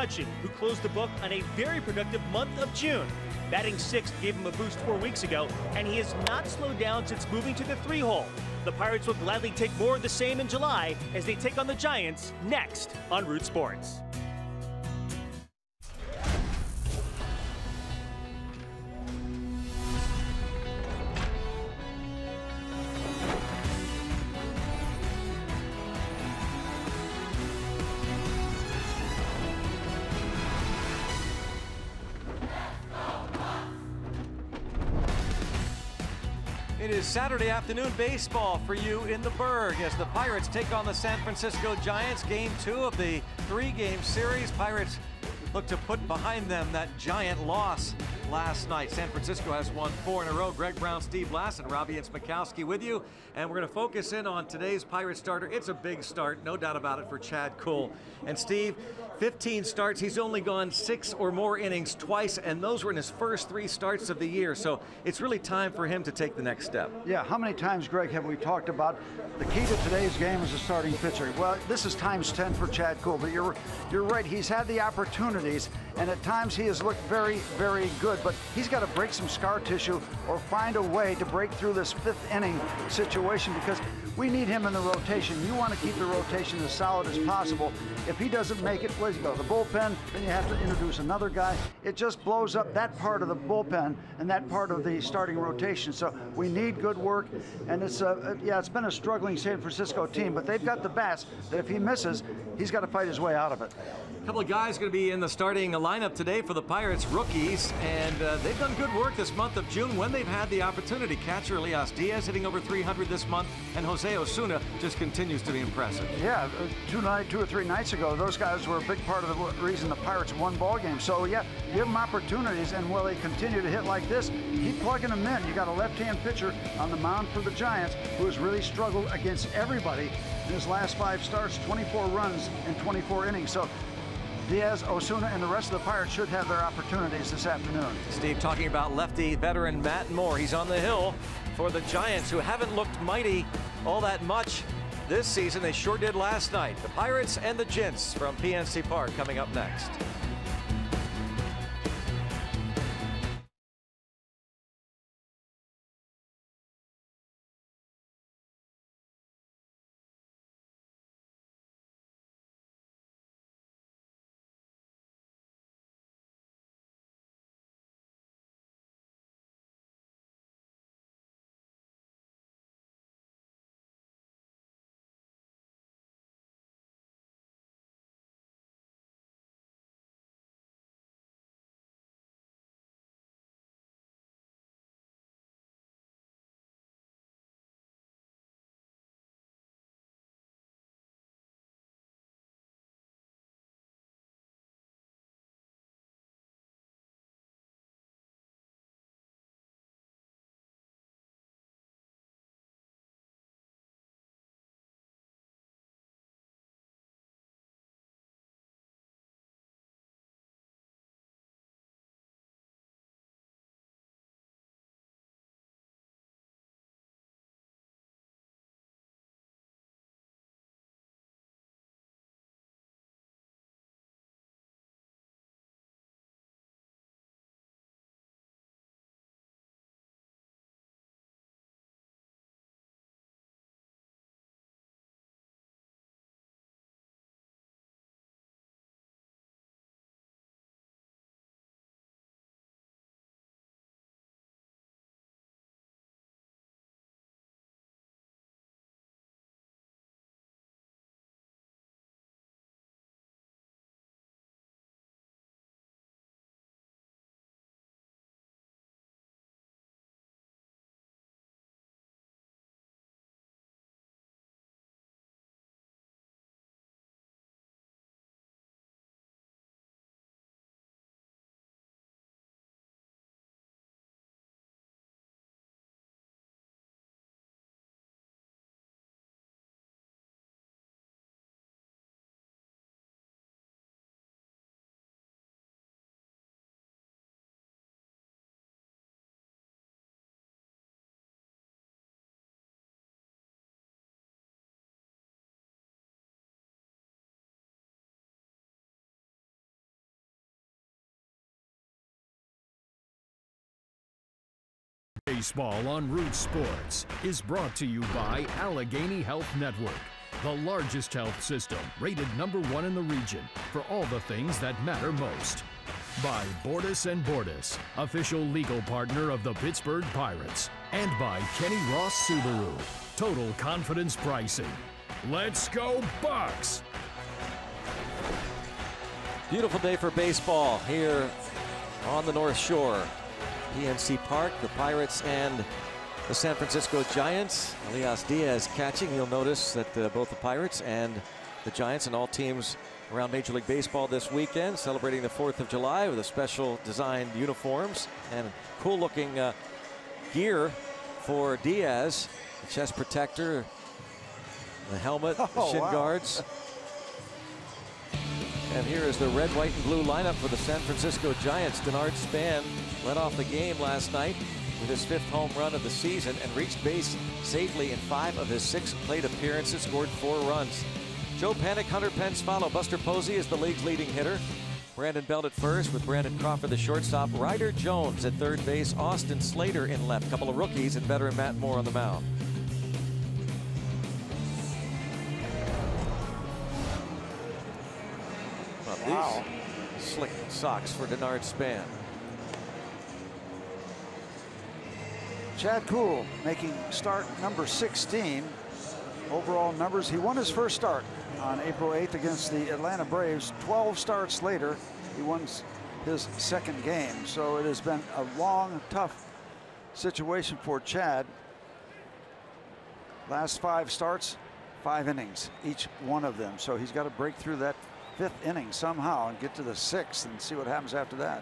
McCutcheon, who closed the book on a very productive month of June. Batting sixth gave him a boost 4 weeks ago, and he has not slowed down since moving to the 3-hole. The Pirates will gladly take more of the same in July as they take on the Giants next on Root Sports. It is Saturday afternoon baseball for you in the Berg as the Pirates take on the San Francisco Giants. Game 2 of the 3-game series. Pirates look to put behind them that Giant loss last night. San Francisco has won 4 in a row. Greg Brown, Steve Blass, and Robbie Smikowski with you. And we're going to focus in on today's Pirate starter. It's a big start, no doubt about it, for Chad Kuhl. And Steve, 15 starts. He's only gone 6 or more innings twice, and those were in his first 3 starts of the year. So it's really time for him to take the next step. Yeah, how many times, Greg, have we talked about the key to today's game is a starting pitcher? Well, this is times 10 for Chad Kuhl, but you're right. He's had the opportunities, and at times he has looked very, very good, but he's got to break some scar tissue or find a way to break through this 5th inning situation because we need him in the rotation. You want to keep the rotation as solid as possible. If he doesn't make it, where does he go? The bullpen, then you have to introduce another guy. It just blows up that part of the bullpen and that part of the starting rotation. So we need good work, and it's been a struggling San Francisco team, but they've got the bats that if he misses, he's got to fight his way out of it. A couple of guys going to be in the starting lineup today for the Pirates, rookies, and they've done good work this month of June when they've had the opportunity. Catcher Elias Diaz hitting over 300 this month, and Jose Osuna just continues to be impressive. Yeah, 2 or 3 nights ago, those guys were a big part of the reason the Pirates won ball games. So yeah, give them opportunities, and will they continue to hit like this? Keep plugging them in. You got a left-hand pitcher on the mound for the Giants who has really struggled against everybody in his last 5 starts, 24 runs in 24 innings. So Diaz, Osuna, and the rest of the Pirates should have their opportunities this afternoon. Steve talking about lefty veteran Matt Moore. He's on the hill for the Giants, who haven't looked mighty all that much this season. They sure did last night. The Pirates and the Gents from PNC Park coming up next. Baseball on Root Sports is brought to you by Allegheny Health Network, the largest health system rated #1 in the region for all the things that matter most. By Bordas & Bordas, official legal partner of the Pittsburgh Pirates. And by Kenny Ross Subaru, total confidence pricing. Let's go Bucks! Beautiful day for baseball here on the North Shore. PNC Park, the Pirates and the San Francisco Giants. Elias Diaz catching. You'll notice that both the Pirates and the Giants and all teams around Major League Baseball this weekend celebrating the 4th of July with a special designed uniforms and cool looking gear for Diaz. The chest protector, the helmet, the shin guards. And here is the red, white, and blue lineup for the San Francisco Giants. Denard Span led off the game last night with his 5th home run of the season and reached base safely in 5 of his 6 plate appearances, scored 4 runs. Joe Panik, Hunter Pence follow. Buster Posey is the league's leading hitter. Brandon Belt at first with Brandon Crawford the shortstop. Ryder Jones at third base. Austin Slater in left. Couple of rookies and veteran Matt Moore on the mound. Wow. These slick socks for Denard Span. Chad Kuhl making start number 16. Overall numbers, he won his first start on April 8th against the Atlanta Braves. 12 starts later, he won his 2nd game. So it has been a long, tough situation for Chad. Last 5 starts, 5 innings, each one of them. So he's got to break through that 5th inning somehow and get to the 6th and see what happens after that.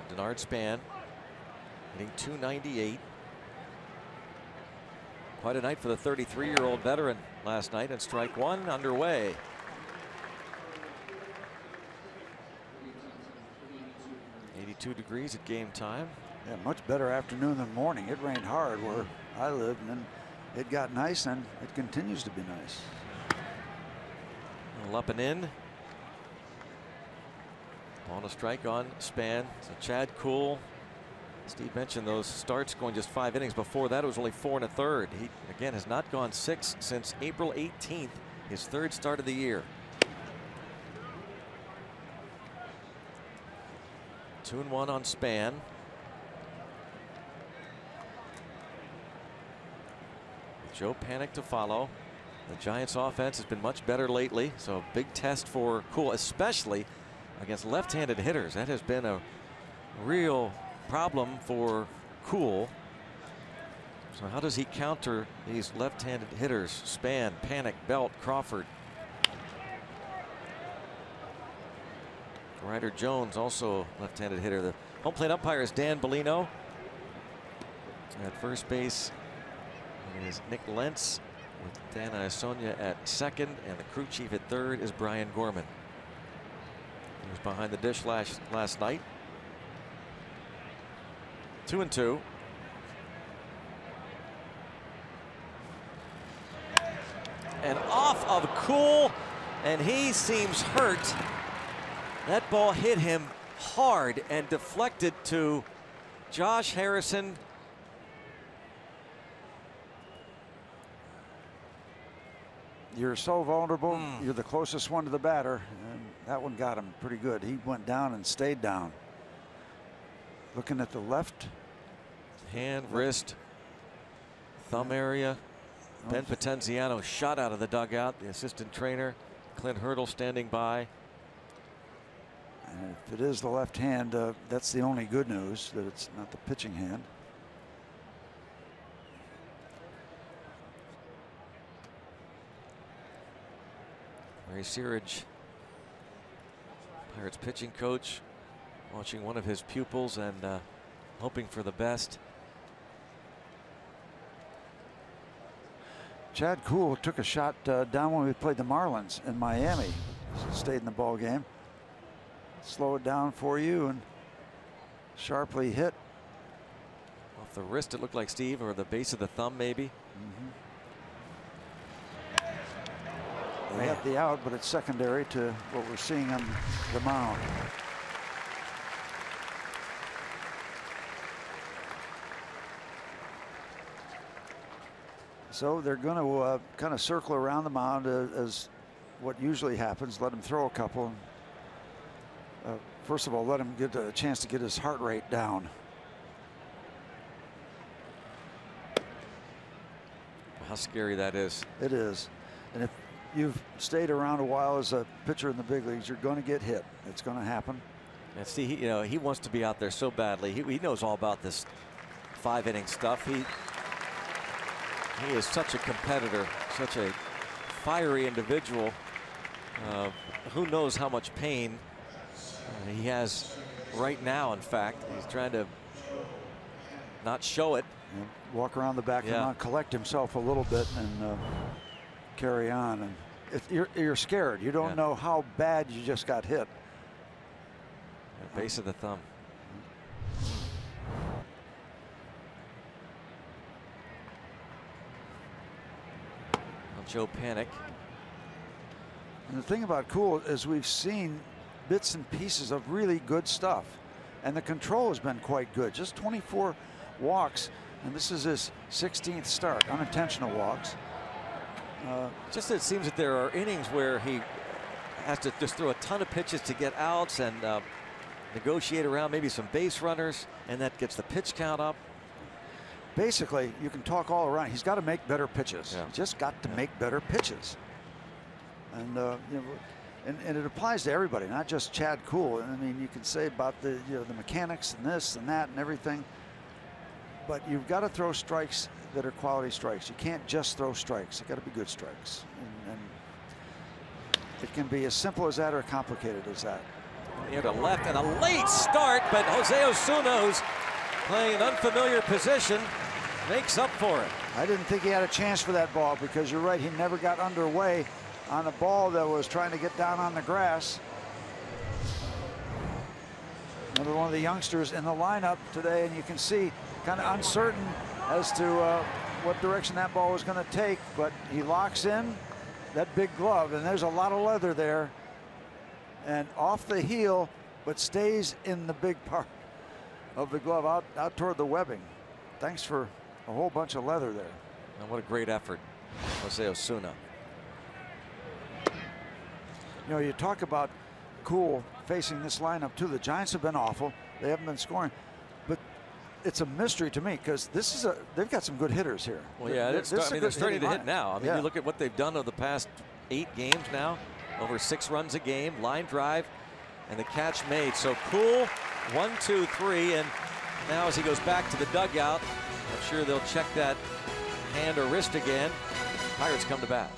Denard Span hitting .298. Quite a night for the 33-year-old veteran last night, and strike 1 underway. .82 degrees at game time. Yeah, much better afternoon than morning. It rained hard where I lived, and then it got nice, and it continues to be nice. Up and in. On a strike on Span. So Chad Kuhl. Steve mentioned those starts going just 5 innings. Before that, it was only 4 1/3. He, again, has not gone 6 since April 18th, his 3rd start of the year. 2-1 on Span. Joe Panik to follow. The Giants offense has been much better lately, so a big test for Kuhl, especially against left-handed hitters. That has been a real problem for Kuhl. So how does he counter these left-handed hitters? Span, Panik, Belt, Crawford. Ryder Jones, also left-handed hitter. The home plate umpire is Dan Bellino. At first base is Nick Lentz with Dan Iasonia at 2nd, and the crew chief at 3rd is Brian Gorman. He was behind the dish last night. 2-2. And off of Kuhl, and he seems hurt. That ball hit him hard and deflected to Josh Harrison. You're so vulnerable. You're the closest one to the batter, and that one got him pretty good. He went down and stayed down. Looking at the left hand, wrist, thumb area. Ben Potenziano shot out of the dugout. The assistant trainer Clint Hurdle standing by. And if it is the left hand, that's the only good news, that it's not the pitching hand. Ray Searage, Pirates pitching coach, watching one of his pupils and hoping for the best. Chad Kuhl took a shot down when we played the Marlins in Miami. Stayed in the ball game. Slow it down for you and sharply hit. Off the wrist, it looked like, Steve, or the base of the thumb maybe. They got the out, but it's secondary to what we're seeing on the mound. So they're going to kind of circle around the mound as what usually happens. Let him throw a couple. First of all, let him get a chance to get his heart rate down. How scary that is. It is. And if you've stayed around a while as a pitcher in the big leagues, you're going to get hit. It's going to happen. And see, he wants to be out there so badly. He knows all about this 5-inning stuff. He is such a competitor, such a fiery individual. Who knows how much pain he has right now. In fact, he's trying to not show it. And walk around the back of the mound, collect himself a little bit, and carry on. And if you're scared. You don't know how bad you just got hit. At base of the thumb. Well, Joe Panic. And the thing about Kuhl is we've seen bits and pieces of really good stuff, and the control has been quite good. Just 24 walks, and this is his 16th start. Unintentional walks. Just it seems that there are innings where he has to just throw a ton of pitches to get outs and negotiate around maybe some base runners, and that gets the pitch count up. Basically, you can talk all around. He's got to make better pitches. Yeah. He's just got to make better pitches. And and it applies to everybody, not just Chad Kuhl. I mean, you can say about the the mechanics and this and that and everything, but you've got to throw strikes that are quality strikes. You can't just throw strikes. They got to be good strikes, and it can be as simple as that or complicated as that. He had a left and a late start, but Jose Osuna, who's playing an unfamiliar position, makes up for it. I didn't think he had a chance for that ball, because you're right, he never got underway on a ball that was trying to get down on the grass. Another one of the youngsters in the lineup today, and you can see kind of uncertain as to what direction that ball was going to take, but he locks in that big glove, and there's a lot of leather there, and off the heel, but stays in the big part of the glove out toward the webbing. Thanks for a whole bunch of leather there. And what a great effort, Jose Osuna. You talk about Kuhl facing this lineup too. The Giants have been awful. They haven't been scoring, but it's a mystery to me, because they've got some good hitters here. Well, yeah, they're starting to hit now. I mean, yeah. You look at what they've done over the past 8 games now, over 6 runs a game, line drive, and the catch made. So Kuhl, 1, 2, 3, and now as he goes back to the dugout, I'm sure they'll check that hand or wrist again. Pirates come to bat.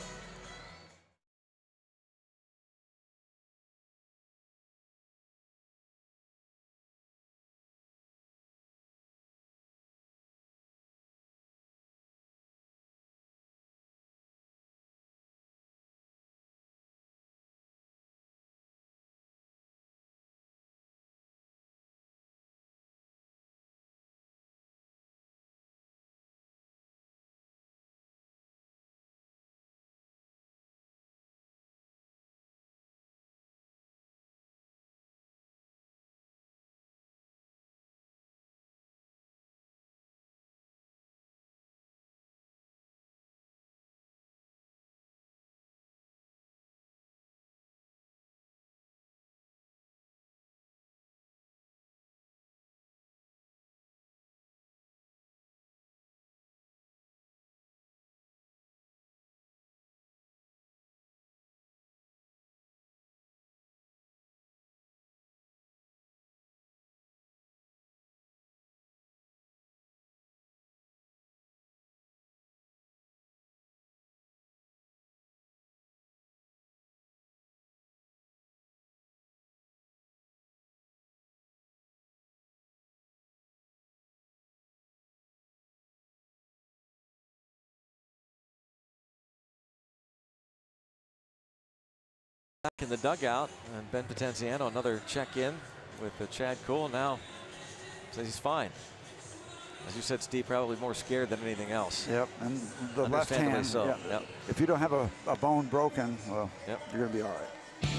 Back in the dugout, and Ben Potenziano, another check in with Chad Kuhl. Now says he's fine. As you said, Steve, probably more scared than anything else. Yep, and the left hand. So. Yep. Yep. If you don't have a bone broken, well, yep, you're going to be all right.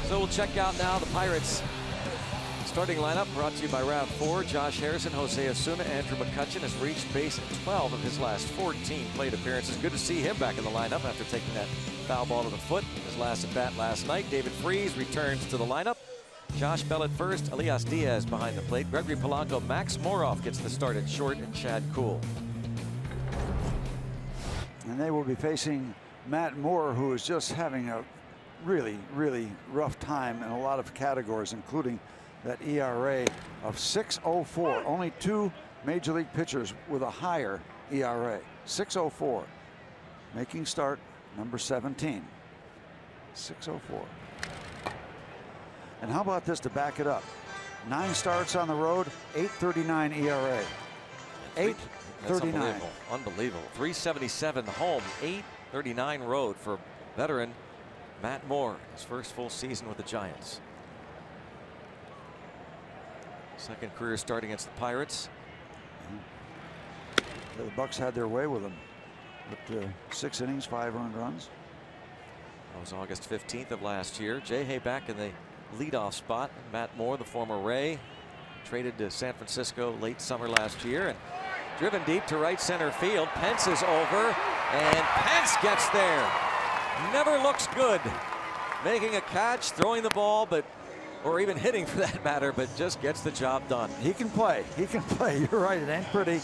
So we'll check out now the Pirates starting lineup, brought to you by Round 4. Josh Harrison, Jose Osuna, Andrew McCutchen has reached base in 12 of his last 14 plate appearances. Good to see him back in the lineup after taking that foul ball to the foot. His last at bat last night. David Freese returns to the lineup. Josh Bell at first, Elias Diaz behind the plate. Gregory Polanco, Max Moroff gets the start at short, and Chad Kuhl. And they will be facing Matt Moore, who is just having a really, really rough time in a lot of categories, including that ERA of 6.04. Only 2 major league pitchers with a higher ERA. 6.04. Making start number 17. 6.04. And how about this to back it up? 9 starts on the road, 8.39 ERA. 8.39. Unbelievable. 377 home, 8.39 road for veteran Matt Moore, his first full season with the Giants. Second career start against the Pirates. The Bucks had their way with him. But 6 innings, 5 earned runs. That was August 15th of last year. Jay Hay back in the leadoff spot. Matt Moore, the former Ray, traded to San Francisco late summer last year and driven deep to right center field. Pence is over, and Pence gets there. Never looks good. Making a catch, throwing the ball, or even hitting for that matter, but just gets the job done. He can play. He can play. You're right. It ain't pretty,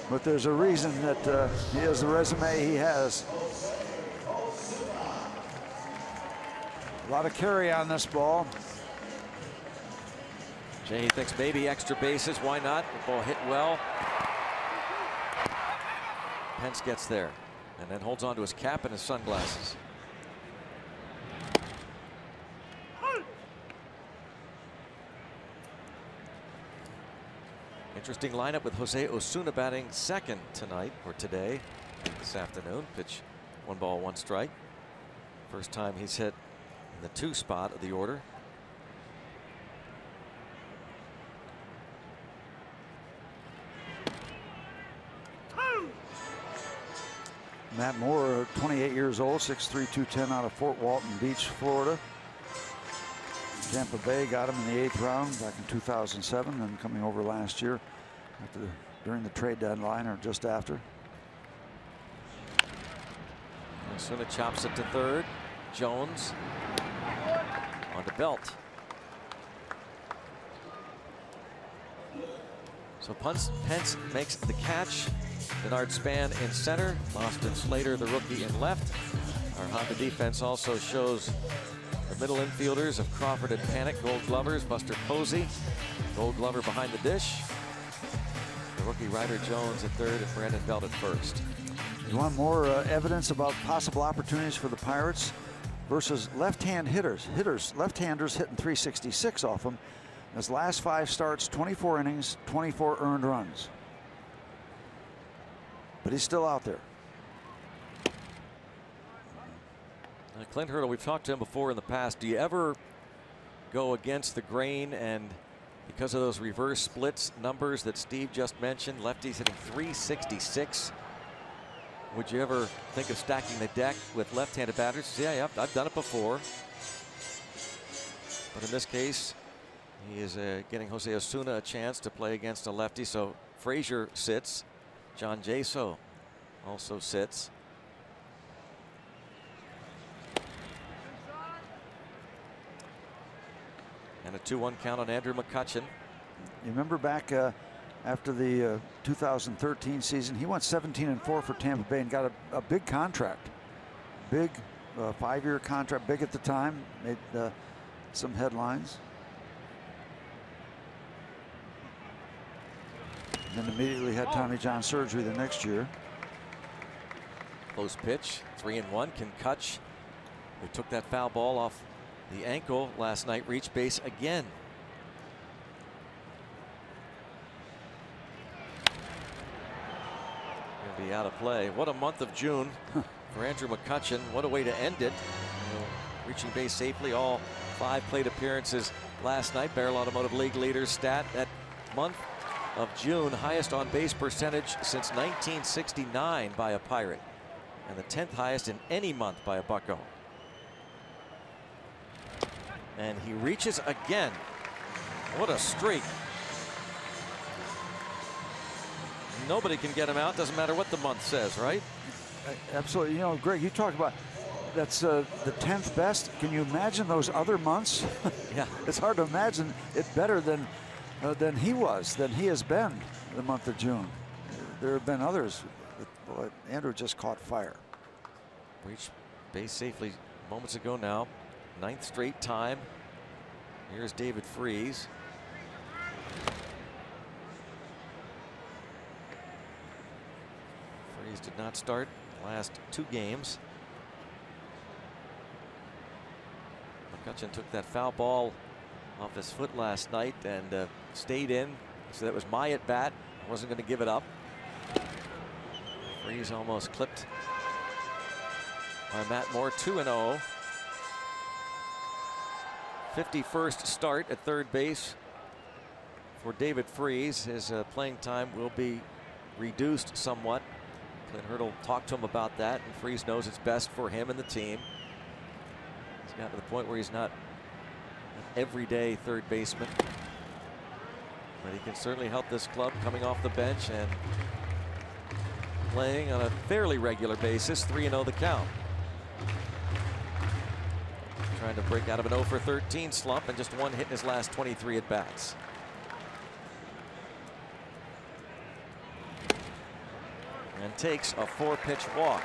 but there's a reason that he has the resume he has. A lot of carry on this ball. Jay thinks maybe extra bases. Why not? The ball hit well. Pence gets there and then holds on to his cap and his sunglasses. Interesting lineup with Jose Osuna batting second tonight, or today, this afternoon. Pitch 1 ball, 1 strike. First time he's hit in the 2 spot of the order. Matt Moore, 28 years old, 6'3", 210 out of Fort Walton Beach, Florida. Tampa Bay got him in the 8th round back in 2007, and coming over last year during the trade deadline or just after. Osuna chops it to third. Jones on the belt. So Pence makes the catch. Bernard Span in center. Boston Slater, the rookie, in left. Our Honda defense also shows the middle infielders of Crawford and Panic, Gold Glovers, Buster Posey, Gold Glover behind the dish. The rookie Ryder Jones at third and Brandon Belt at first. You want more evidence about possible opportunities for the Pirates versus left-hand hitters. Left-handers hitting 366 off him. His last 5 starts, 24 innings, 24 earned runs. But he's still out there. Clint Hurdle, we've talked to him before in the past. Do you ever go against the grain, and because of those reverse splits numbers that Steve just mentioned, lefties hitting 366, would you ever think of stacking the deck with left-handed batters? Yeah, I've done it before. But in this case, he is getting Jose Osuna a chance to play against a lefty. So Frazier sits. John Jaso also sits. And a 2-1 count on Andrew McCutchen. You remember back after the 2013 season, he went 17-4 for Tampa Bay and got a big contract. Big 5-year contract, big at the time, made some headlines. And then immediately had Tommy John surgery the next year. Close pitch, 3-1. Can Kutch, who took that foul ball off the ankle last night, reach base again. Gonna be out of play. What a month of June for Andrew McCutchen. What a way to end it. Reaching base safely, all 5 plate appearances last night. Barrel Automotive League leader stat that month. of June, highest on base percentage since 1969 by a Pirate, and the 10th highest in any month by a Bucko. And he reaches again. What a streak. Nobody can get him out, doesn't matter what the month says, right? Absolutely. You know, Greg, you talked about that's the 10th best. Can you imagine those other months? Yeah. It's hard to imagine it better than he has been the month of June. There have been others. Boy, Andrew just caught fire. Reached base safely moments ago now. 9th straight time. Here's David Freese. Freese did not start the last 2 games. McCutcheon took that foul ball off his foot last night and stayed in. So that was my at bat. I wasn't going to give it up. Freese almost clipped by Matt Moore. 2-0. 51st start at third base for David Freese. His playing time will be reduced somewhat. Clint Hurdle talked to him about that, and Freese knows it's best for him and the team. He's got to the point where he's not an everyday third baseman, but he can certainly help this club coming off the bench and playing on a fairly regular basis. 3-0 the count. Trying to break out of an 0 for 13 slump, and just 1 hit in his last 23 at bats. And takes a 4-pitch walk.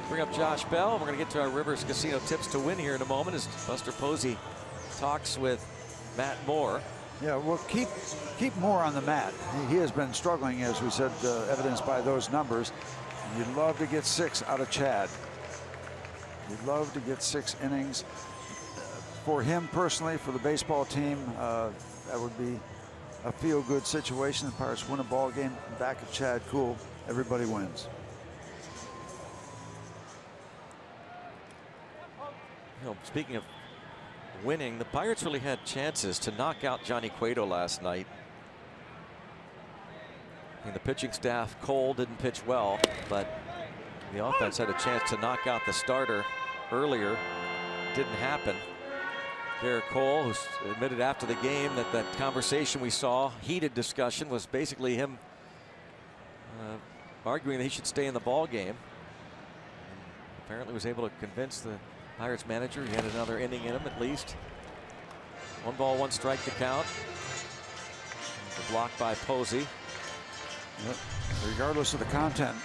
Bring up Josh Bell. We're going to get to our Rivers Casino tips to win here in a moment as Buster Posey talks with Matt Moore. Yeah, well, keep Moore on the mat. He has been struggling, as we said, evidenced by those numbers. You'd love to get 6 out of Chad. You'd love to get 6 innings. For him personally, for the baseball team, that would be a feel-good situation. The Pirates win a ball game back of Chad Kuhl. Everybody wins. You know, speaking of winning, the Pirates really had chances to knock out Johnny Cueto last night. I mean, the pitching staff, Cole didn't pitch well, but the offense had a chance to knock out the starter earlier. Didn't happen. Garrett Cole, who's admitted after the game that that conversation we saw, heated discussion, was basically him arguing that he should stay in the ball game. And apparently was able to convince the Pirates manager he had another inning in him at least. 1 ball, 1 strike to count. The block by Posey. Yep. Regardless of the content,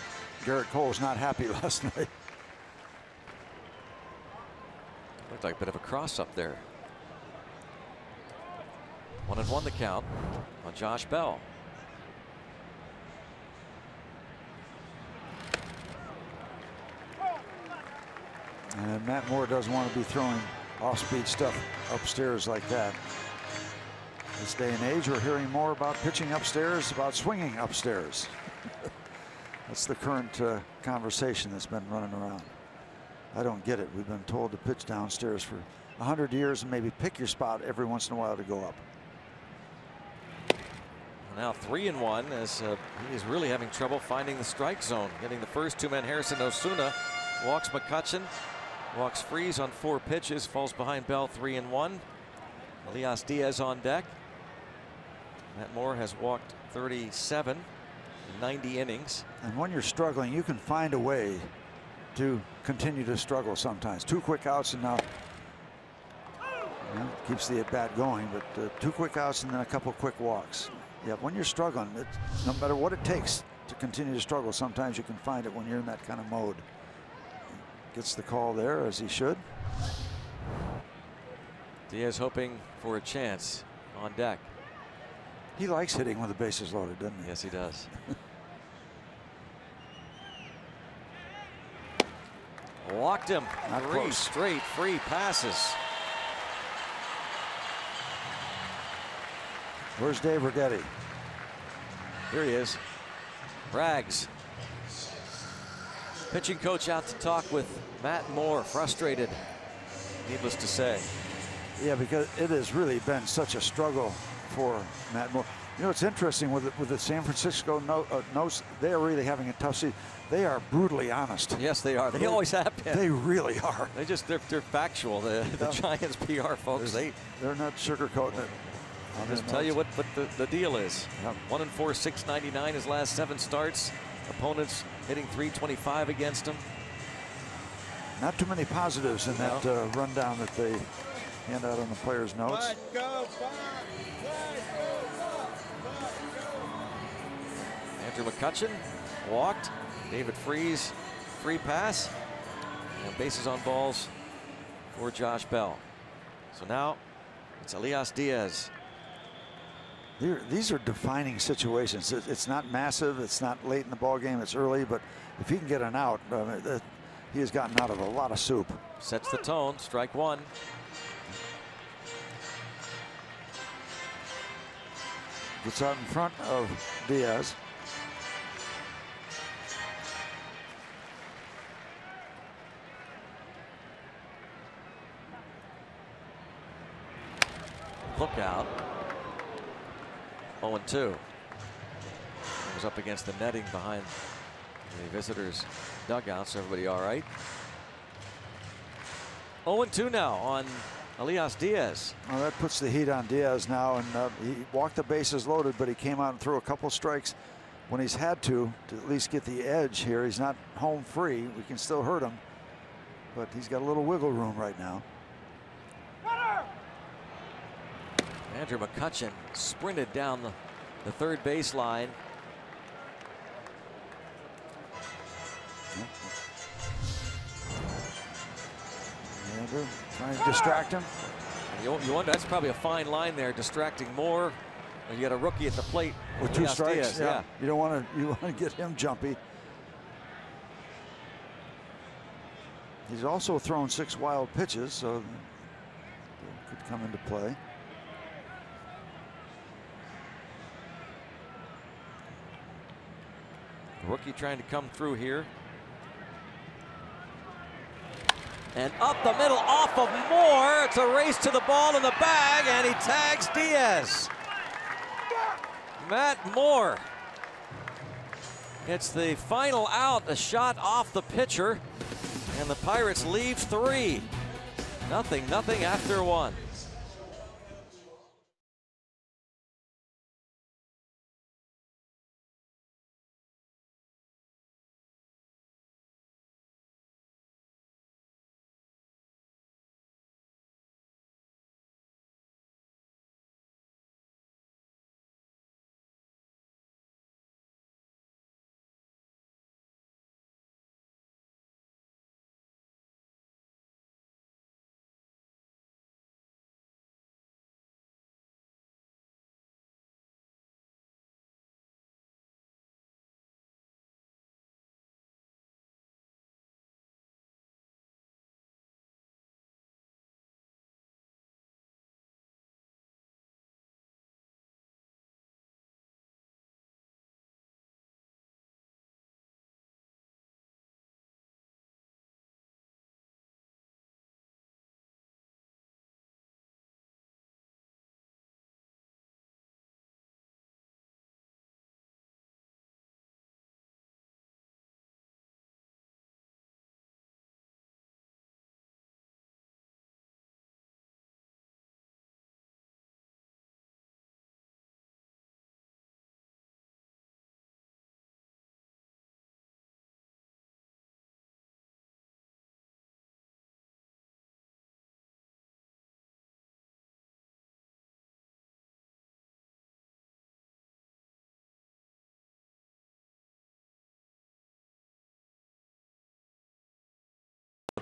Garrett Cole was not happy last night. Looked like a bit of a cross up there. 1-1 the count on Josh Bell. And Matt Moore doesn't want to be throwing off-speed stuff upstairs like that. This day and age, we're hearing more about pitching upstairs, about swinging upstairs. That's the current conversation that's been running around. I don't get it. We've been told to pitch downstairs for 100 years and maybe pick your spot every once in a while to go up. Now 3-1 as he is really having trouble finding the strike zone. Getting the first 2 men. Harrison Osuna walks McCutcheon, walks Freese on 4 pitches, falls behind Bell. 3-1. Elias Diaz on deck. Matt Moore has walked 37 in 90 innings. And when you're struggling, you can find a way to continue to struggle sometimes. 2 quick outs and now keeps the at bat going, but 2 quick outs and then a couple quick walks. Yeah, when you're struggling, no matter what it takes to continue to struggle, sometimes you can find it when you're in that kind of mode. Gets the call there, as he should. Diaz hoping for a chance on deck. He likes hitting when the bases loaded, doesn't he? Yes, he does. Walked him. Not 3 close. straight free passes. Where's Dave Rigetti? Here he is. Rags. Pitching coach out to talk with Matt Moore, frustrated. needless to say. Yeah, because it has really been such a struggle for Matt Moore. You know, it's interesting with the San Francisco notes, they are really having a tough season. They are brutally honest. Yes, they are. They always have been. They really are. They're factual. The Giants PR folks, they're not sugarcoating it. I'll just tell you what the deal is. Yep. 1-4, .699 his last 7 starts. Opponents hitting .325 against him. Not too many positives in that rundown that they hand out on the players' notes. Andrew McCutchen walked. David Freese, free pass. And bases on balls for Josh Bell. So now it's Elias Diaz. These are defining situations. It's not massive. It's not late in the ball game. It's early. But if he can get an out, he has gotten out of a lot of soup. Sets the tone. Strike 1. Gets out in front of Diaz. Look out. 0-2. Was up against the netting behind the visitors' dugout, so everybody all right. 0-2 now on Elias Diaz. Well, that puts the heat on Diaz now, and he walked the bases loaded, but he came out and threw a couple strikes when he's had to at least get the edge here. He's not home free. We can still hurt him, but he's got a little wiggle room right now. Andrew McCutchen sprinted down the third baseline. Andrew trying to distract him. You wonder, that's probably a fine line there, distracting Moore. You got a rookie at the plate with 2 strikes. Diaz, yeah. You don't want to get him jumpy. He's also thrown 6 wild pitches, so it could come into play. Rookie trying to come through here. And up the middle off of Moore. It's a race to the ball in the bag, and he tags Diaz. Matt Moore. It's the final out, a shot off the pitcher, and the Pirates leave 3. Nothing after 1.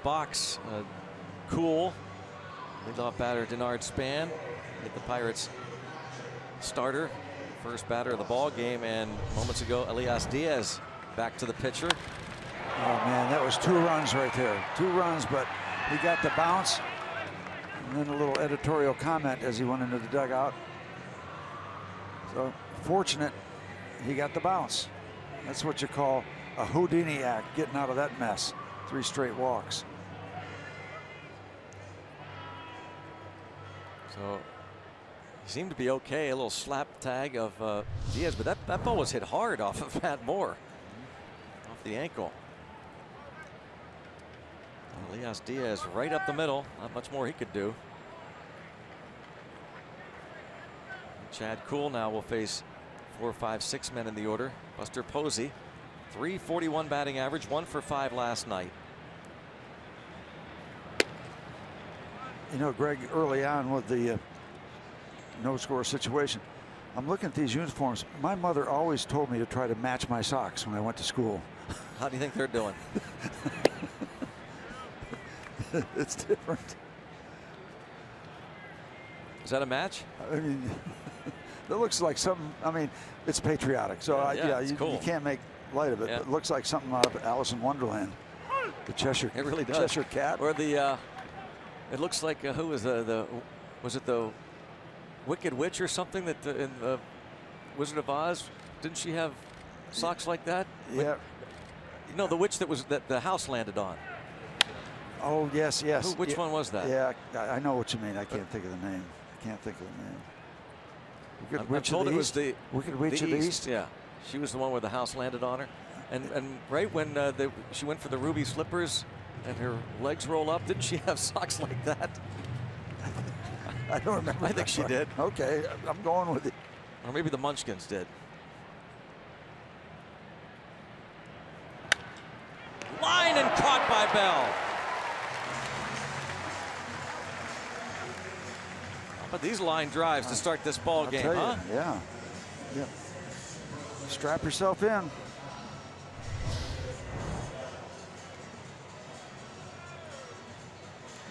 Box, cool. Leadoff batter Denard Span hit the Pirates starter, first batter of the ball game, and moments ago Elias Diaz back to the pitcher. Oh man, that was 2 runs right there. 2 runs, but he got the bounce, and then a little editorial comment as he went into the dugout. So fortunate he got the bounce. That's what you call a Houdini act, getting out of that mess. 3 straight walks. So he seemed to be okay. A little slap tag of Diaz, but that ball was hit hard off of Matt Moore, off the ankle. Elias Diaz right up the middle. Not much more he could do. Chad Kuhl now will face 4, 5, 6 men in the order. Buster Posey, .341 batting average, 1 for 5 last night. You know, Greg, early on with the no score situation, I'm looking at these uniforms. My mother always told me to try to match my socks when I went to school. How do you think they're doing? It's different. Is that a match? I mean, it looks like something. I mean, it's patriotic, so cool. You can't make light of it. Yeah. But it looks like something out of Alice in Wonderland. The Cheshire. It really does. Cheshire Cat. Or the. It looks like who was was it the Wicked Witch or something that in the Wizard of Oz? Didn't she have socks like that? Yeah. You know, the witch that the house landed on. Oh yes. Which one was that? Yeah, I know what you mean. I can't think of the name. I can't think of the name. Wicked Witch I'm told of the it was East? the Wicked Witch of the East. Yeah, she was the one where the house landed on her, and right when she went for the ruby slippers, and her legs roll up, didn't she have socks like that? I don't remember. I think she did. Okay, I'm going with it. Or maybe the Munchkins did. Line and caught by Bell. But these line drives to start this ball game, huh? Yeah. Strap yourself in.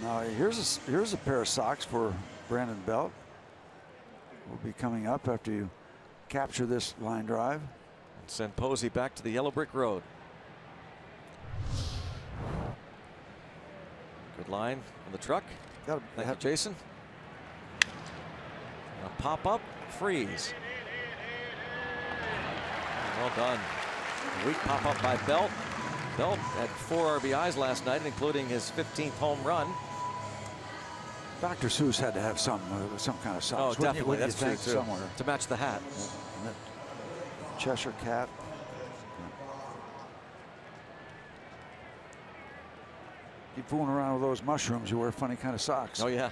Now here's a pair of socks for Brandon Belt. Will be coming up after you capture this line drive. And send Posey back to the yellow brick road. Good line on the truck. Thank you, Jason. A pop up, freeze. Well done. A weak pop up by Belt. Belt had 4 RBIs last night, including his 15th home run. Dr. Seuss had to have some kind of socks. Oh, definitely. That's true, too. Somewhere to match the hat. Cheshire Cat. Keep fooling around with those mushrooms, you wear funny kind of socks. Oh yeah.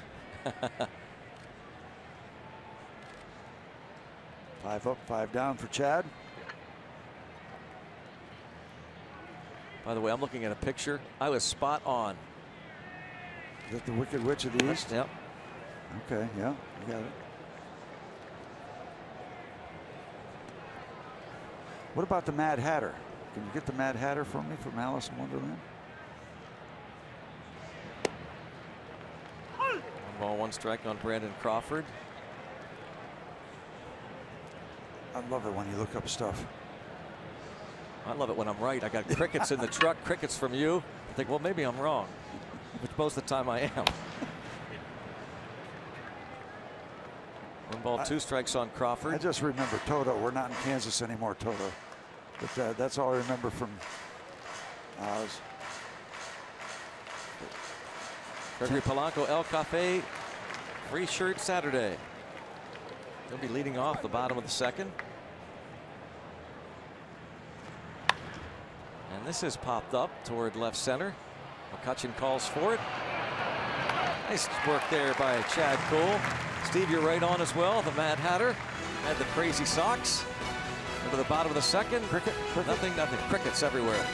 5 up, 5 down for Chad. By the way, I'm looking at a picture. I was spot on. Is that the Wicked Witch of the East? Yep. Okay, yeah, you got it. What about the Mad Hatter? Can you get the Mad Hatter for me from Alice in Wonderland? 1 ball, 1 strike on Brandon Crawford. I love it when you look up stuff. I love it when I'm right. I got crickets in the truck, crickets from you. I think, well, maybe I'm wrong, which most of the time I am. 1 ball, 2 strikes on Crawford. I just remember Toto. We're not in Kansas anymore, Toto. But that's all I remember from Oz. Gregory Polanco, El Cafe, free shirt Saturday. He'll be leading off the bottom of the 2nd. And this is popped up toward left center. McCutchen calls for it. Nice work there by Chad Kuhl. Steve, you're right on as well. The Mad Hatter had the crazy socks. Into the bottom of the 2nd. Cricket. Nothing. Crickets everywhere.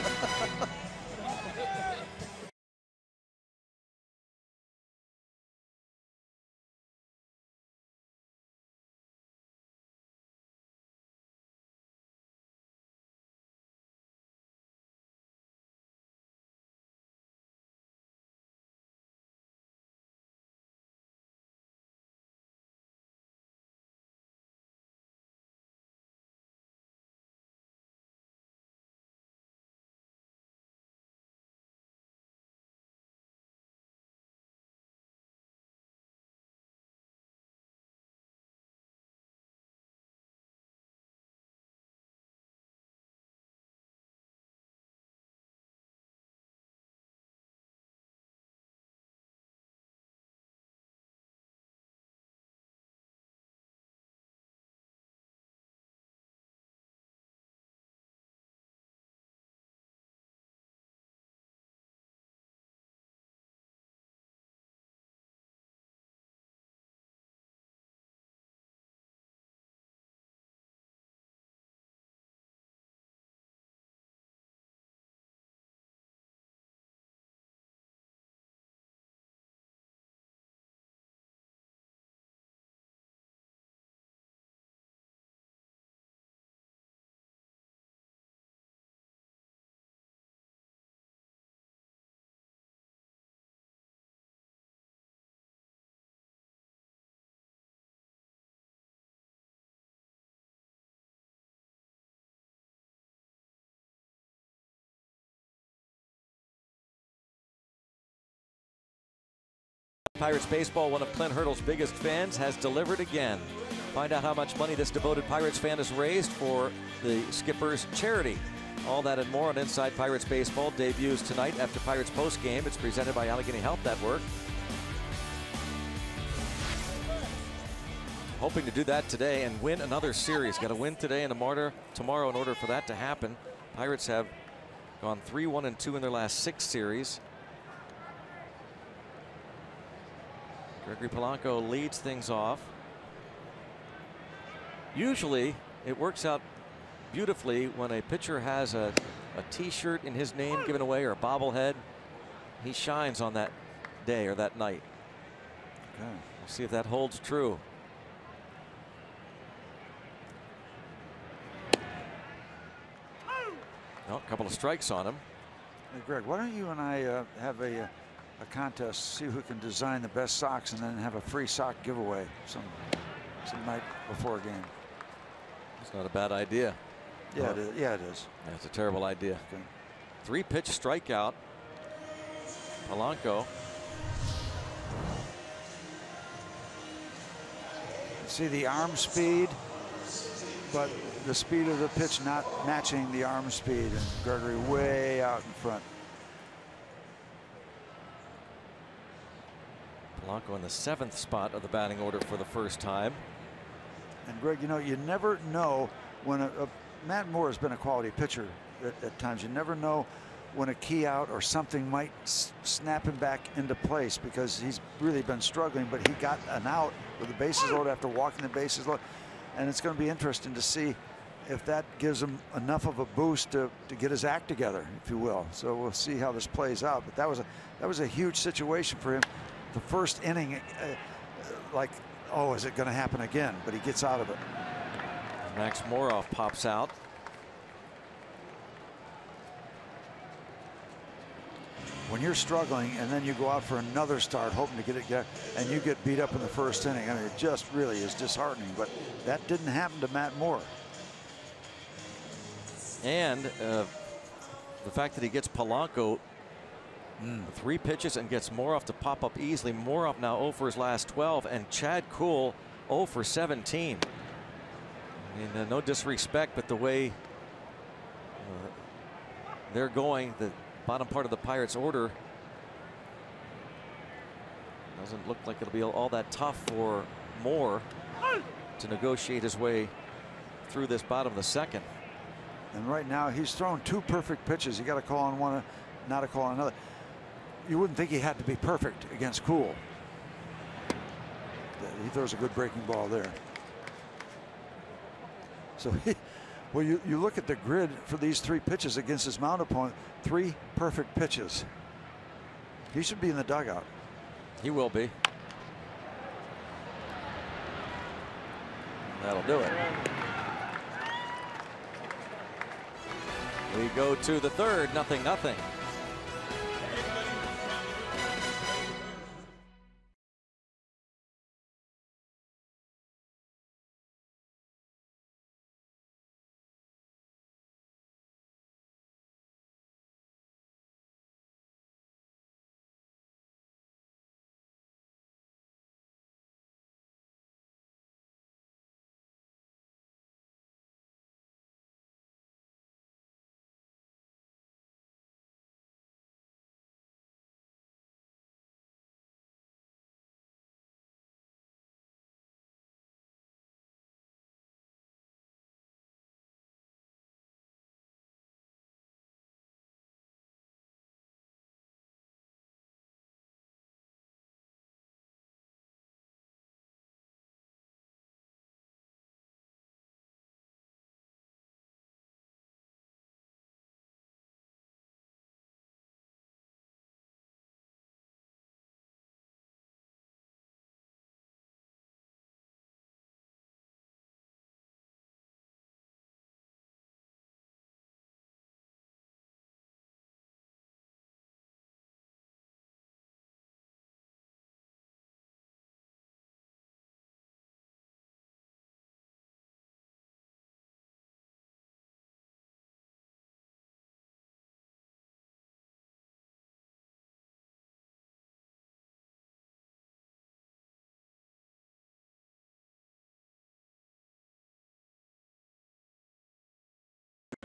Pirates baseball, one of Clint Hurdle's biggest fans, has delivered again. Find out how much money this devoted Pirates fan has raised for the Skipper's charity. All that and more on Inside Pirates Baseball debuts tonight after Pirates postgame. It's presented by Allegheny Health Network. Hoping to do that today and win another series. Got to win today and tomorrow in order for that to happen. Pirates have gone 3-1-2 in their last 6 series. Gregory Polanco leads things off. Usually it works out beautifully when a pitcher has a t-shirt in his name given away or a bobblehead. He shines on that day or that night. Okay. We'll see if that holds true. Oh, a couple of strikes on him. Hey, Greg, why don't you and I have a contest, see who can design the best socks, and then have a free sock giveaway some night before a game. It's not a bad idea. Yeah, it is. Yeah, it is. That's a terrible idea. Okay. 3-pitch strikeout. Polanco. See the arm speed, but the speed of the pitch not matching the arm speed, and Gregory way out in front. Polanco in the 7th spot of the batting order for the first time. And Greg, you know, you never know when Matt Moore has been a quality pitcher at times. You never know when a key out or something might snap him back into place, because he's really been struggling, but he got an out with the bases loaded after walking the bases loaded. And it's going to be interesting to see if that gives him enough of a boost to get his act together, if you will. So we'll see how this plays out. But that was a huge situation for him. The first inning, like, oh, is it going to happen again? But he gets out of it. Max Moroff pops out. When you're struggling and then you go out for another start hoping to get and you get beat up in the first inning, I mean, it just really is disheartening. But that didn't happen to Matt Moore. And the fact that he gets Polanco 3 pitches and gets Moroff to pop up easily. Moroff now 0 for his last 12, and Chad Kuhl 0 for 17. I mean, no disrespect, but the way they're going, the bottom part of the Pirates order doesn't look like it'll be all that tough for Moore to negotiate his way through this bottom of the 2nd. And right now he's thrown 2 perfect pitches. You got to call on one, not a call on another. You wouldn't think he had to be perfect against Kuhl. He throws a good breaking ball there. So well, you look at the grid for these 3 pitches against his mound opponent. 3 perfect pitches. He should be in the dugout. He will be. That'll do it. We go to the 3rd, 0-0.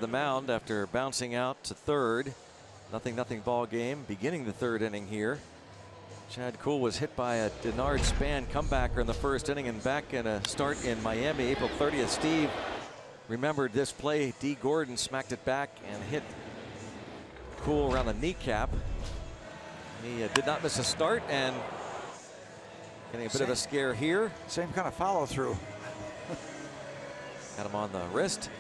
the mound after bouncing out to third. 0-0 ball game, beginning the third inning here. Chad Kuhl was hit by a Denard Span comebacker in the first inning, and back in a start in Miami, April 30th. Steve remembered this play. D. Gordon smacked it back and hit Kuhl around the kneecap. He did not miss a start, and getting a bit of a scare here. Same kind of follow through. Got him on the wrist.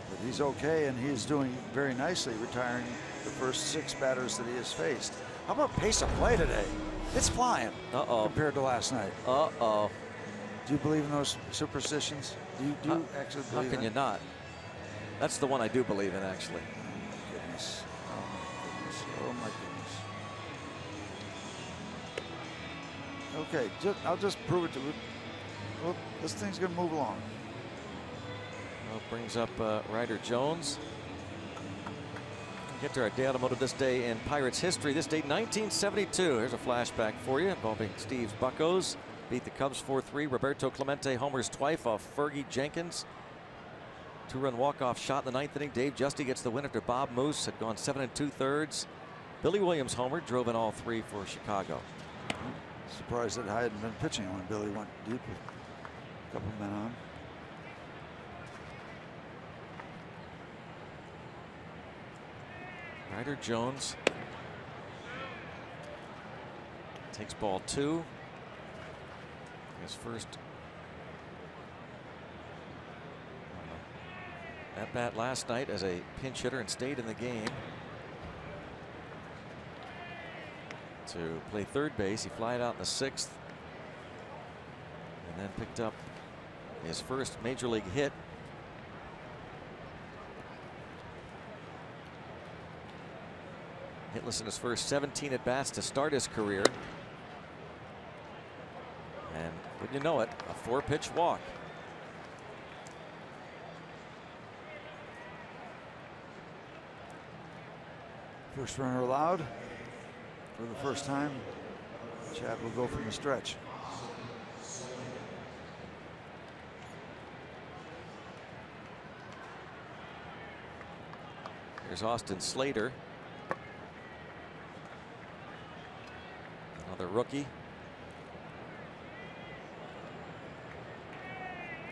But he's okay, and he's doing very nicely, retiring the first 6 batters that he has faced. How about pace of play today? It's flying compared to last night. Do you believe in those superstitions? Do you actually believe in? How can you not? That's the one I do believe in, actually. Oh my goodness. Oh my goodness. Okay, I'll just prove it to you. Well, this thing's going to move along. Well, brings up Ryder Jones. Get to our day automotive this day in Pirates history. This date 1972. Here's a flashback for you involving Steve's Buccos. Beat the Cubs 4-3. Roberto Clemente homers twice off Fergie Jenkins. 2-run walk-off shot in the 9th inning. Dave Justy gets the win after Bob Moose had gone 7 2/3. Billy Williams homer, drove in all 3 for Chicago. Surprised that I hadn't been pitching when Billy went deep with a couple men on. Ryder Jones takes ball 2. His first at bat last night as a pinch hitter, and stayed in the game to play third base. He flied out in the 6th and then picked up his first major league hit. Hitless in his first 17 at bats to start his career. And wouldn't you know it, a 4-pitch walk. First runner allowed for the first time. Chad will go from the stretch. Here's Austin Slater. Another rookie.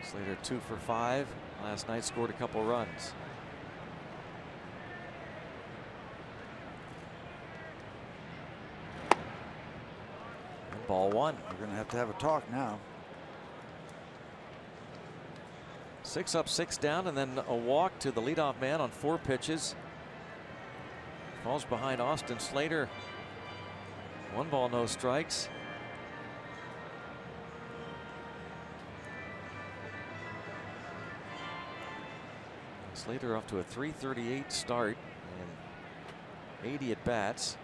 Slater 2 for 5 last night, scored a couple runs. And ball 1. We're going to have a talk now. 6 up, 6 down, and then a walk to the leadoff man on 4 pitches. Falls behind Austin Slater. 1 ball, no strikes. Slater off to a .338 start and 80 at bats.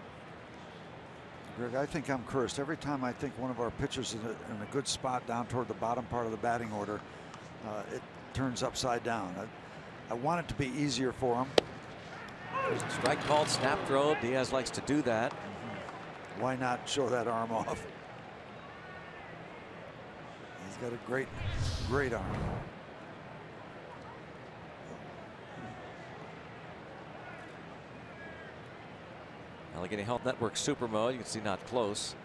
Greg, I think I'm cursed. Every time I think one of our pitchers is in a good spot down toward the bottom part of the batting order, it turns upside down. I want it to be easier for him. Strike called, snap throw. Diaz likes to do that. Why not show that arm off? He's got a great arm. Allegheny Health Network Super Mode. You can see not close.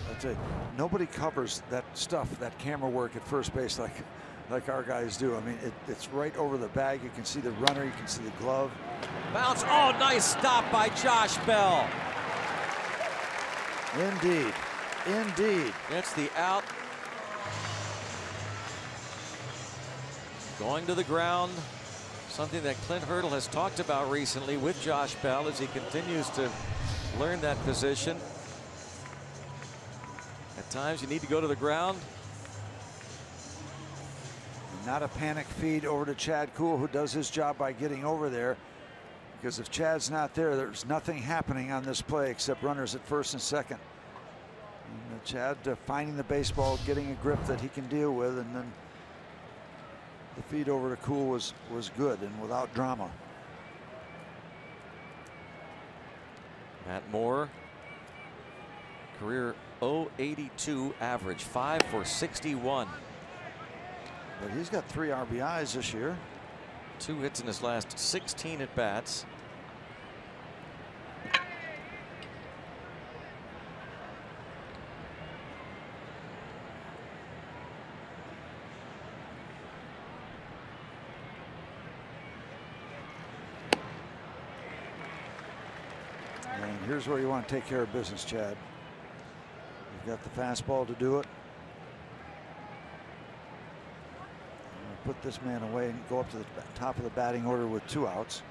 I'd say nobody covers that stuff, that camera work at first base like our guys do. I mean, it's right over the bag. You can see the runner, you can see the glove. Bounce. Oh, nice stop by Josh Bell. Indeed. Indeed. Gets the out. Going to the ground. Something that Clint Hurdle has talked about recently with Josh Bell as he continues to learn that position. At times you need to go to the ground. Not a panic feed over to Chad Kuhl, who does his job by getting over there. Because if Chad's not there, there's nothing happening on this play except runners at first and second. And Chad finding the baseball, getting a grip that he can deal with, and then the feed over to Kuhl was good and without drama. Matt Moore, career .082 average, 5 for 61. But he's got 3 RBIs this year. 2 hits in his last 16 at bats. And here's where you want to take care of business, Chad. You've got the fastball to do it. Put this man away and go up to the top of the batting order with 2 outs.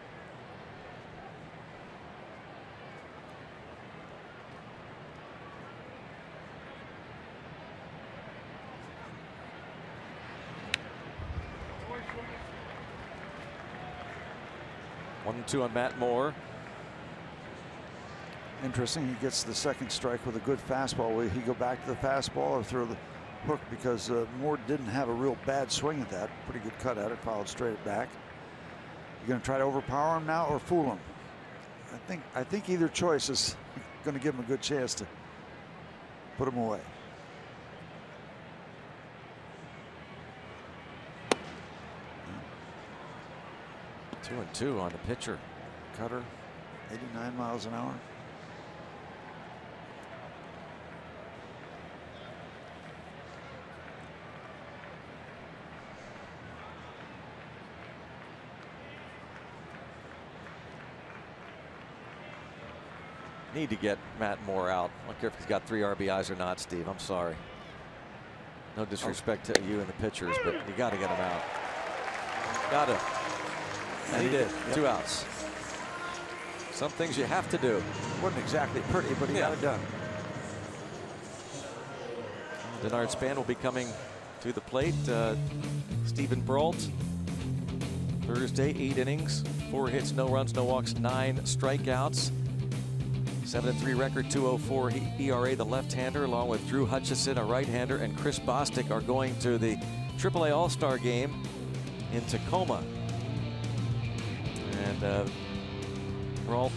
One and 2 on Matt Moore. Interesting, he gets the second strike with a good fastball. Will he go back to the fastball or throw the hook? Because Moore didn't have a real bad swing at that. Pretty good cut at it, followed straight back. You're going to try to overpower him now or fool him? I think either choice is going to give him a good chance to put him away. Two and 2 on the pitcher. Cutter, 89 miles an hour. Need to get Matt Moore out. I don't care if he's got 3 RBIs or not, Steve. I'm sorry. No disrespect to you and the pitchers, but you got to get him out. Got to. And he did. Yep. 2 outs. Some things you have to do. Wasn't exactly pretty, but he got it done. Denard Span will be coming to the plate. Stephen Brault. Thursday, 8 innings, 4 hits, no runs, no walks, 9 strikeouts. 7-3 record, 2.04 ERA. The left-hander, along with Drew Hutchison, a right-hander, and Chris Bostic are going to the AAA All-Star game in Tacoma. And Brault,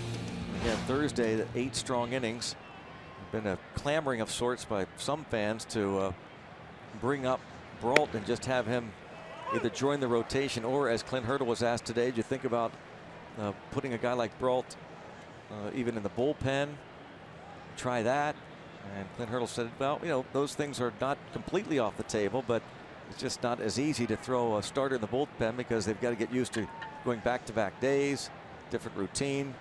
again, Thursday, the 8 strong innings. Been a clamoring of sorts by some fans to bring up Brault and just have him either join the rotation or, as Clint Hurdle was asked today, do you think about putting a guy like Brault even in the bullpen? Try that. And Clint Hurdle said, well, you know, those things are not completely off the table, but it's just not as easy to throw a starter in the bullpen because they've got to get used to going back-to-back days, different routine.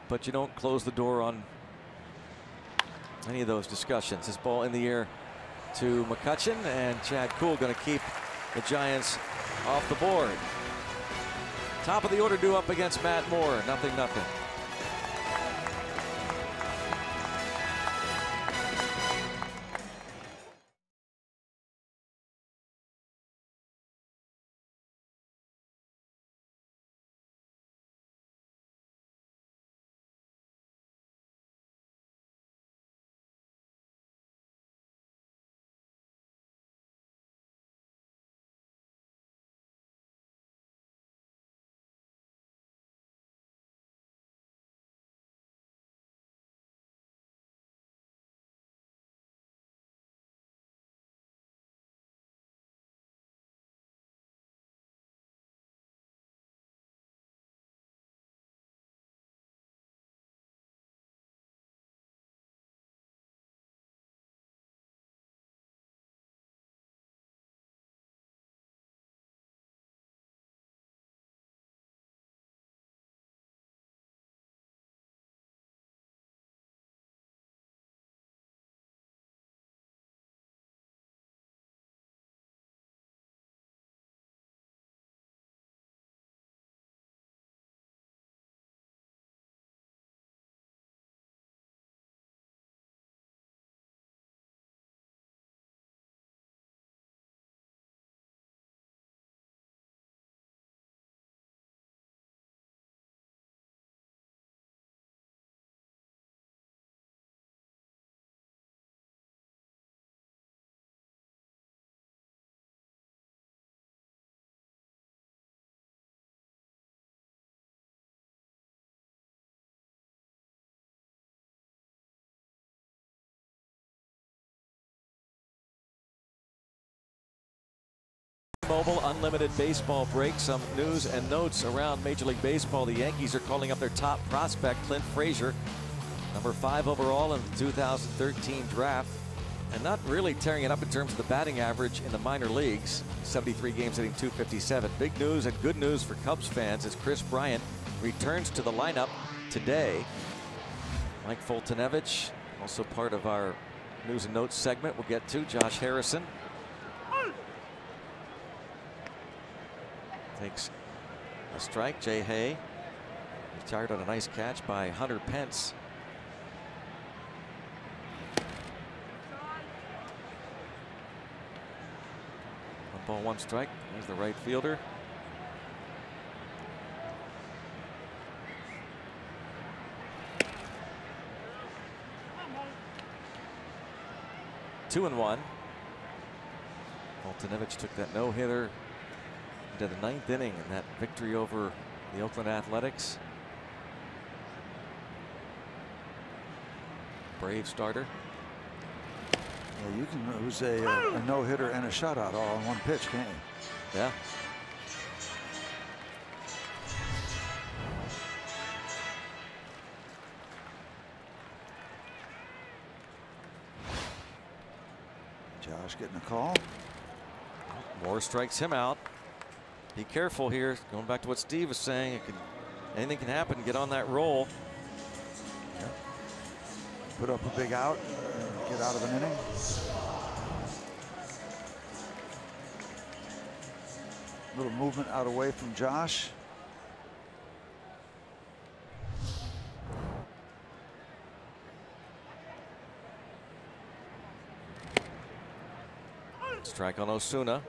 But you don't close the door on any of those discussions. This ball in the air to McCutchen, and Chad Kuhl going to keep the Giants off the board. Top of the order due up against Matt Moore. 0-0. Mobile unlimited baseball break. Some news and notes around Major League Baseball. The Yankees are calling up their top prospect, Clint Frazier, number 5 overall in the 2013 draft, and not really tearing it up in terms of the batting average in the minor leagues. 73 games, hitting .257. Big news and good news for Cubs fans as Chris Bryant returns to the lineup today. Mike Foltynewicz, also part of our news and notes segment, we'll get to. Josh Harrison takes a strike. Jay Hay retired on a nice catch by Hunter Pence. One ball, one strike. There's the right fielder. Two and one. Foltynewicz took that no-hitter into the 9th inning in that victory over the Oakland Athletics. Brave starter. Yeah, you can lose a no-hitter and a shutout all in one pitch, can't you? Yeah. Josh getting a call. Moore strikes him out. Be careful here. Going back to what Steve was saying, anything can happen. Get on that roll. Yep. Put up a big out. Get out of an inning. A little movement out away from Josh. Strike on Osuna.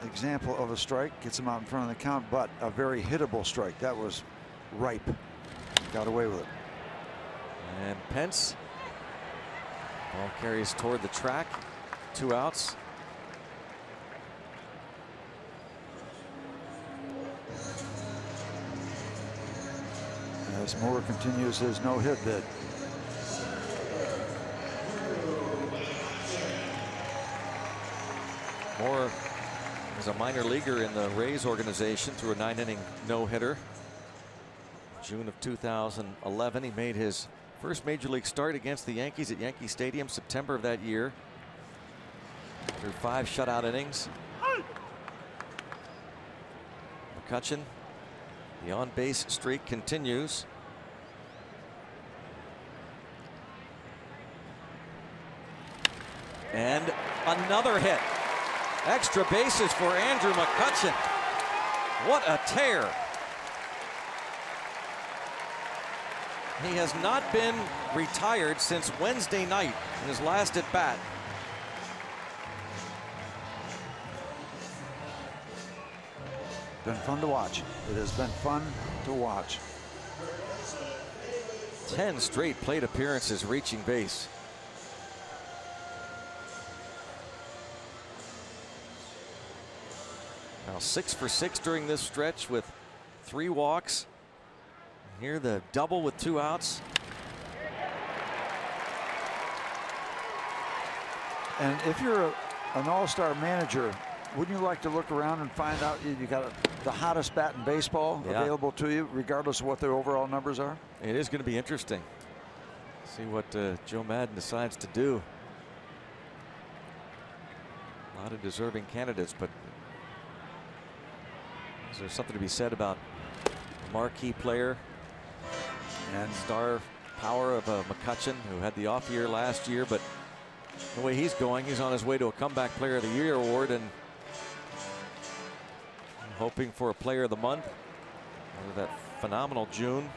Example of a strike, gets him out in front of the count, but a very hittable strike. That was ripe. Got away with it. And Pence. Ball carries toward the track. 2 outs. As Moore continues his no-hit bid. Moore is a minor leaguer in the Rays organization through a 9-inning no-hitter. June of 2011, he made his first major league start against the Yankees at Yankee Stadium, September of that year. Through 5 shutout innings. McCutchen, the on-base streak continues. And another hit. Extra bases for Andrew McCutchen. What a tear. He has not been retired since Wednesday night in his last at bat. Been fun to watch. It has been fun to watch. 10 straight plate appearances reaching base. Now 6 for 6 during this stretch with 3 walks. Here the double with 2 outs. And if you're an all-star manager, wouldn't you like to look around and find out you got the hottest bat in baseball available to you, regardless of what their overall numbers are? It is going to be interesting. See what Joe Madden decides to do. A lot of deserving candidates, but is there something to be said about a marquee player and star power of McCutchen, who had the off year last year, but the way he's going, he's on his way to a comeback player of the year award and hoping for a player of the month with that phenomenal June.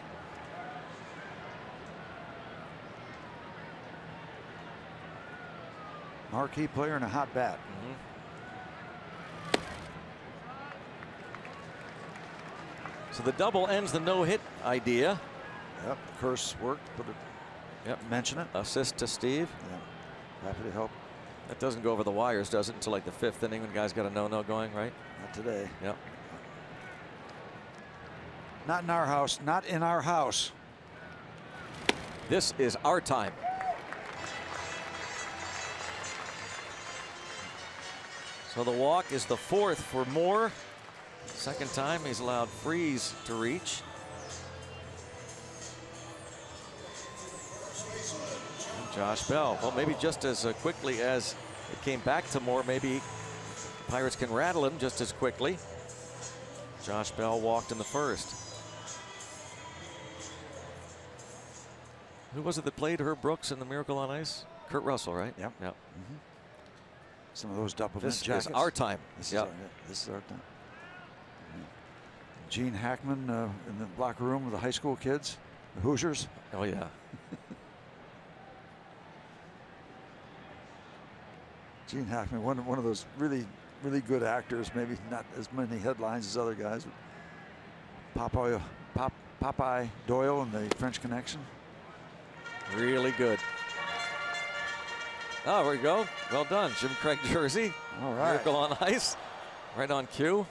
Marquee player and a hot bat. So the double ends the no-hit idea. Yep, curse worked. Put it. Yep. Mention it. Assist to Steve. Yeah. Happy to help. That doesn't go over the wires, does it? Until like the 5th inning when guys got a no-no going, right? Not today. Yep. Not in our house. Not in our house. This is our time. So the walk is the 4th for Moore. Second time he's allowed Freese to reach. And Josh Bell. Well, maybe just as quickly as it came back to Moore, maybe Pirates can rattle him just as quickly. Josh Bell walked in the 1st. Who was it that played Herb Brooks in the Miracle on Ice? Kurt Russell, right? Yep. Yep. Some of those double This jackets. is our time. This Yep. this is our time. Gene Hackman in the locker room with the high school kids, the Hoosiers. Oh, yeah. Gene Hackman, one of those really good actors. Maybe not as many headlines as other guys. Popeye Doyle in the French Connection. Really good. Oh, there we go. Well done. Jim Craig jersey. All right. Miracle on Ice. Right on cue.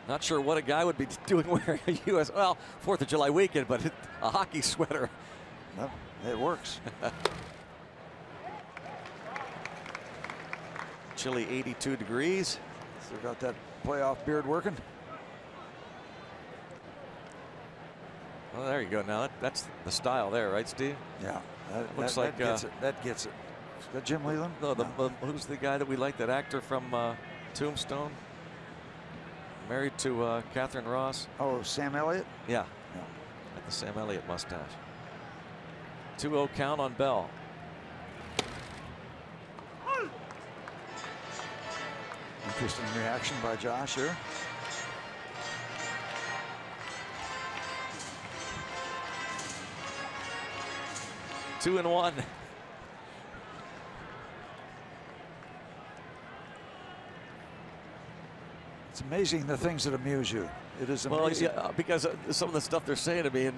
Not sure what a guy would be doing wearing a U.S. Well, 4th of July weekend, but a hockey sweater. Well, it works. Chilly 82 degrees. Still got that playoff beard working. Well, there you go. Now that's the style there, right, Steve? Yeah. Looks like that gets it. That gets it. Is that Jim Leland? No, who's the guy that we like? That actor from Tombstone? Married to Catherine Ross. Oh, Sam Elliott? Yeah. Got the Sam Elliott mustache. 2-0 count on Bell. Interesting reaction by Josh here. Two and one. It's amazing the things that amuse you. It is amazing. Well, yeah, because some of the stuff they're saying to me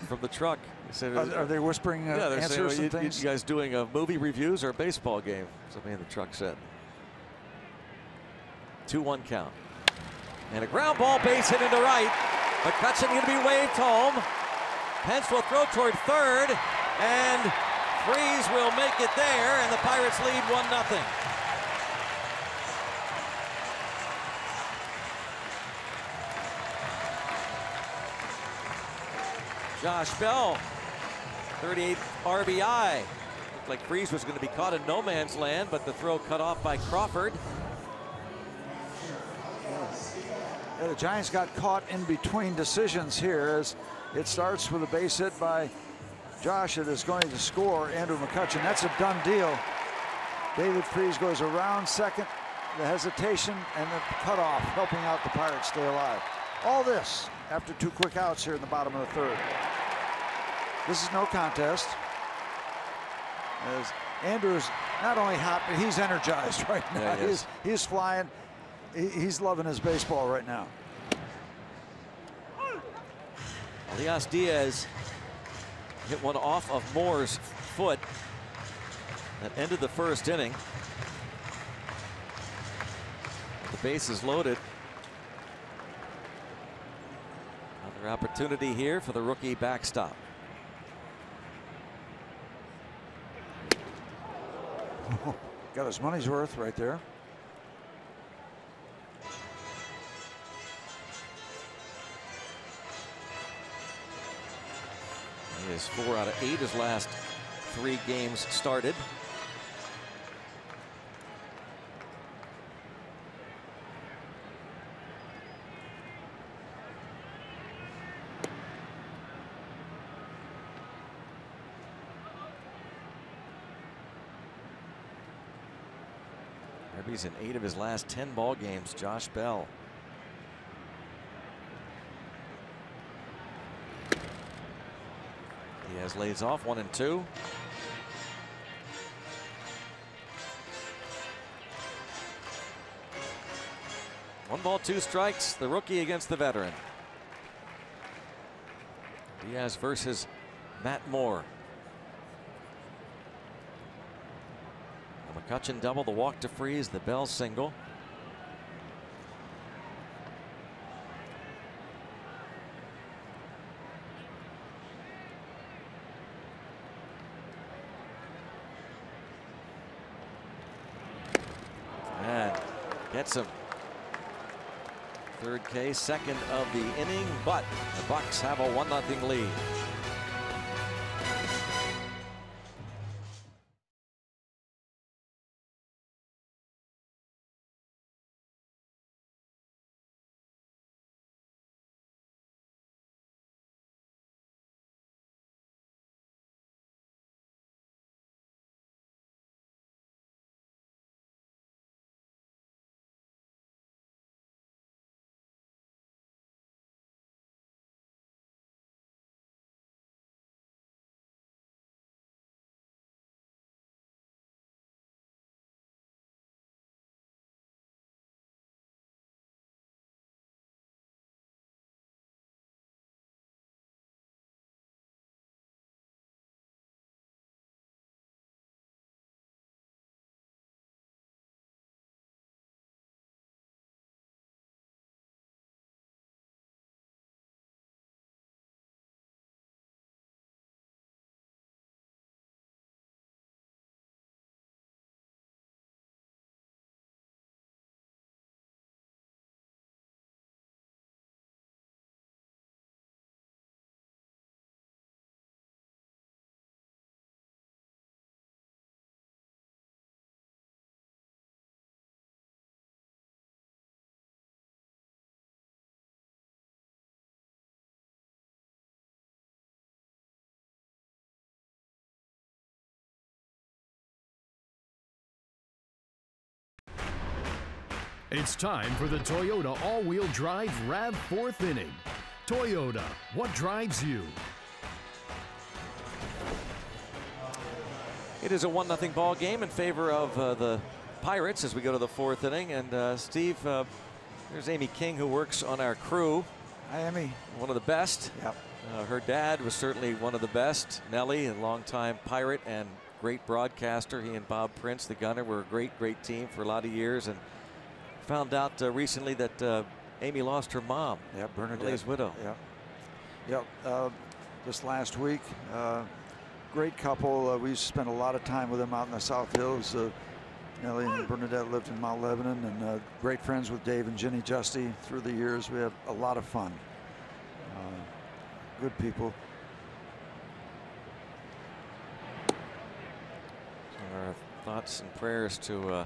from the truck. Are they whispering yeah, they're answers saying, and things? You guys doing movie reviews or a baseball game? Somebody in the truck said. 2-1 count. And a ground ball base hit into right. McCutcheon going to be waved home. Pence will throw toward 3rd. And Freese will make it there. And the Pirates lead 1-0. Josh Bell, 38th RBI. Looked like Freese was going to be caught in no man's land, but the throw cut off by Crawford. Yeah, the Giants got caught in between decisions here as it starts with a base hit by Josh that is going to score Andrew McCutcheon. That's a done deal. David Freese goes around second, the hesitation and the cutoff, helping out the Pirates stay alive. All this after 2 quick outs here in the bottom of the 3rd. This is no contest. As Andrew's not only hot, but he's energized right now. Yeah, he's flying. He's loving his baseball right now. Elias Diaz hit one off of Moore's foot that ended the 1st inning. The base is loaded. Another opportunity here for the rookie backstop. Got his money's worth right there. He is 4 out of 8 his last 3 games started. He's in 8 of his last 10 ball games. Josh Bell. Diaz lays off 1-2. One ball, 2 strikes. The rookie against the veteran. Diaz versus Matt Moore. The McCutcheon double, the walk to Freese, the Bell single. Gets him. Third K, second of the inning, but the Bucks have a 1-0 lead. It's time for the Toyota all-wheel drive RAV4th inning. Toyota, what drives you? It is a 1-0 ball game in favor of the Pirates as we go to the 4th inning. And Steve, there's Amy King, who works on our crew. Hi, Amy. One of the best. Yep. Her dad was certainly one of the best. Nellie, a longtime Pirate and great broadcaster. He and Bob Prince, the gunner, were a great team for a lot of years. And found out recently that Amy lost her mom. Yeah, Bernadette. Nellie's widow. Yeah. Just last week. Great couple. We used to spend a lot of time with them out in the South Hills. Nellie and Bernadette lived in Mount Lebanon, and great friends with Dave and Ginny Justy through the years. We had a lot of fun. Good people. So our thoughts and prayers to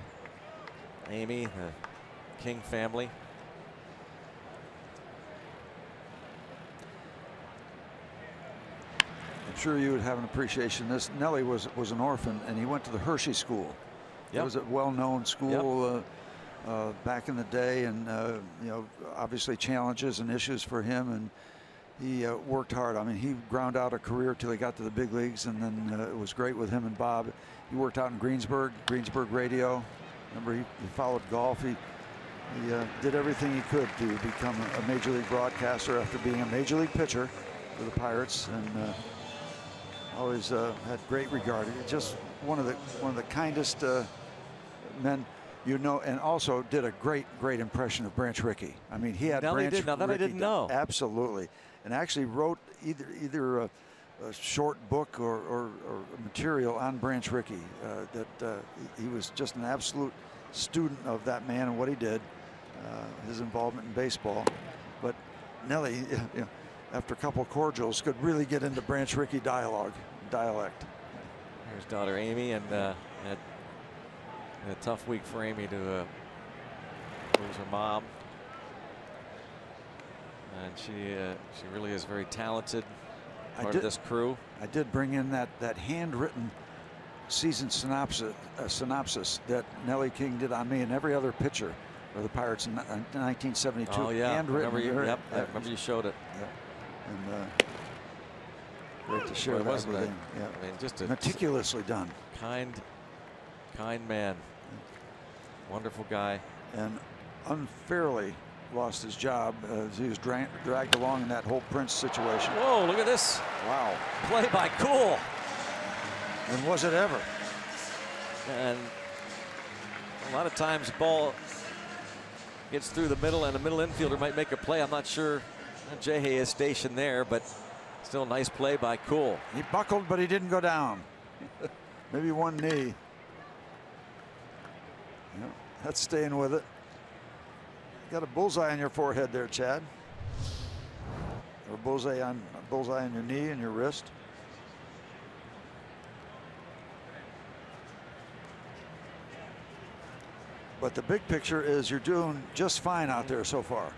Amy, the King family. I'm sure you would have an appreciation. This Nellie was an orphan, and he went to the Hershey School. Yep. It was a well-known school back in the day, and you know, obviously challenges and issues for him, and he worked hard. I mean, he ground out a career till he got to the big leagues, and then it was great with him and Bob. He worked out in Greensburg radio. Remember, he followed golf. He did everything he could to become a major league broadcaster after being a major league pitcher for the Pirates, and always had great regard. Just one of the kindest men, you know, and also did a great impression of Branch Rickey. I mean, he had Nellie Branch did. Now that Rickey I didn't know. Absolutely, and actually wrote either a short book or material on Branch Rickey. That he was just an absolute student of that man and what he did, his involvement in baseball. But Nellie, you know, after a couple of cordials, could really get into Branch Rickey dialect. Here's daughter Amy, and had a tough week for Amy to lose her mom. And she really is very talented. Part of this crew. I did bring in that handwritten season synopsis that Nellie King did on me and every other pitcher for the Pirates in 1972. Oh yeah, handwritten. remember you showed it. Yep. And great to share that with him. Yeah. I mean, just a meticulously done. Kind man. Wonderful guy. And unfairly lost his job as he was dragged along in that whole Prince situation. Whoa, look at this. Wow. Play by Cool. And was it ever? And a lot of times the ball gets through the middle and a middle infielder might make a play. I'm not sure Jehe is stationed there, but still nice play by Cool. He buckled, but he didn't go down. Maybe one knee. Yep, that's staying with it. Got a bullseye on your forehead there, Chad. Or bullseye on your knee and your wrist. But the big picture is you're doing just fine out there so far.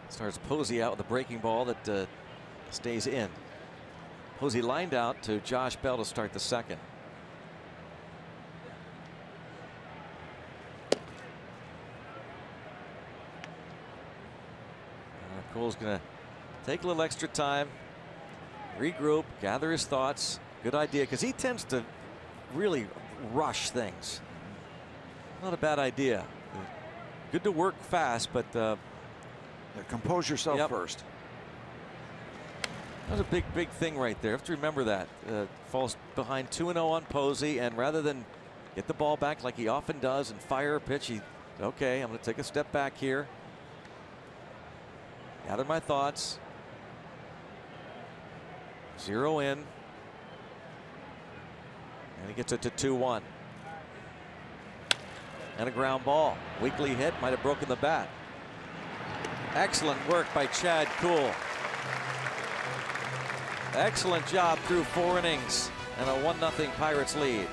Starts Posey out with a breaking ball that stays in. Posey lined out to Josh Bell to start the second. Cole's going to take a little extra time, regroup, gather his thoughts. Good idea, because he tends to really rush things. Not a bad idea. Good to work fast, but compose yourself first. That was a big thing right there. You have to remember that. Falls behind 2-0 on Posey, and rather than get the ball back like he often does and fire a pitch, okay, I'm going to take a step back here. Gather my thoughts. Zero in. And he gets it to 2-1. And a ground ball. Weakly hit, might have broken the bat. Excellent work by Chad Kuhl. Excellent job through 4 innings and a 1-0 Pirates lead.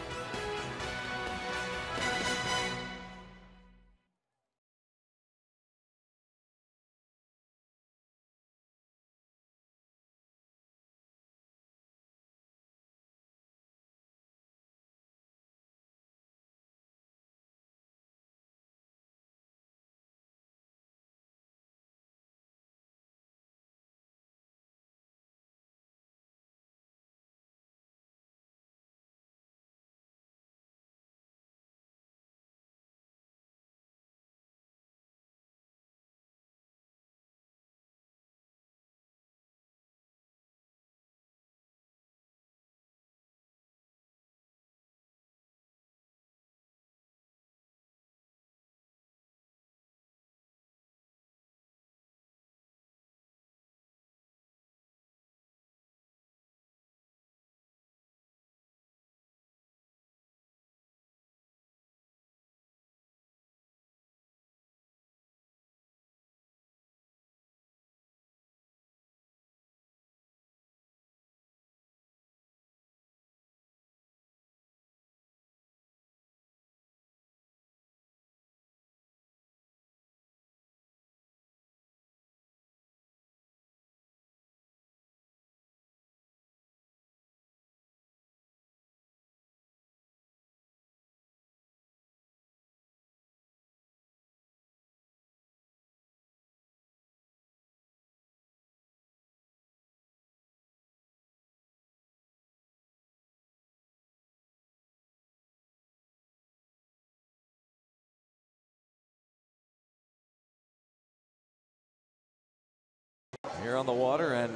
Here on the water and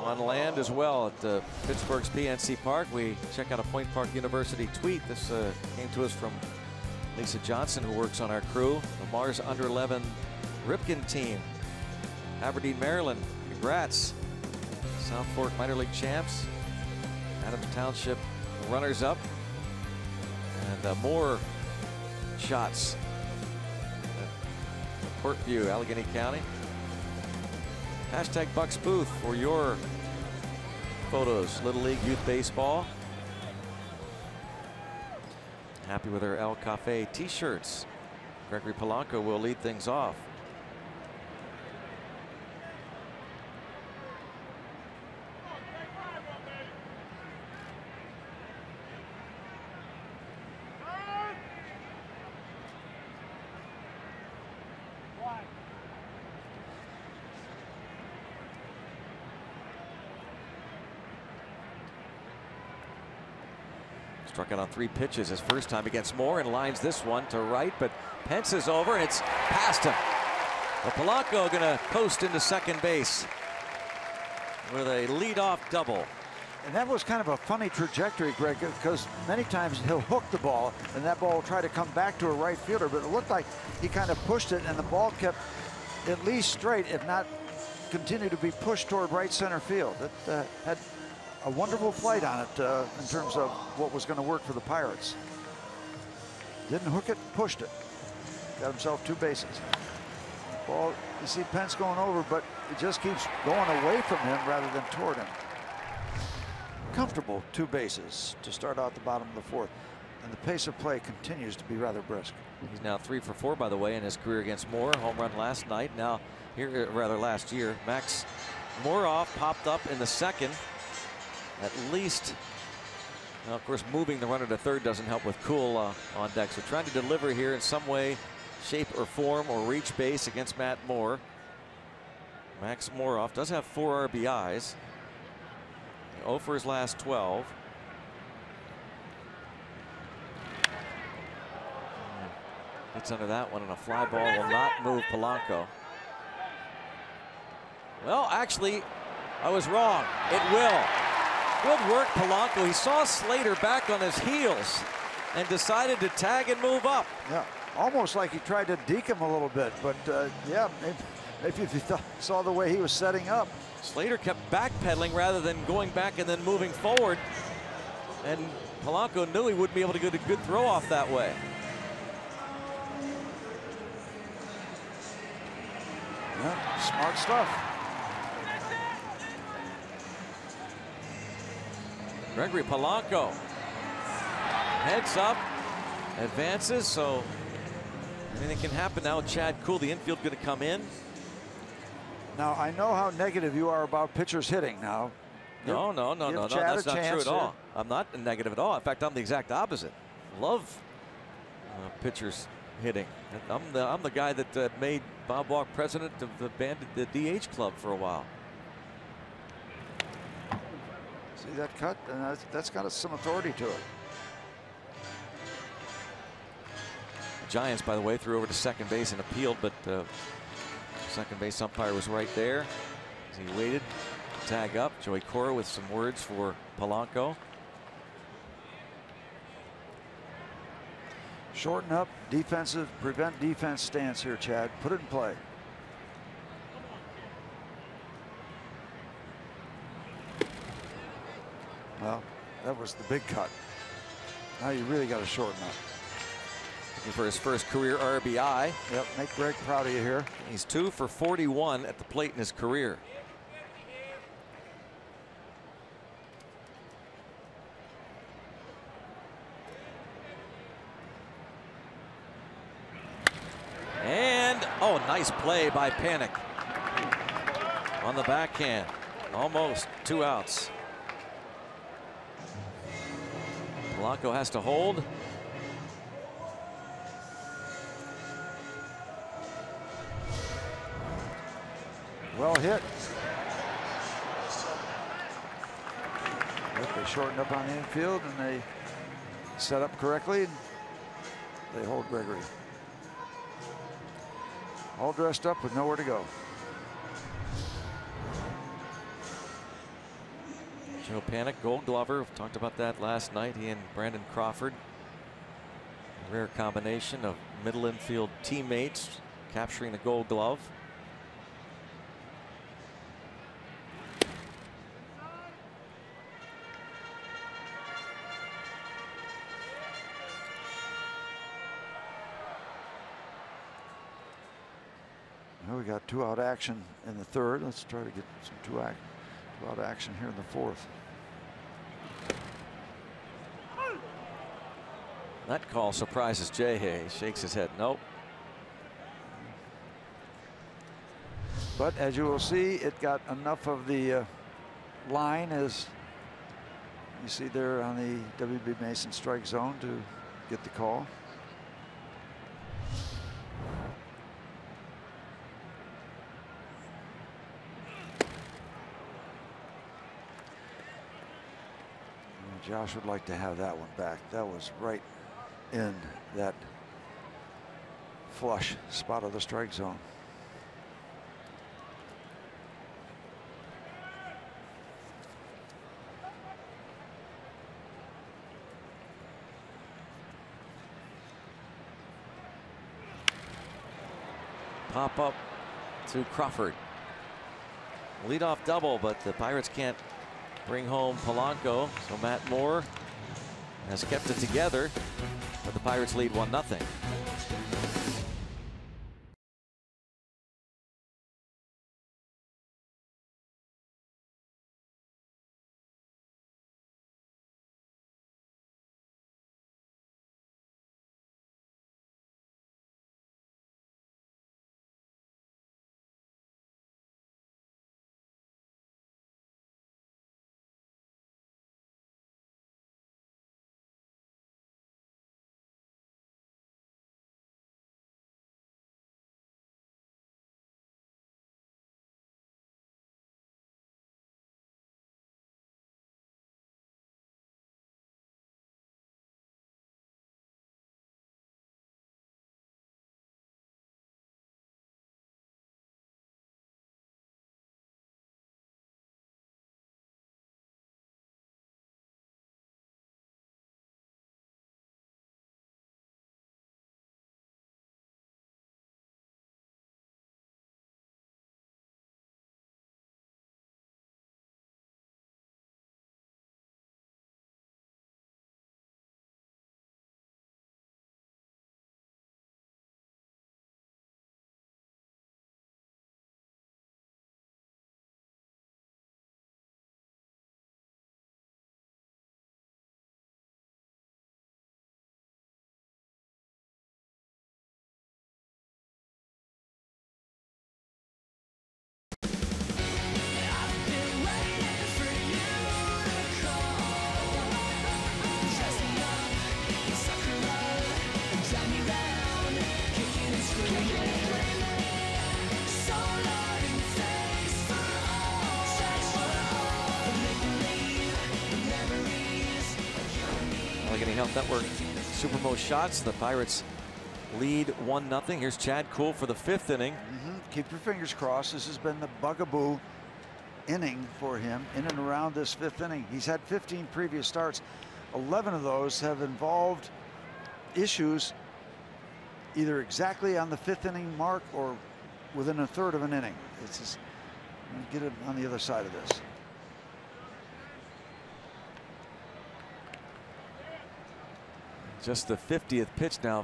on land as well at Pittsburgh's PNC Park. We check out a Point Park University tweet. This came to us from Lisa Johnson, who works on our crew. The Mars Under-11 Ripken team. Aberdeen, Maryland. Congrats. South Fork minor league champs. Adams Township runners-up. And more shots at Portview, Allegheny County. Hashtag Bucks Booth for your photos. Little League Youth Baseball. Happy with our El Cafe t-shirts. Gregory Polanco will lead things off. Struck out on 3 pitches his first time against Moore and lines this one to right, but Pence is over and it's past him. But Polanco going to post into second base with a leadoff double. And that was kind of a funny trajectory, Greg, because many times he'll hook the ball and that ball will try to come back to a right fielder, but it looked like he kind of pushed it and the ball kept at least straight, if not continued to be pushed toward right center field. It had a wonderful flight on it in terms of what was going to work for the Pirates. Didn't hook it, pushed it. Got himself 2 bases. Ball, you see Pence going over, but it just keeps going away from him rather than toward him. Comfortable 2 bases to start out the bottom of the 4th. And the pace of play continues to be rather brisk. He's now 3 for 4, by the way, in his career against Moore. Home run last night. Now, here, rather last year, Max Moroff popped up in the 2nd. At least, now of course, moving the runner to 3rd doesn't help with Kuhl on deck. So trying to deliver here in some way, shape or form, or reach base against Matt Moore. Max Moroff does have 4 RBIs. 0 for his last 12. Gets under that one, and a fly ball will not move Polanco. Well, actually, I was wrong. It will. Good work, Polanco. He saw Slater back on his heels and decided to tag and move up. Yeah, almost like he tried to deke him a little bit, but yeah, maybe if you saw the way he was setting up. Slater kept backpedaling rather than going back and then moving forward, and Polanco knew he wouldn't be able to get a good throw off that way. Yeah, smart stuff. Gregory Polanco heads up, advances, so anything can happen now. Chad Kuhl, the infield, going to come in. Now, I know how negative you are about pitchers hitting now. No, that's not true at all. I'm not negative at all. In fact, I'm the exact opposite. Love pitchers hitting. I'm the guy that made Bob Walk president of the DH club for a while. See that cut? And that's got some authority to it. The Giants, by the way, threw over to second base and appealed, but second base umpire was right there as he waited to tag up. Joey Cora with some words for Polanco. Shorten up, defensive, prevent defense stance here, Chad. Put it in play. Well, that was the big cut. Now you really got to shorten up. Looking for his first career RBI. Yep, make Greg proud of you here. He's 2 for 41 at the plate in his career. And, oh, nice play by Panic on the backhand. Almost 2 outs. Polanco has to hold. Well hit. They shortened up on the infield and they set up correctly. And they hold Gregory. All dressed up with nowhere to go. Joe Panic, Gold Glover. We've talked about that last night. He and Brandon Crawford. A rare combination of middle infield teammates capturing the Gold Glove. Well, we got 2-out action in the 3rd. Let's try to get some 2-out action here in the 4th. That call surprises Jay Hay. He shakes his head. Nope. But as you will see, it got enough of the line, as you see there on the WB Mason strike zone, to get the call. Josh would like to have that one back. That was right in that flush spot of the strike zone. Pop up to Crawford. Leadoff double, but the Pirates can't bring home Polanco. So Matt Moore has kept it together, but the Pirates lead 1-0. Allegheny Health Network Supermo shots. The Pirates lead 1-0. Here's Chad Kuhl for the 5th inning. Keep your fingers crossed. This has been the bugaboo inning for him in and around this 5th inning. He's had 15 previous starts. 11 of those have involved issues either exactly on the 5th inning mark or within a third of an inning. It's just, get it on the other side of this. Just the 50th pitch now.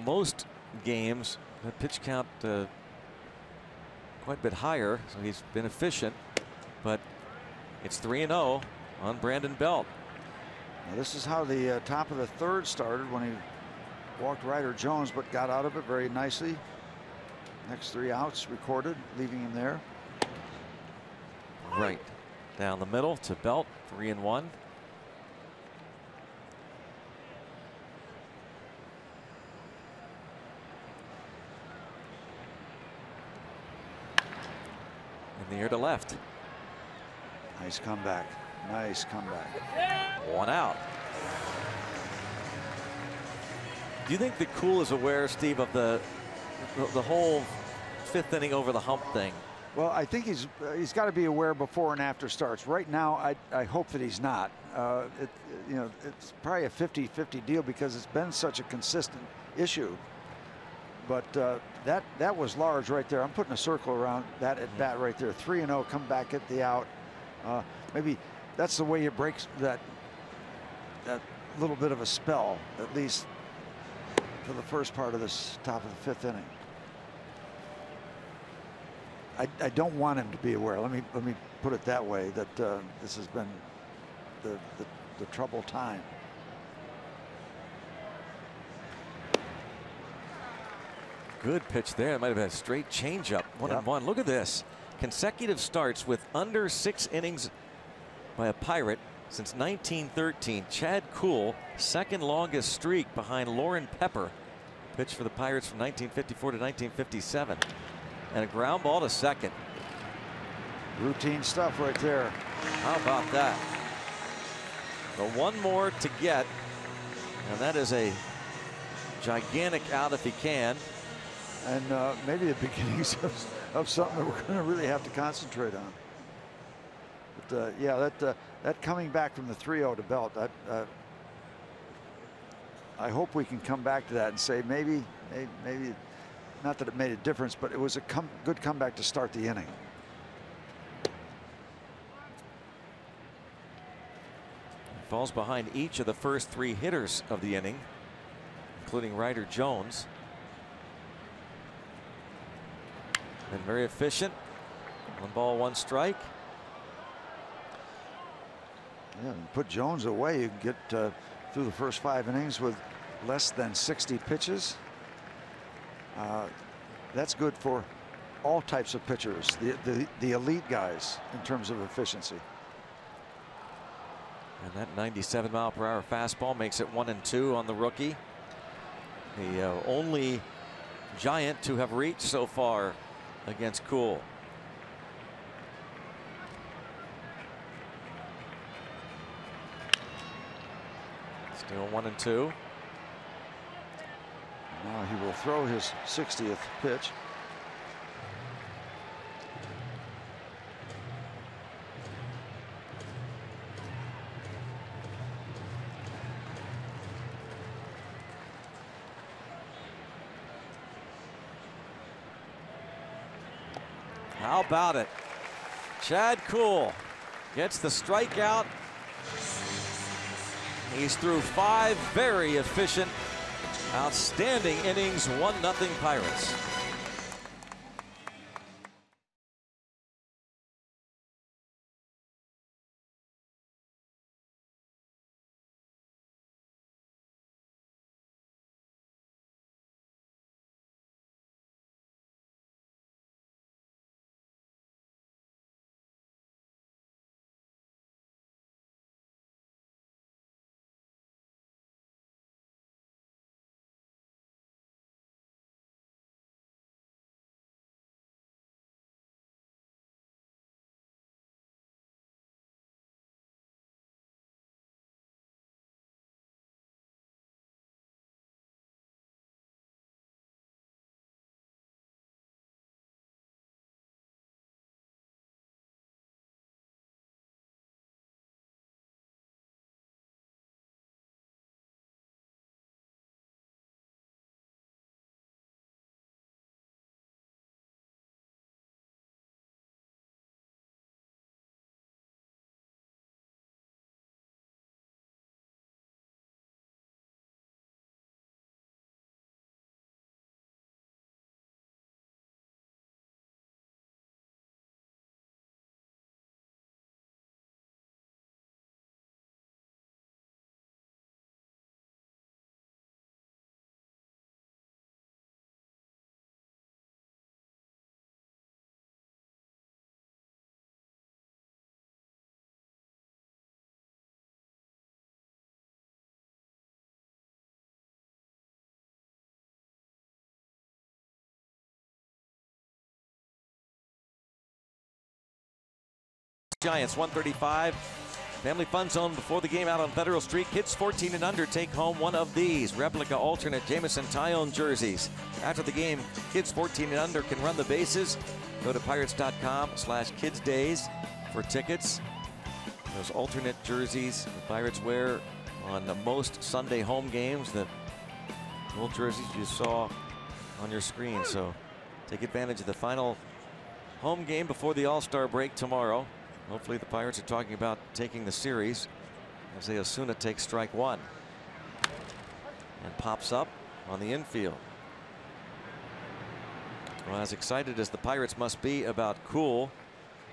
Most games, the pitch count quite a bit higher, so he's been efficient. But it's 3-0 on Brandon Belt. Now this is how the top of the 3rd started when he walked Ryder Jones, but got out of it very nicely. Next 3 outs recorded, leaving him there. Right down the middle to Belt, 3-1. In the air to left. Nice comeback. Nice comeback. 1 out. Do you think that Kuhl is aware, Steve, of the whole 5th inning over the hump thing? Well, I think he's got to be aware before and after starts. Right now, I hope that he's not. You know, it's probably a 50-50 deal because it's been such a consistent issue. But that was large right there. I'm putting a circle around that at bat right there. 3-0, come back at the out. Maybe that's the way it breaks that little bit of a spell, at least for the first part of this top of the 5th inning. I don't want him to be aware. Let me put it that way. That this has been the trouble time. Good pitch there. It might have been a straight changeup. 1-1. Look at this. Consecutive starts with under 6 innings by a Pirate since 1913. Chad Kuhl, 2nd longest streak behind Lauren Pepper. Pitched for the Pirates from 1954 to 1957. And a ground ball to 2nd. Routine stuff right there. How about that? The 1 more to get. And that is a gigantic out if he can. And maybe the beginnings of something that we're going to really have to concentrate on. But yeah, that coming back from the 3-0 to Belt, I hope we can come back to that and say maybe not that it made a difference, but it was a good comeback to start the inning. falls behind each of the first 3 hitters of the inning, including Ryder Jones. Been very efficient. 1 ball, 1 strike. Yeah, and put Jones away. You can get through the first 5 innings with less than 60 pitches. That's good for all types of pitchers, the elite guys, in terms of efficiency. And that 97-mile-per-hour fastball makes it 1-2 on the rookie. The only Giant to have reached so far against Cool. Still 1-2. Now he will throw his 60th pitch. How about it? Chad Kuhl gets the strikeout. He's through 5 very efficient, outstanding innings. 1-0 Pirates. Giants 135. Family Fun Zone before the game out on Federal Street. Kids 14 and under take home one of these replica alternate Jamison Tyone jerseys. After the game, kids 14 and under can run the bases. Go to pirates.com/kidsdays for tickets. Those alternate jerseys the Pirates wear on the most Sunday home games. The old jerseys you saw on your screen. So take advantage of the final home game before the All-Star break tomorrow. Hopefully the Pirates are talking about taking the series as Osuna takes strike 1 and pops up on the infield. Well, as excited as the Pirates must be about Kuhl,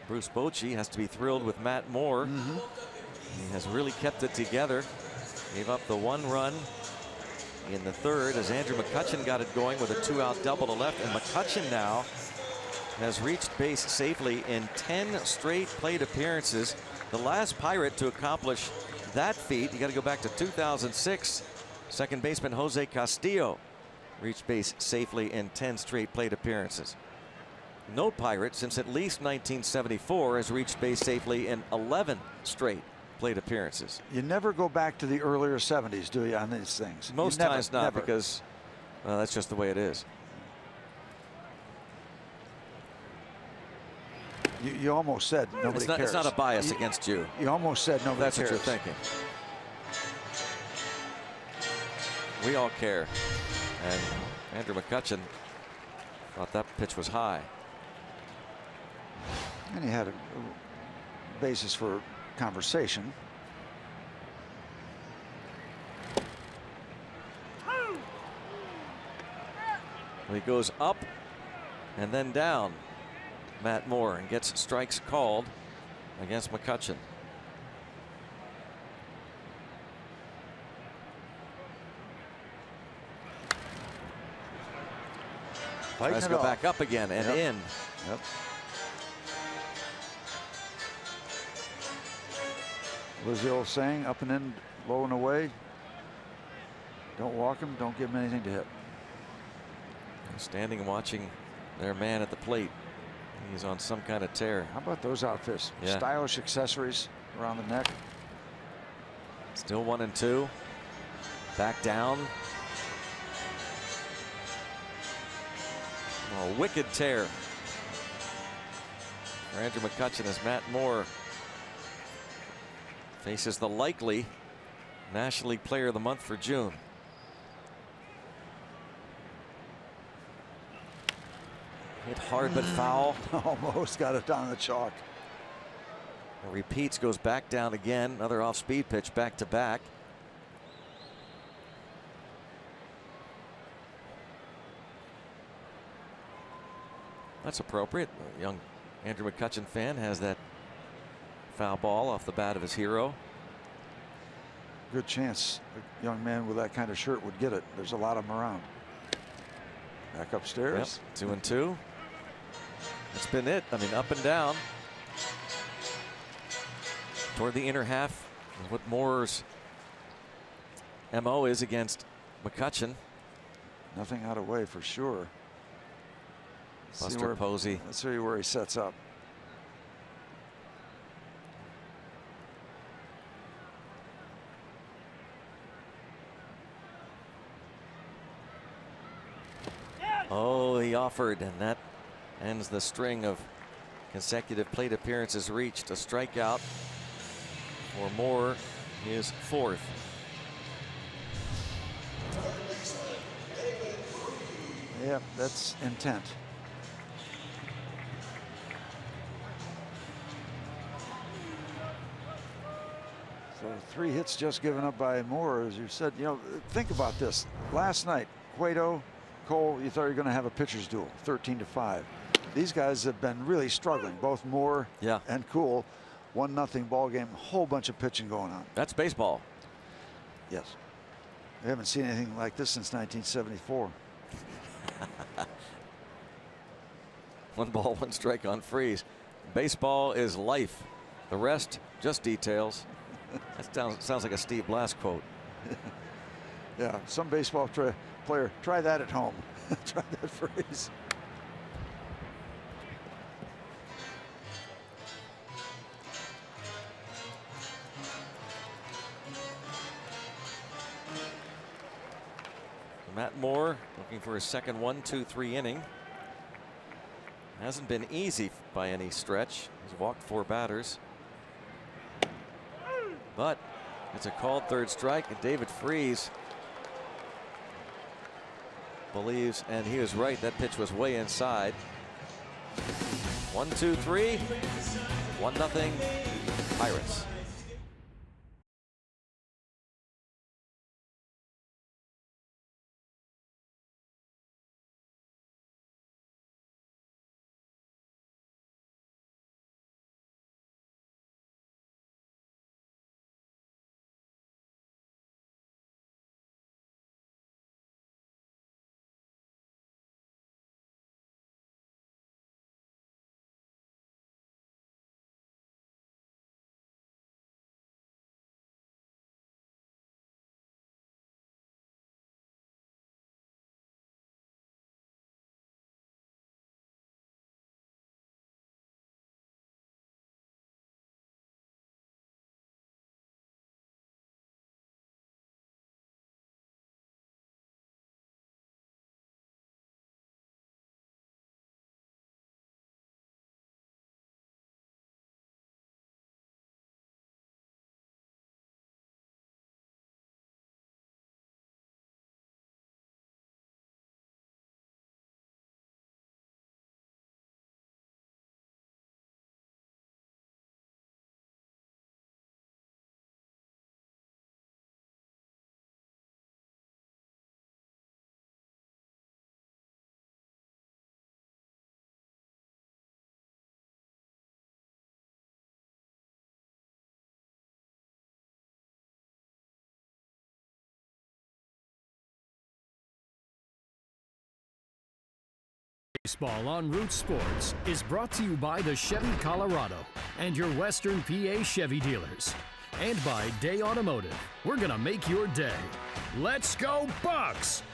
Bruce Bochy has to be thrilled with Matt Moore. He has really kept it together. Gave up the 1 run in the 3rd as Andrew McCutchen got it going with a 2-out double to left, and McCutchen now has reached base safely in 10 straight plate appearances. The last Pirate to accomplish that feat, you got to go back to 2006. Second baseman Jose Castillo reached base safely in 10 straight plate appearances. No Pirate since at least 1974 has reached base safely in 11 straight plate appearances. You never go back to the earlier 70s, do you, on these things? Most times not, because well, that's just the way it is. You almost said nobody cares. It's not a bias against you. You almost said nobody cares. That's what you're thinking. We all care. And Andrew McCutchen thought that pitch was high. And he had a basis for conversation. he goes up and then down, Matt Moore, and gets strikes called against McCutchen. Let's go back up again and in. Yep. What was the old saying? Up and in, low and away. Don't walk him. Don't give him anything to hit. Standing and watching their man at the plate. He's on some kind of tear. How about those outfits? Yeah. Stylish accessories around the neck. Still 1-2. Back down. A wicked tear for Andrew McCutchen as Matt Moore faces the likely National League Player of the Month for June. Hit hard but foul. Almost got it down the chalk. Repeats, goes back down again. Another off-speed pitch, back to back. That's appropriate. A young Andrew McCutchen fan has that foul ball off the bat of his hero. Good chance a young man with that kind of shirt would get it. There's a lot of them around. Back upstairs. Yep. 2-2. That's been it. I mean, up and down. Toward the inner half is what Moore's MO is against McCutchen. Nothing out of way for sure. Buster Posey. Let's see where he sets up. Oh, he offered, and that ends the string of consecutive plate appearances reached. A strikeout for Moore, his fourth. Yeah, that's intent. So 3 hits just given up by Moore, as you said. You know, think about this. Last night, Cueto, Cole, you thought you were going to have a pitcher's duel, 13-5. These guys have been really struggling, both Moore and Cool. 1-0 ball game, a whole bunch of pitching going on. That's baseball. Yes. We haven't seen anything like this since 1974. 1 ball, 1 strike on Freeze. Baseball is life. The rest, just details. That sounds like a Steve Blass quote. Yeah, some baseball player, try that at home. Try that phrase. Matt Moore looking for his second 1-2-3 inning. Hasn't been easy by any stretch. He's walked 4 batters. But it's a called third strike, and David Freese believes, and he was right, that pitch was way inside. 1-2-3, 1-0 Pirates. Baseball on Root Sports is brought to you by the Chevy Colorado and your Western PA Chevy dealers. And by Day Automotive. We're going to make your day. Let's go Bucks!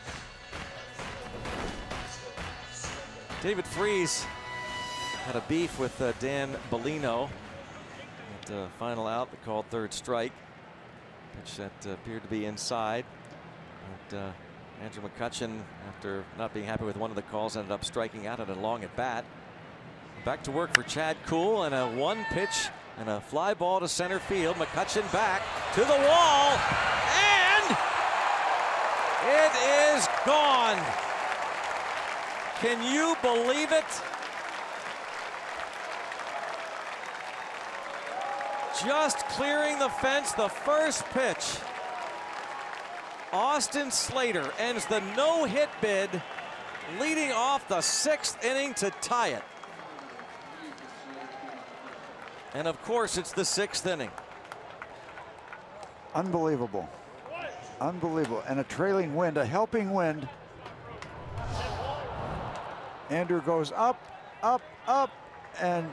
David Freese had a beef with Dan Bellino. At the final out, the called third strike. Pitch that appeared to be inside. But Andrew McCutchen, after not being happy with one of the calls, ended up striking out at a long at bat. Back to work for Chad Kuhl, and a one pitch and a fly ball to center field. McCutchen back to the wall, and it is gone. Can you believe it? Just clearing the fence, the first pitch. Austin Slater ends the no-hit bid, leading off the 6th inning to tie it. And of course, it's the 6th inning. Unbelievable. Unbelievable. And a trailing wind, a helping wind. Andrew goes up, up, up, and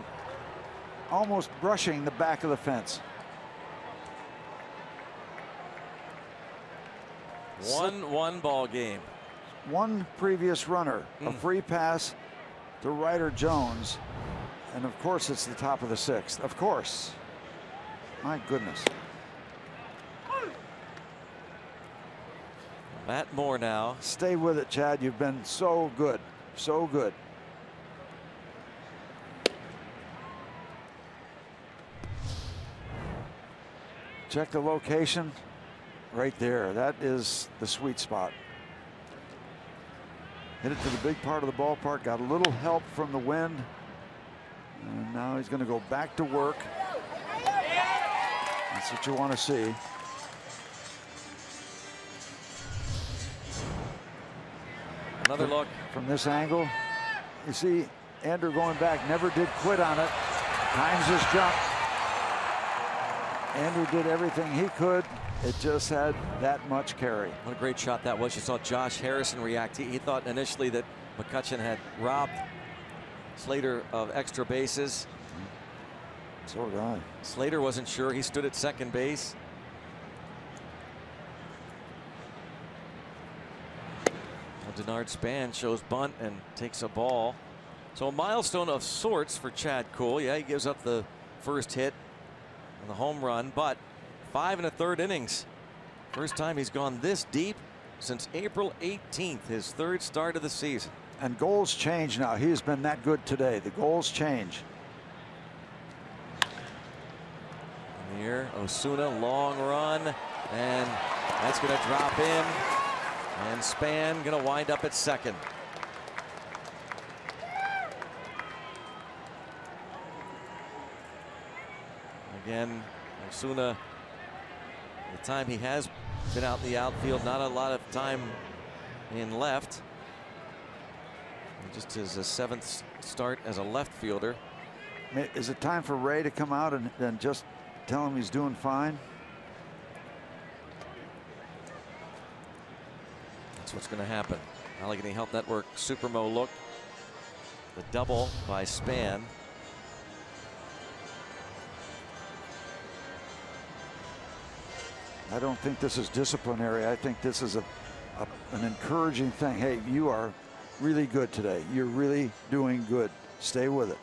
almost brushing the back of the fence. 1-1 ball game. One previous runner, a free pass to Ryder Jones. And of course, it's the top of the 6th. Of course. My goodness. Matt Moore now. Stay with it, Chad. You've been so good. So good. Check the location. Right there. That is the sweet spot. Hit it to the big part of the ballpark. Got a little help from the wind. And now he's going to go back to work. That's what you want to see. Another look from this angle. You see Andrew going back, never did quit on it. Times his jump. Andrew did everything he could. It just had that much carry. What a great shot that was. You saw Josh Harrison react. He thought initially that McCutchen had robbed Slater of extra bases. So did I. Slater wasn't sure. He stood at second base. Well, Denard Span shows bunt and takes a ball. So a milestone of sorts for Chad Kuhl. Yeah, he gives up the first hit and the home run, but 5 1/3 innings. First time he's gone this deep since April 18th, his 3rd start of the season. And goals change now. He's been that good today. The goals change. Here, Osuna, long run, and that's going to drop in. And Span going to wind up at second. Again, Osuna, the time he has been out in the outfield, not a lot of time in left. Just his 7th start as a left fielder. Is it time for Ray to come out and just tell him he's doing fine? That's what's going to happen. Allegheny Health Network Supermo look. The double by Span. I don't think this is disciplinary. I think this is an encouraging thing. Hey, you are really good today. You're really doing good. Stay with it.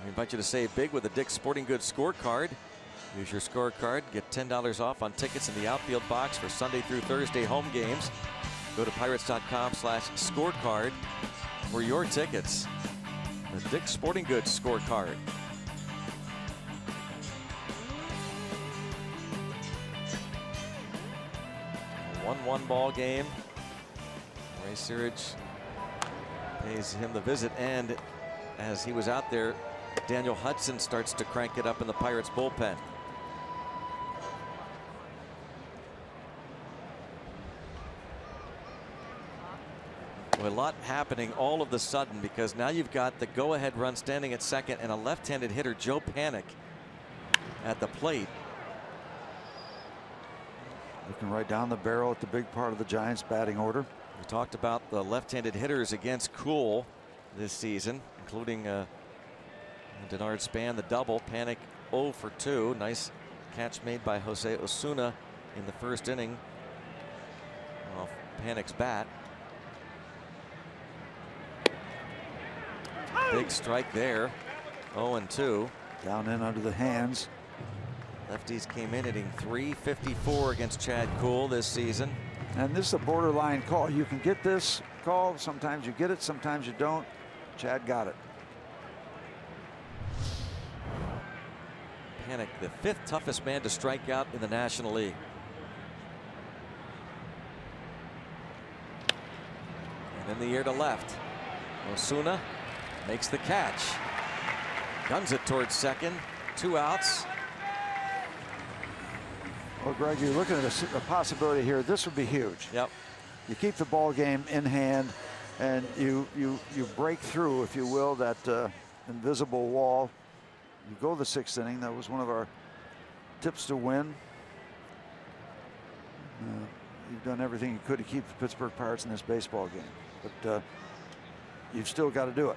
We invite you to save big with the Dick's Sporting Goods scorecard. Use your scorecard. Get $10 off on tickets in the outfield box for Sunday through Thursday home games. Go to pirates.com/scorecard for your tickets. The Dick's Sporting Goods scorecard. A 1-1 ball game. Ray Searage pays him the visit, and as he was out there, Daniel Hudson starts to crank it up in the Pirates bullpen. A lot happening all of a sudden, because now you've got the go-ahead run standing at second and a left-handed hitter, Joe Panik, at the plate. Looking right down the barrel at the big part of the Giants batting order. We talked about the left-handed hitters against Cool this season, including Denard Span, the double. Panic 0 for 2. Nice catch made by Jose Osuna in the first inning off Panic's bat. Big strike there. 0-2. Down in under the hands. Lefties came in hitting .354 against Chad Kuhl this season. And this is a borderline call. You can get this call. Sometimes you get it, sometimes you don't. Chad got it. Panic, the 5th toughest man to strike out in the National League. And in the air to left. Osuna makes the catch. Guns it towards second. 2 outs. Well, Greg, you're looking at a possibility here. This would be huge. Yep. You keep the ball game in hand, and you break through, if you will, that invisible wall. You go the 6th inning. That was one of our tips to win. You've done everything you could to keep the Pittsburgh Pirates in this baseball game, but you've still got to do it.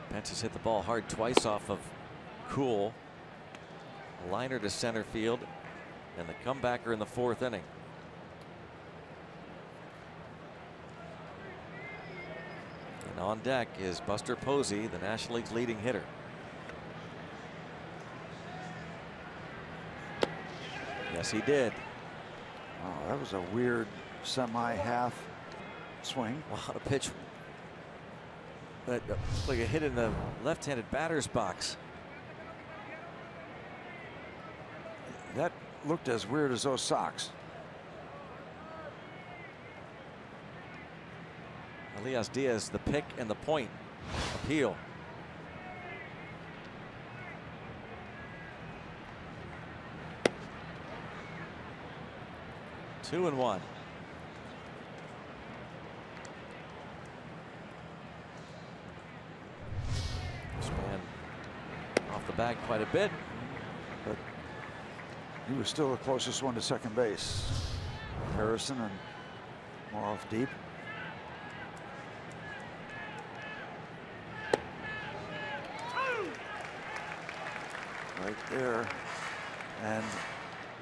Pence has hit the ball hard twice off of Kuhl. A liner to center field, and the comebacker in the 4th inning. And on deck is Buster Posey, the National League's leading hitter. Yes, he did. Oh, that was a weird semi-half swing. Wow, a pitch that looked like a hit in the left-handed batter's box. That looked as weird as those socks. Elias Diaz, the pick and the point appeal. Two and one. Span off the bag quite a bit, but he was still the closest one to second base. Harrison and more off deep. Right there. And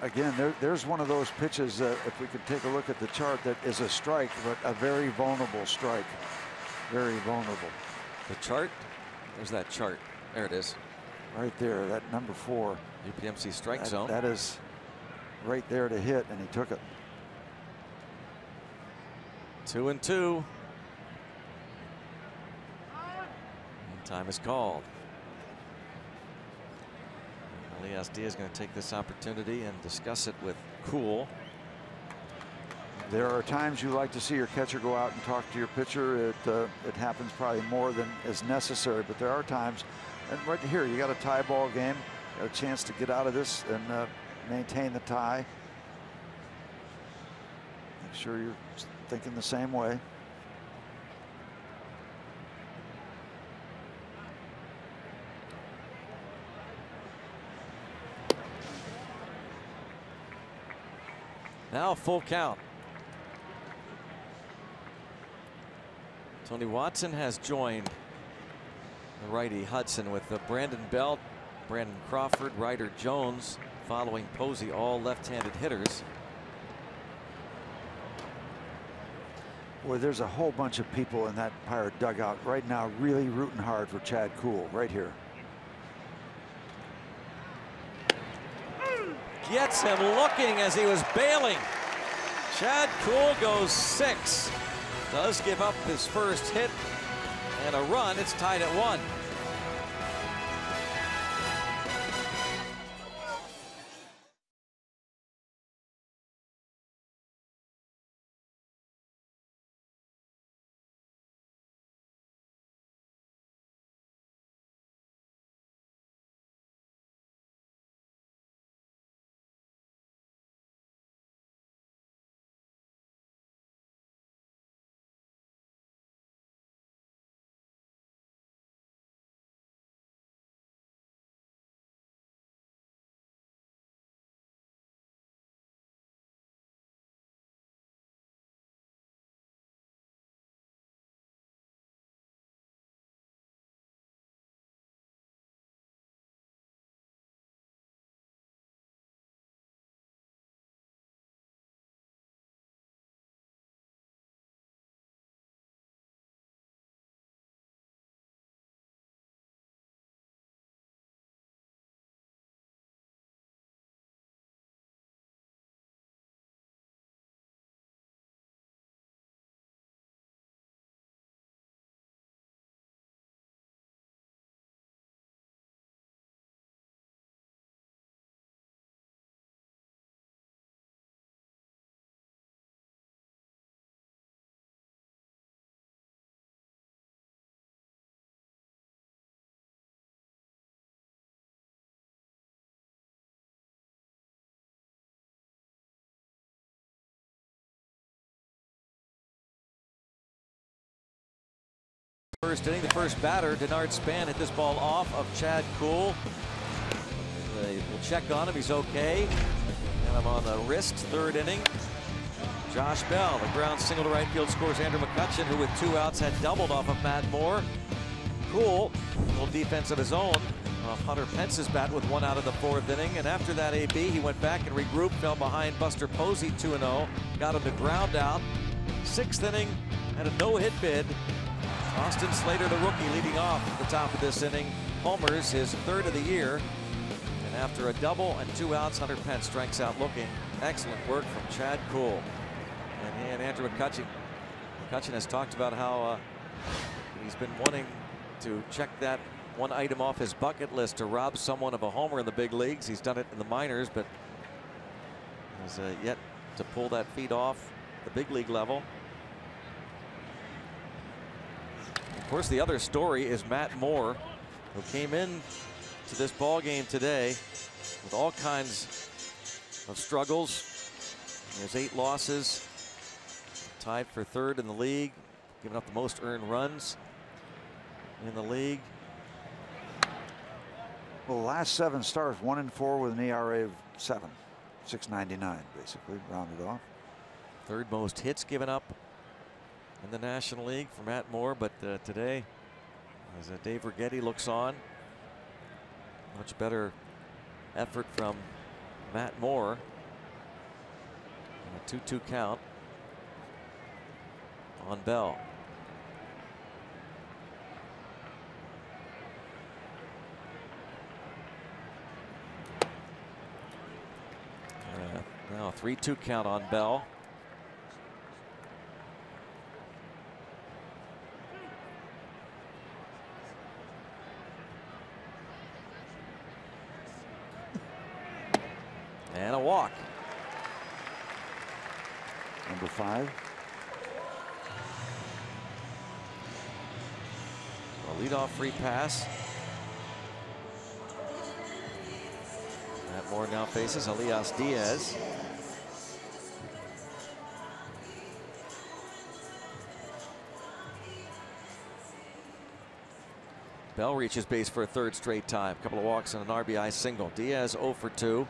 again, there's one of those pitches that, if we could take a look at the chart, that is a strike, but a very vulnerable strike. Very vulnerable. The chart? There's that chart. There it is. Right there, that number 4. UPMC strike zone. That is right there to hit, and he took it. 2-2. And time is called. Elias Diaz is going to take this opportunity and discuss it with Kuhl. There are times you like to see your catcher go out and talk to your pitcher. It happens probably more than is necessary, but there are times, and right here you got a tie ball game, got a chance to get out of this and maintain the tie. Make sure you're thinking the same way. Now full count. Tony Watson has joined the righty Hudson with the Brandon Belt, Brandon Crawford, Ryder Jones following Posey, all left-handed hitters. Boy, there's a whole bunch of people in that Pirate dugout right now really rooting hard for Chad Kuhl right here. Gets him looking as he was bailing. Chad Kuhl goes 6. Does give up his first hit and a run. It's tied at 1. First inning, the first batter, Denard Span, hit this ball off of Chad Kuhl. We'll check on him, he's okay. Got him on the wrist, third inning. Josh Bell, the ground single to right field, scores Andrew McCutchen, who with 2 outs had doubled off of Matt Moore. Kuhl, a little defense of his own off Hunter Pence's bat with 1 out of the 4th inning. And after that AB, he went back and regrouped, fell behind Buster Posey 2-0, got him to ground out. 6th inning, had a no-hit bid. Austin Slater, the rookie, leading off at the top of this inning. Homers, his 3rd of the year. And after a double and 2 outs, Hunter Pence strikes out looking. Excellent work from Chad Kuhl. And Andrew McCutchen. McCutchen has talked about how he's been wanting to check that one item off his bucket list to rob someone of a homer in the big leagues. He's done it in the minors, but has yet to pull that feat off the big league level. Of course, the other story is Matt Moore, who came in to this ball game today with all kinds of struggles. He has 8 losses, tied for 3rd in the league, giving up the most earned runs in the league. Well, the last 7 starts, 1-4 with an ERA of 7, 6.99 basically, rounded off. 3rd most hits given up in the National League for Matt Moore, but today, as Dave Righetti looks on, much better effort from Matt Moore. And a 2-2 count on Bell. Now a 3-2 count on Bell. And a walk. Number 5. A leadoff free pass. Matt Moore now faces Elias Diaz. Bell reaches base for a 3rd straight time. A couple of walks and an RBI single. Diaz 0 for 2.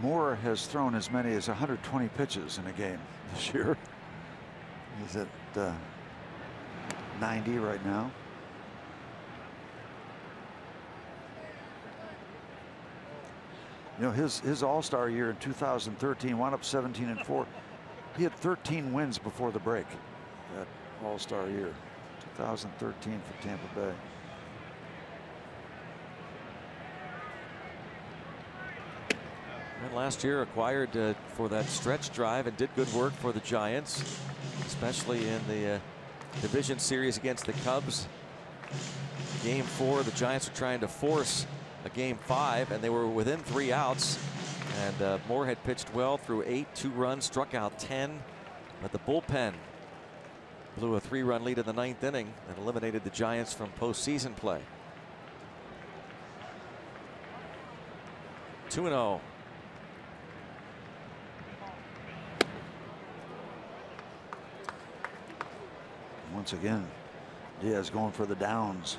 Moore has thrown as many as 120 pitches in a game this year. He's at 90 right now. You know, his All-Star year in 2013 wound up 17-4. He had 13 wins before the break. That All-Star year, 2013 for Tampa Bay. And last year acquired for that stretch drive and did good work for the Giants, especially in the division series against the Cubs. Game 4, the Giants were trying to force a Game 5, and they were within 3 outs. And Moore had pitched well through 8, 2 runs, struck out 10, but the bullpen blew a 3-run lead in the 9th inning and eliminated the Giants from postseason play. 2-0. Once again, Diaz going for the downs.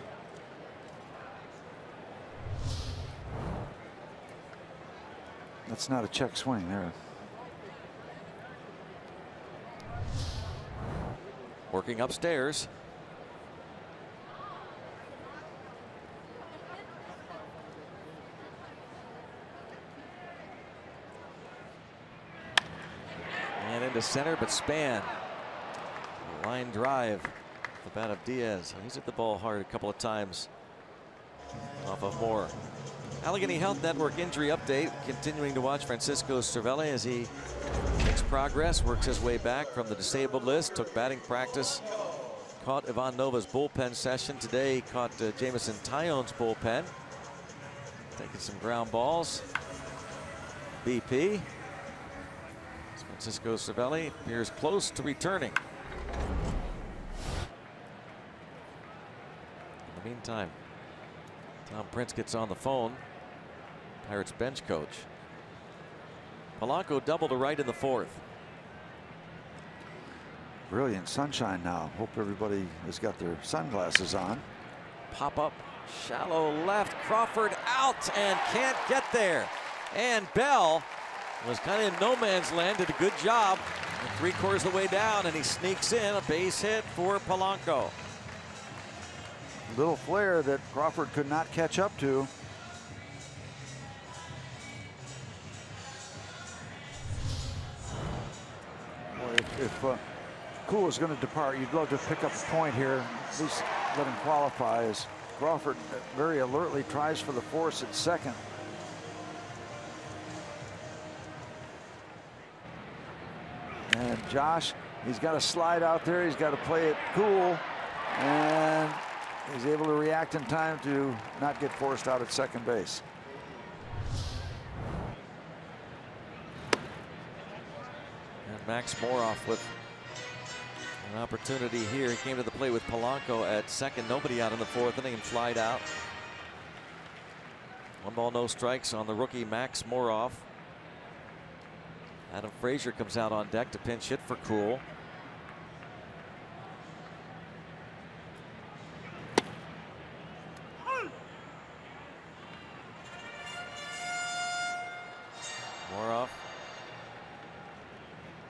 That's not a check swing there. Working upstairs. And into center, but Span. Line drive. The bat of Diaz. He's hit the ball hard a couple of times off of Moore. Allegheny Health Network injury update. Continuing to watch Francisco Cervelli as he makes progress, works his way back from the disabled list, took batting practice, caught Ivan Nova's bullpen session. Today caught Jameson Tyone's bullpen. Taking some ground balls. BP. Francisco Cervelli appears close to returning. In the meantime, Tom Prince gets on the phone. Pirates bench coach. Polanco double to right in the 4th. Brilliant sunshine now. Hope everybody has got their sunglasses on. Pop up, shallow left. Crawford out and can't get there. And Bell was kind of in no man's land. Did a good job. 3/4 of the way down, and he sneaks in a base hit for Polanco. Little flare that Crawford could not catch up to. Boy, if Cool is going to depart, you'd love to pick up a point here, at least let him qualify, as Crawford very alertly tries for the force at second. And Josh, he's got to slide out there. He's got to play it cool. And he's able to react in time to not get forced out at second base. And Max Moroff with an opportunity here. He came to the plate with Polanco at second. Nobody out in the 4th inning and flied out. 1 ball, no strikes on the rookie Max Moroff. Adam Frazier comes out on deck to pinch hit for Cool. Moroff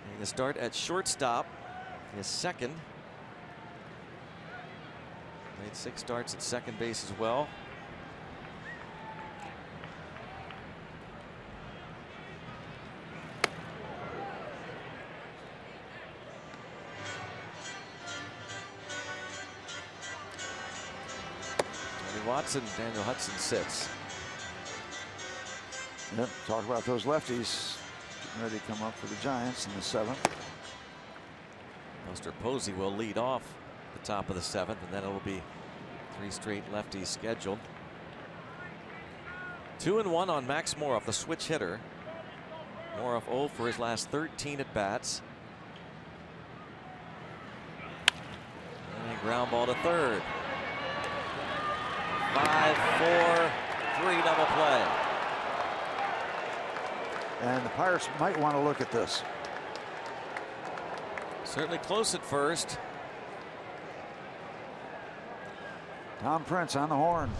making a start at shortstop. His second. Made 6 starts at second base as well. Watson, Daniel Hudson sits. Yep, talk about those lefties getting ready to come up for the Giants in the 7th. Buster Posey will lead off the top of the 7th, and then it'll be 3 straight lefties scheduled. 2-1 on Max Moroff, the switch hitter. Moroff 0 for his last 13 at bats. And a ground ball to third. 5-4-3 double play. And the Pirates might want to look at this. Certainly close at first. Tom Prince on the horn.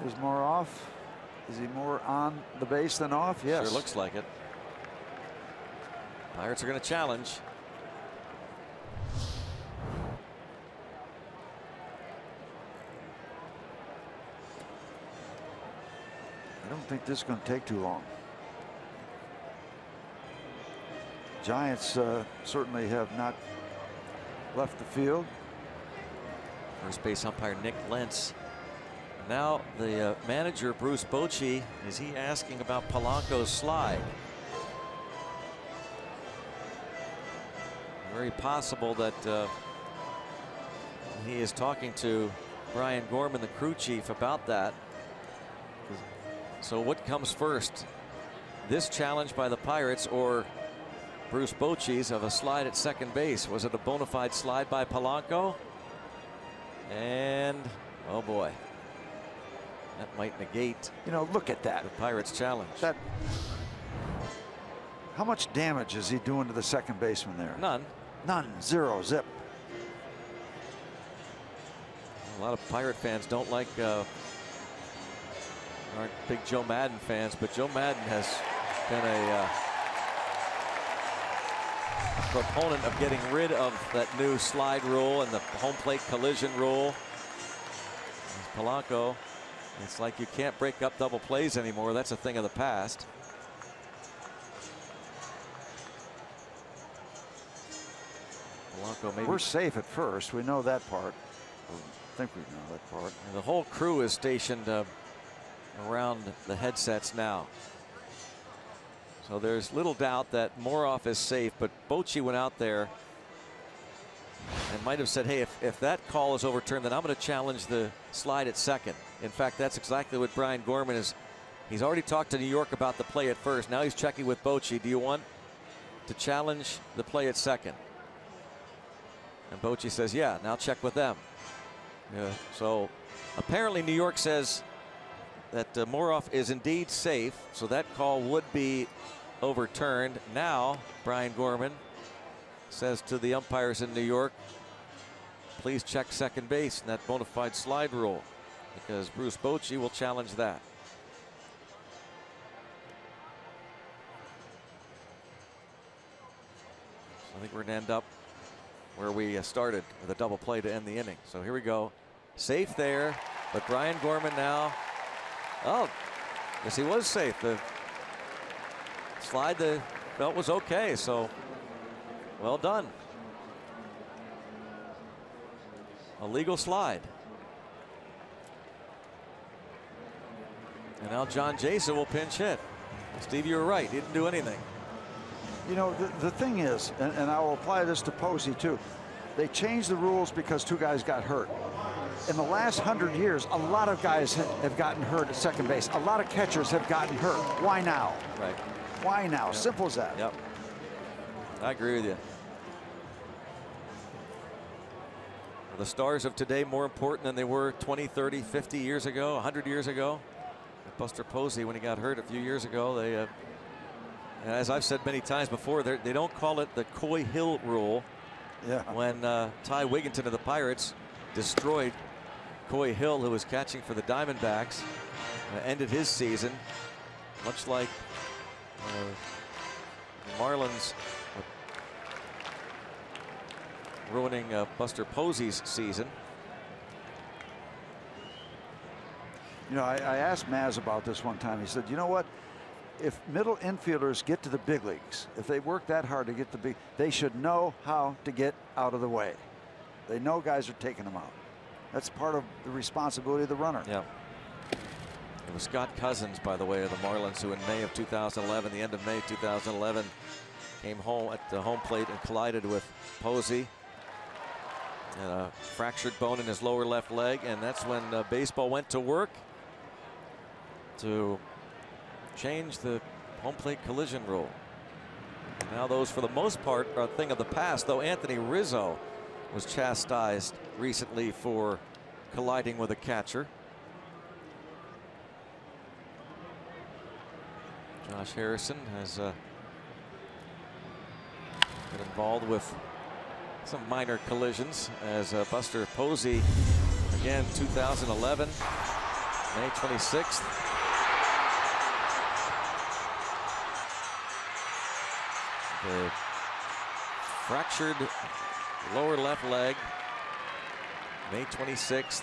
There's more off. Is he more on the base than off? Yes. Sure looks like it. Pirates are going to challenge. I don't think this is going to take too long. Giants certainly have not left the field. First base umpire Nick Lentz. Now the manager Bruce Bochy, is he asking about Polanco's slide? Very possible that he is talking to Brian Gorman, the crew chief, about that. So what comes first? This challenge by the Pirates or Bruce Bochy's of a slide at second base? Was it a bona fide slide by Polanco? And oh boy, that might negate. You know, look at that. The Pirates challenge. That. How much damage is he doing to the second baseman there? None. None. 0. Zip. A lot of Pirate fans don't like. Aren't big Joe Madden fans, but Joe Madden has been a proponent of getting rid of that new slide rule and the home plate collision rule. Polanco, it's like you can't break up double plays anymore. That's a thing of the past. Polanco, maybe. We're safe at first. We know that part. I think we know that part. And the whole crew is stationed around the headsets now. So there's little doubt that Moroff is safe, but Bochy went out there and might have said, hey, if that call is overturned, then I'm going to challenge the slide at second. In fact, that's exactly what Brian Gorman is. He's already talked to New York about the play at first. Now he's checking with Bochy. Do you want to challenge the play at second? And Bochy says, yeah, now check with them. Yeah, so apparently New York says that Moroff is indeed safe, so that call would be overturned. Now Brian Gorman says to the umpires in New York, please check second base in that bona fide slide rule, because Bruce Bochy will challenge that. So I think we're going to end up where we started with a double play to end the inning. So here we go. Safe there, but Brian Gorman now. Oh, yes, he was safe. The slide the belt was okay, so well done. A legal slide. And now John Jason will pinch hit. Steve, you were right. He didn't do anything. You know, the thing is, and I will apply this to Posey too, they changed the rules because two guys got hurt. In the last 100 years, a lot of guys have gotten hurt at second base. A lot of catchers have gotten hurt. Why now? Right. Why now? Yep. Simple as that. Yep. I agree with you. Are the stars of today more important than they were 20, 30, 50 years ago, 100 years ago? Buster Posey, when he got hurt a few years ago, they, as I've said many times before, they don't call it the Coy Hill rule. Yeah. When Ty Wigginton of the Pirates destroyed Coy Hill, who was catching for the Diamondbacks, ended his season, much like the Marlins ruining Buster Posey's season. You know, I asked Maz about this one time. He said, you know what? If middle infielders get to the big leagues, if they work that hard to get to the big, they should know how to get out of the way. They know guys are taking them out. That's part of the responsibility of the runner. Yeah. It was Scott Cousins, by the way, of the Marlins, who in May of 2011, the end of May 2011, came home at the home plate and collided with Posey. And a fractured bone in his lower left leg, and that's when baseball went to work to change the home plate collision rule. Now those, for the most part, are a thing of the past, though Anthony Rizzo was chastised recently for colliding with a catcher. Josh Harrison has been involved with some minor collisions, as Buster Posey, again, 2011, May 26th. The fractured lower left leg, May 26th.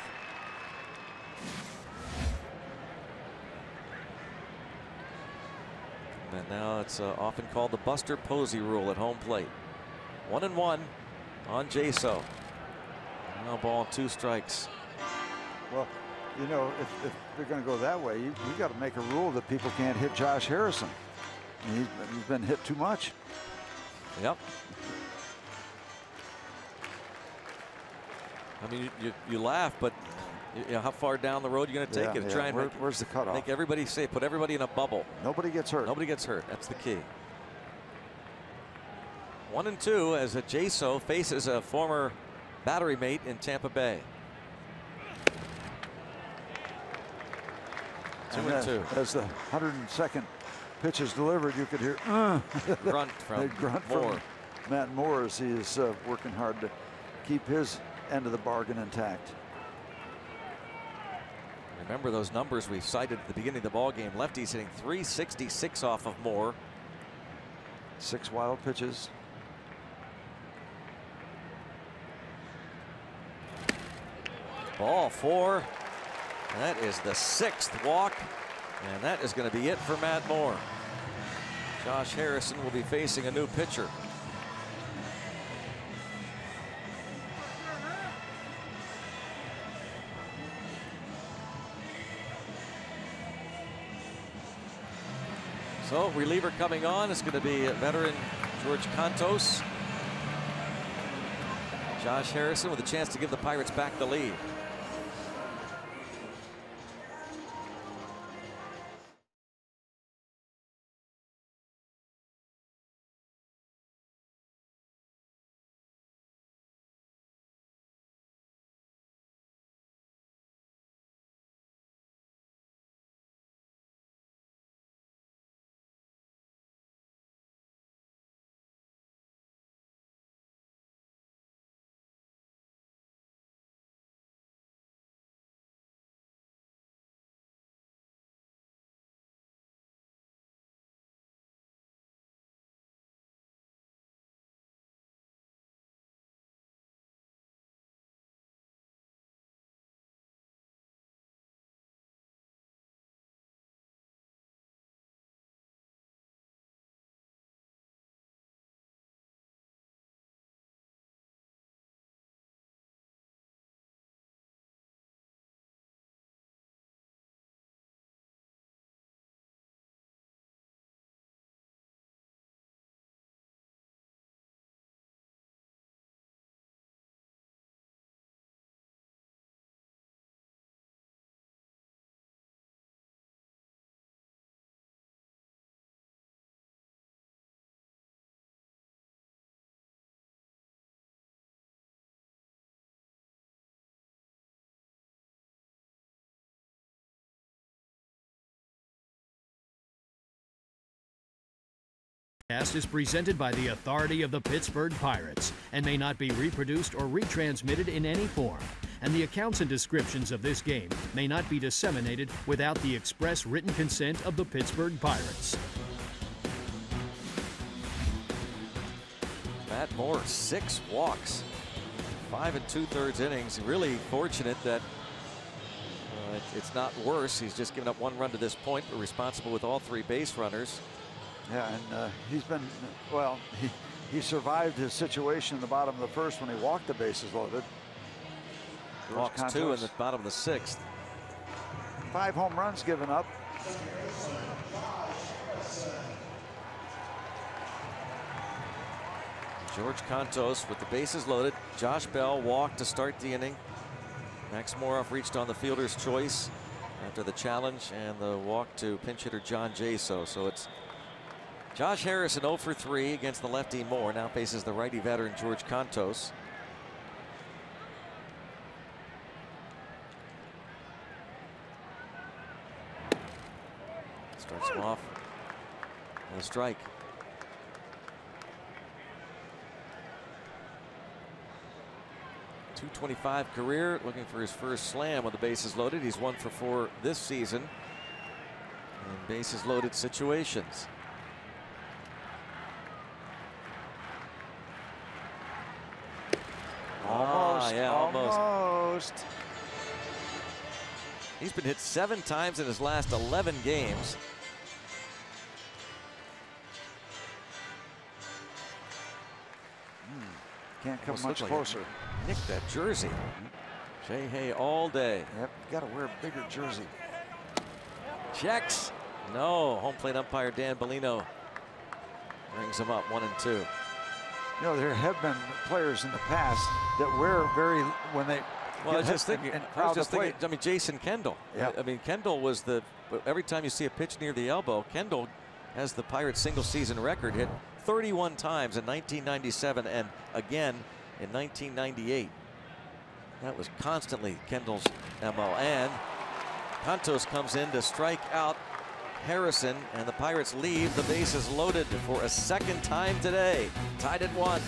And now it's often called the Buster Posey rule at home plate. 1-1 on Jaso. Now ball and 2 strikes. Well, you know, if they're going to go that way, you got to make a rule that people can't hit Josh Harrison. He's been hit too much. Yep. I mean, you laugh, but you know, how far down the road you're going to take it? Yeah. Try and where's the cutoff? make everybody safe. Put everybody in a bubble. Nobody gets hurt. Nobody gets hurt. That's the key. 1-2 as Jaso faces a former battery mate in Tampa Bay. 2-2. As the 102nd pitch is delivered, you could hear grunt from Moore. Matt Moore, as he is working hard to keep his end of the bargain intact. Remember those numbers we cited at the beginning of the ball game. Lefty's hitting .366 off of Moore. 6 wild pitches. Ball 4. That is the 6th walk, and that is going to be it for Matt Moore. Josh Harrison will be facing a new pitcher. So reliever coming on is going to be veteran George Cantos. Josh Harrison with a chance to give the Pirates back the lead. Cast is presented by the authority of the Pittsburgh Pirates and may not be reproduced or retransmitted in any form. And the accounts and descriptions of this game may not be disseminated without the express written consent of the Pittsburgh Pirates. Matt Moore, 6 walks, 5 2/3 innings. Really fortunate that it's not worse. He's just given up 1 run to this point, but responsible with all 3 base runners. Yeah, and he's been, well, he survived his situation in the bottom of the first when he walked the bases loaded. Walks 2 in the bottom of the 6th. 5 home runs given up. George Cantos with the bases loaded. Josh Bell walked to start the inning. Max Moroff reached on the fielder's choice after the challenge and the walk to pinch hitter John Jaso. So it's Josh Harrison 0 for 3 against the lefty Moore. Now faces the righty veteran George Cantos. Starts him off and a strike. .225 career, looking for his first slam with the bases loaded. He's 1 for 4 this season in bases loaded situations. Almost. He's been hit 7 times in his last 11 games. Can't come much closer. Nick that jersey. Jay Hay all day. Yep, got to wear a bigger jersey. Checks. No. Home plate umpire Dan Bellino brings him up 1 and 2. You know, there have been players in the past that wear when they. Well, I was just thinking. I mean, Jason Kendall. Yeah. I mean, Kendall was every time you see a pitch near the elbow, Kendall has the Pirates single season record, hit 31 times in 1997 and again in 1998. That was constantly Kendall's MO. And Cantos comes in to strike out Harrison, and the Pirates leave the bases loaded for a 2nd time today, tied at 1.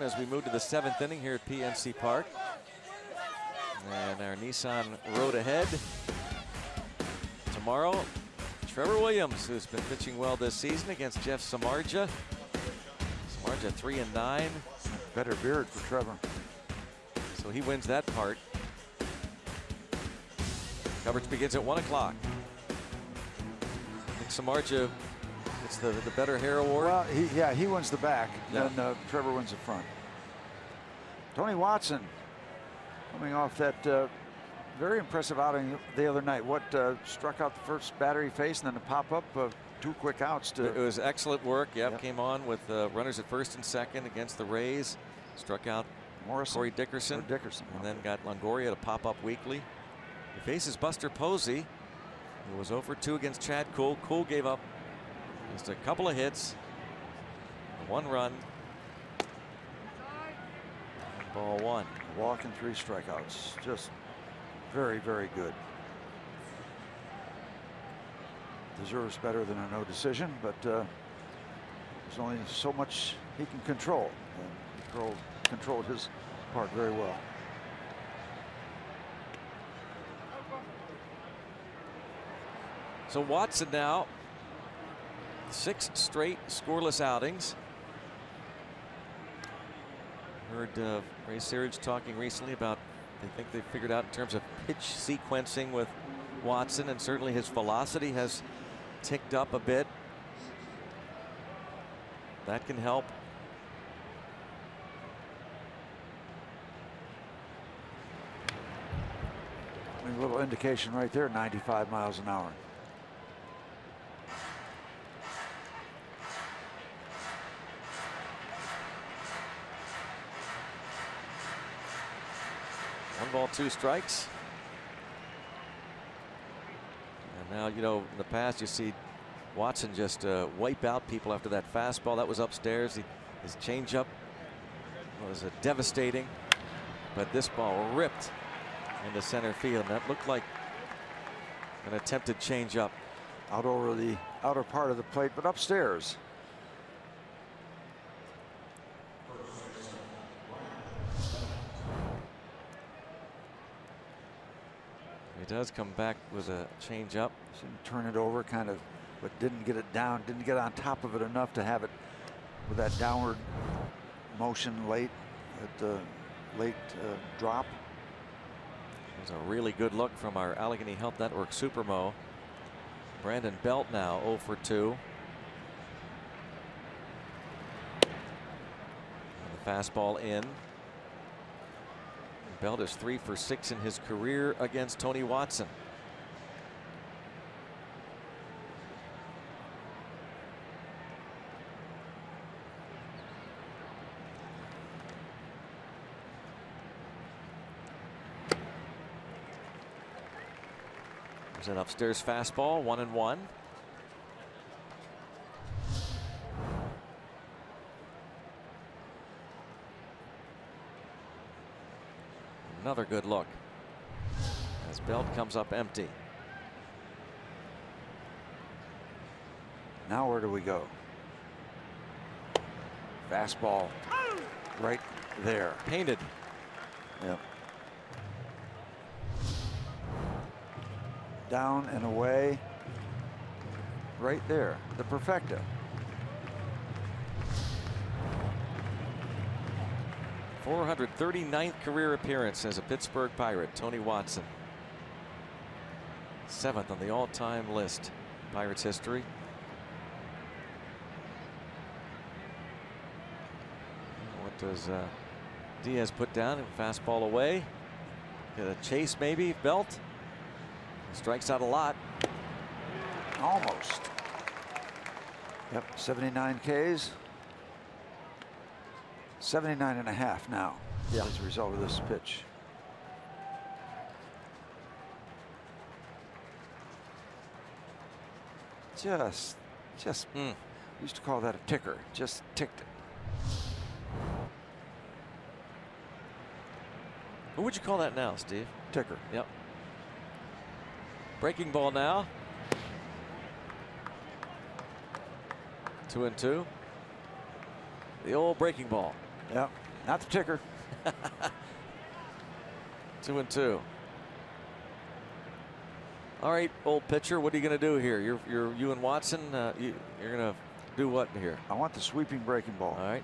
as we move to the 7th inning here at PNC Park. And our Nissan road ahead. Tomorrow, Trevor Williams, who's been pitching well this season against Jeff Samardzija. Samardzija 3-9. Better beard for Trevor. So he wins that part. Coverage begins at 1 o'clock. I think Samardzija gets the better hair award. Well, he wins the back, and Trevor wins the front. Tony Watson coming off that very impressive outing the other night. What struck out the first batter he faced, and then a pop-up of 2 quick outs. It was excellent work. Came on with runners at first and second against the Rays. Struck out Corey Dickerson. And then got Longoria to pop up weekly. He faces Buster Posey, who was 0 for 2 against Chad Kuhl. Kuhl gave up just a couple of hits, 1 run. Ball 1. Walk and 3 strikeouts. Just very, very good. Deserves better than a no decision, but there's only so much he can control. And he controlled his part very well. So Watson now 6 straight scoreless outings. Heard Ray Searage talking recently about they think they figured out in terms of pitch sequencing with Watson, and certainly his velocity has ticked up a bit. That can help. A little indication right there, 95 miles an hour. One ball, 2 strikes. And now, you know, in the past you see Watson just wipe out people after that fastball. That was upstairs. His changeup was devastating. But this ball ripped into center field. That looked like an attempted changeup. Out over the outer part of the plate, but upstairs. He does come back with a changeup. Turn it over, kind of, but didn't get it down. Didn't get on top of it enough to have it with that downward motion late at the late drop. There's a really good look from our Allegheny Health Network Supermo. Brandon Belt now 0 for 2. And the fastball in. Belt is 3 for 6 in his career against Tony Watson. There's an upstairs fastball, 1-1. Another good look as Belt comes up empty. Now where do we go? Fastball right there. Painted. Yep. Down and away. Right there. The perfecta. .439th career appearance as a Pittsburgh Pirate, Tony Watson. 7th on the all-time list, Pirates history. What does Diaz put down? Fastball away. Get a chase maybe. Belt strikes out a lot. Almost. Yep, 79 Ks. 79.5 now as a result of this pitch. We used to call that a ticker. Just ticked it. What would you call that now, Steve? Ticker. Yep. Breaking ball now. 2-2. The old breaking ball. Yep. Not the ticker. 2-2. All right, old pitcher, what are you going to do here? You and Watson, you're going to do what here? I want the sweeping breaking ball. All right.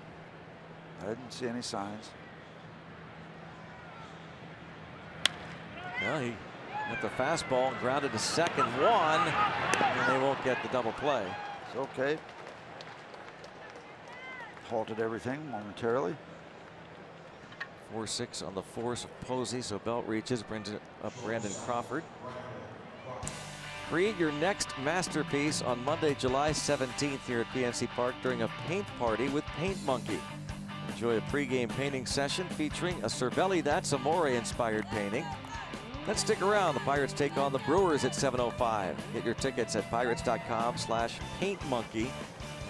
I didn't see any signs. Well, he got the fastball and grounded to second, one, and they won't get the double play. It's okay. Halted everything momentarily. 4-6 on the force of Posey, so Belt reaches, brings it up Brandon Crawford. Create your next masterpiece on Monday, July 17th here at PNC Park during a paint party with Paint Monkey. Enjoy a pregame painting session featuring a Cervelli That's Amore inspired painting. Then stick around. The Pirates take on the Brewers at 7:05. Get your tickets at pirates.com/paintmonkey.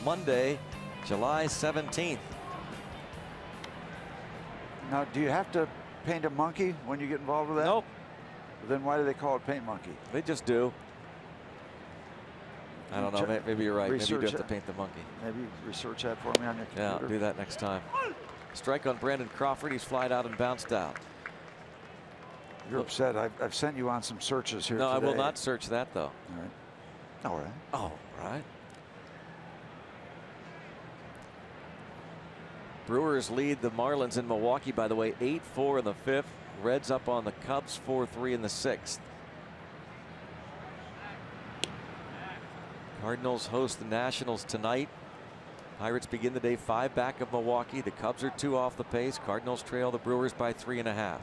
Monday, July 17th. Now, do you have to paint a monkey when you get involved with that? Nope. Then why do they call it Paint Monkey? They just do. I don't know. Maybe you're right. Maybe you do have to paint the monkey. Maybe research that for me on your computer. Yeah, I'll do that next time. Strike on Brandon Crawford. He's flied out and bounced out. You're upset. I've sent you on some searches here No, today. I will not search that, though. All right. All right. All right. Brewers lead the Marlins in Milwaukee, by the way, 8-4 in the 5th. Reds up on the Cubs 4-3 in the 6th. Cardinals host the Nationals tonight. Pirates begin the day 5 back of Milwaukee. The Cubs are 2 off the pace. Cardinals trail the Brewers by 3.5.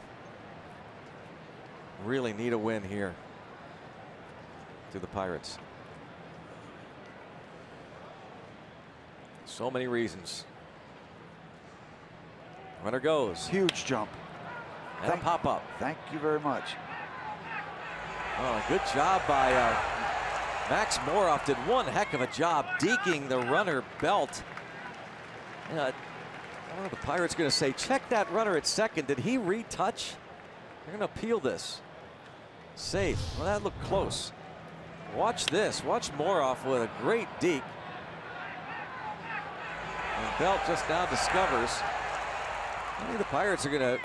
Really need a win here to the Pirates. So many reasons. Runner goes. Huge jump. And a pop up. Thank you very much. Oh, good job by Max Moroff. Did one heck of a job deking the runner Belt. One of the Pirates going to say, check that runner at second. Did he retouch? They're going to appeal this. Safe. Well, that looked close. Watch this. Watch Moroff with a great deke. And Belt just now discovers. I think the Pirates are going to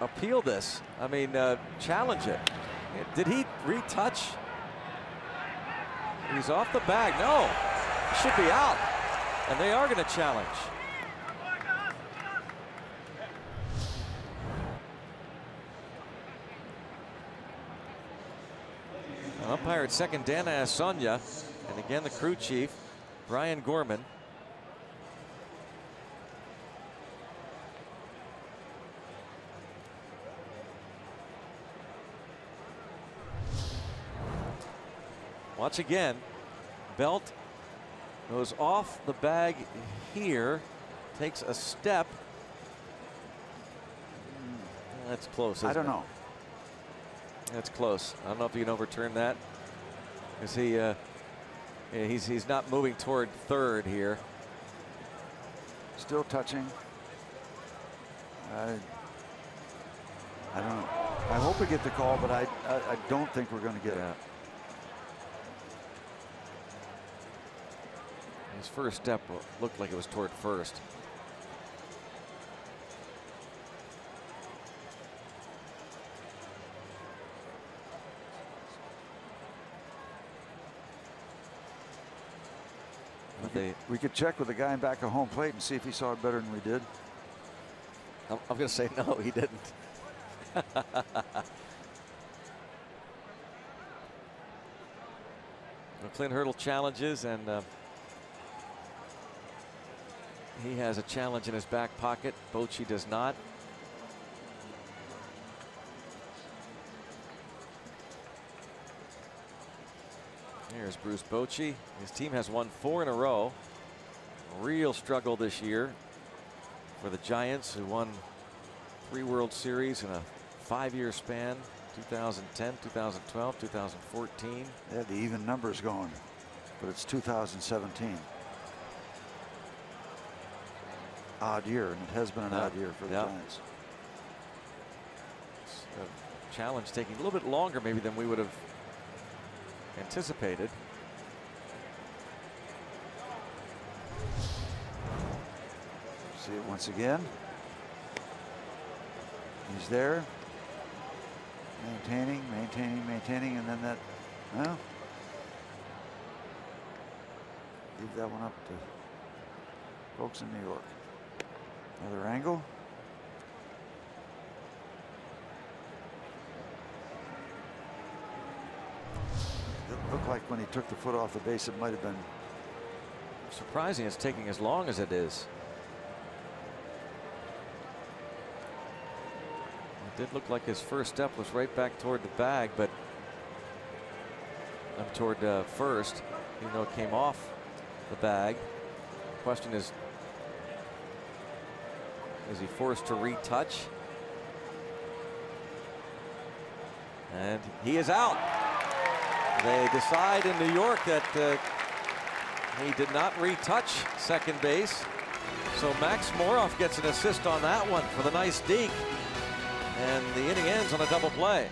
appeal this. I mean, challenge it. Did he retouch? He's off the bag. No, he should be out. And they are going to challenge. Umpire at second, Dana Asonia. And again, the crew chief, Brian Gorman. Watch again. Belt goes off the bag here, takes a step. That's close. I don't know. That's close. I don't know if you can overturn that. Is he? He's not moving toward third here. Still touching. I don't know. I hope we get the call, but I don't think we're going to get it. His first step looked like it was toward first. We could check with the guy back at home plate and see if he saw it better than we did. I'm going to say no, he didn't. Clint Hurdle challenges, and he has a challenge in his back pocket. Bochy does not. Here's Bruce Bochy. His team has won 4 in a row. Real struggle this year for the Giants, who won 3 World Series in a 5-year span. 2010, 2012, 2014. They had the even numbers going, but it's 2017. Odd year, and it has been an odd year for the Giants. A challenge taking a little bit longer maybe than we would have anticipated. See it once again. He's there. Maintaining, and then that, well, leave that one up to folks in New York. Another angle. It looked like when he took the foot off the base, it might have been. Surprising it's taking as long as it is. It did look like his first step was right back toward the bag, but toward first, even though it came off the bag. The question is he forced to retouch? And he is out. They decide in New York that he did not retouch second base. So Max Moroff gets an assist on that one for the nice deke. And the inning ends on a double play.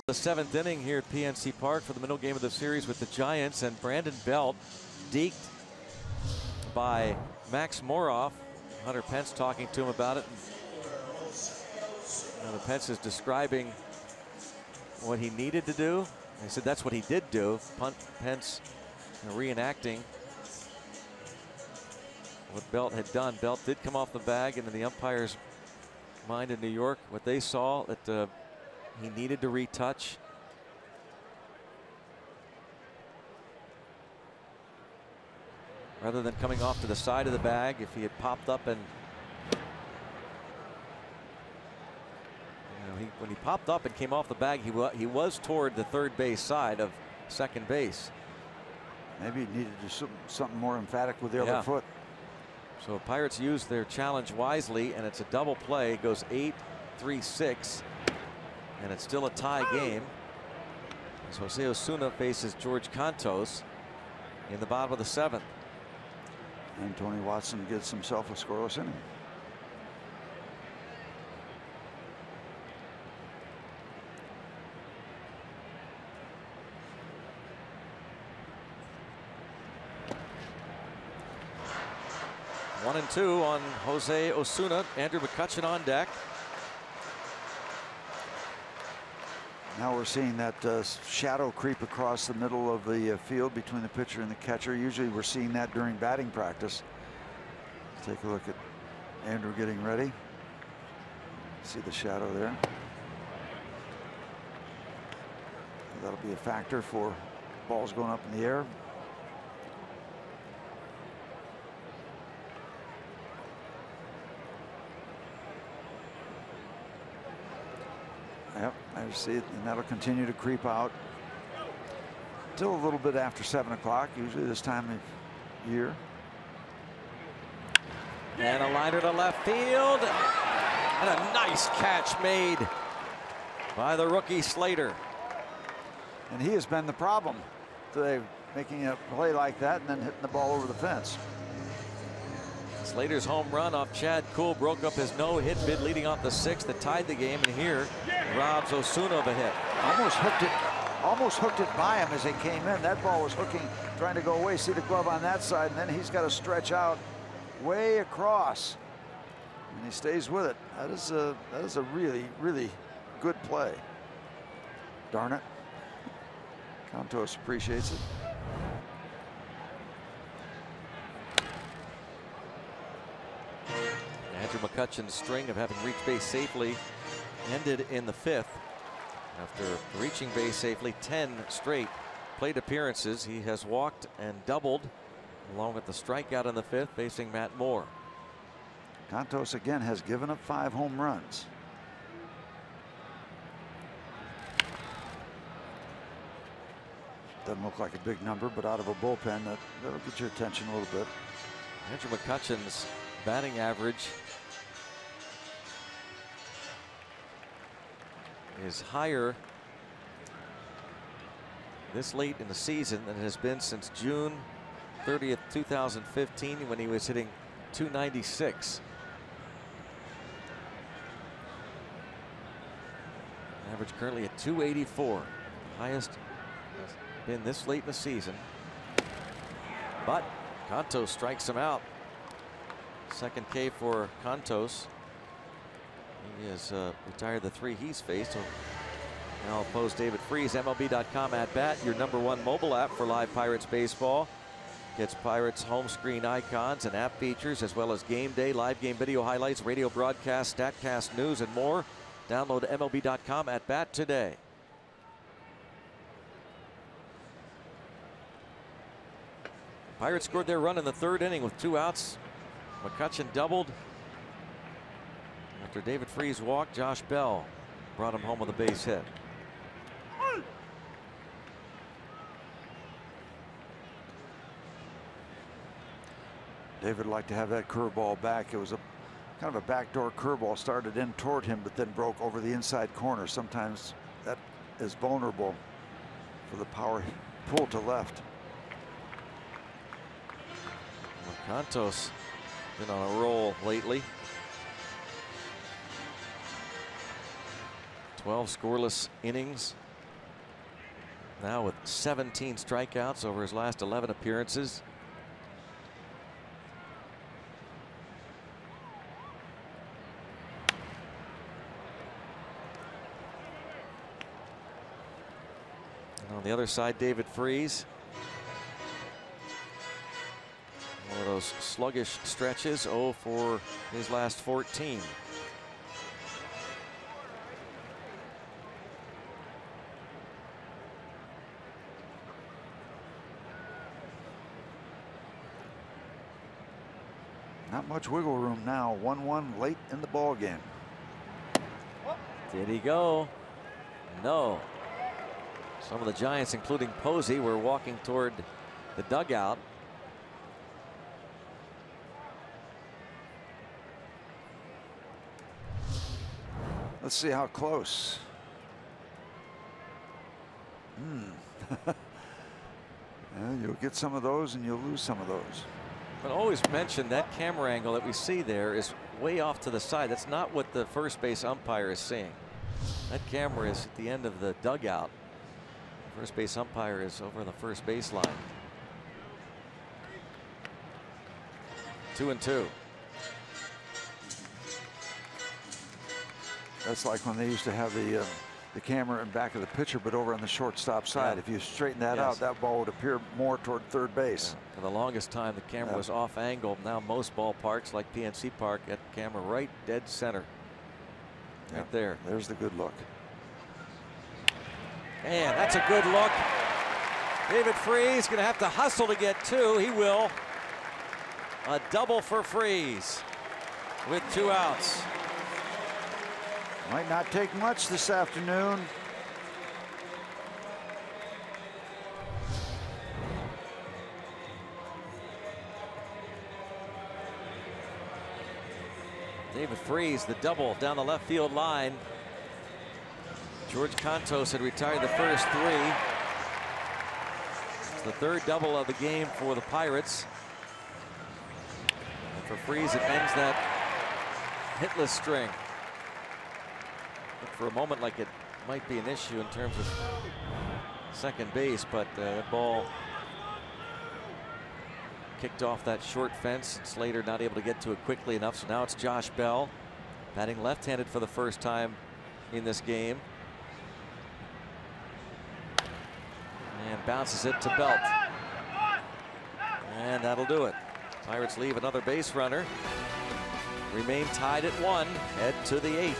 The seventh inning here at PNC Park for the middle game of the series with the Giants, and Brandon Belt deked by Max Moroff. Hunter Pence talking to him about it. And Pence is describing what he needed to do. He said that's what he did do. Pence reenacting what Belt had done. Belt did come off the bag, and in the umpire's mind in New York, what they saw that he needed to retouch. Rather than coming off to the side of the bag, if he had popped up and when he popped up and came off the bag, he was toward the third base side of second base. Maybe he needed to do something more emphatic with the other foot. So Pirates used their challenge wisely, and it's a double play. It goes 8-3-6. And it's still a tie game as Jose Osuna faces George Cantos in the bottom of the seventh. And Tony Watson gets himself a scoreless inning. One and two on Jose Osuna. Andrew McCutchen on deck. Now we're seeing that shadow creep across the middle of the field between the pitcher and the catcher. Usually we're seeing that during batting practice. Let's take a look at Andrew getting ready. See the shadow there. That'll be a factor for balls going up in the air. Yep, I see it, and that'll continue to creep out till a little bit after 7 o'clock, usually this time of year. And a liner to left field, and a nice catch made by the rookie Slater. And he has been the problem today, making a play like that and then hitting the ball over the fence. Slater's home run off Chad Kuhl broke up his no-hit bid leading off the 6th that tied the game, and here robs Osuna of a hit. Almost hooked it by him as it came in. That ball was hooking, trying to go away. See the glove on that side, and then he's got to stretch out way across, and he stays with it. That is a really, really good play. Darn it. Cantos appreciates it. Andrew McCutchen's string of having reached base safely ended in the 5th. After reaching base safely 10 straight plate appearances, he has walked and doubled along with the strikeout in the 5th, facing Matt Moore. Cantos again has given up 5 home runs. Doesn't look like a big number, but out of a bullpen, that'll get your attention a little bit. Andrew McCutchen's batting average is higher this late in the season than it has been since June 30th, 2015, when he was hitting .296. Average currently at .284. Highest has been this late in the season. But Cantos strikes him out. Second K for Cantos. He has retired the 3 he's faced. So now I'll pose David Freese. MLB.com at bat, your #1 mobile app for live Pirates baseball. Gets Pirates home screen icons and app features, as well as game day, live game video highlights, radio broadcast, StatCast news, and more. Download MLB.com at bat today. Pirates scored their run in the 3rd inning with 2 outs. McCutchen doubled. After David Freese walked, Josh Bell brought him home with a base hit. David would like to have that curveball back. It was a kind of a backdoor curveball, started in toward him, but then broke over the inside corner. Sometimes that is vulnerable for the power pull to left. Well, Cantos been on a roll lately. 12 scoreless innings. Now with 17 strikeouts over his last 11 appearances. And on the other side, David Freese. One of those sluggish stretches, 0 for his last 14. Not much wiggle room now. 1-1 late in the ball game. Did he go? No. Some of the Giants, including Posey, were walking toward the dugout. Let's see how close. Yeah, you'll get some of those and you'll lose some of those. But always mention that camera angle that we see there is way off to the side. That's not what the first base umpire is seeing. That camera is at the end of the dugout. First base umpire is over on the first baseline. 2-2. That's like when they used to have the camera in back of the pitcher, but over on the shortstop side. Yeah. If you straighten that out, that ball would appear more toward third base. Yeah. For the longest time, the camera was off angle. Now most ballparks, like PNC Park, get the camera right dead center. Right there. There's the good look. And that's a good look. David Freese going to have to hustle to get 2. He will. A double for Freese with 2 outs. Might not take much this afternoon. David Freese, the double down the left field line. George Cantos had retired the first 3. It's the third double of the game for the Pirates. And for Freese, it ends that hitless string. Looked for a moment like it might be an issue in terms of second base, but that ball kicked off that short fence. Slater not able to get to it quickly enough, so now it's Josh Bell batting left-handed for the first time in this game. And bounces it to Belt. And that'll do it. Pirates leave another base runner. Remain tied at 1, head to the 8th.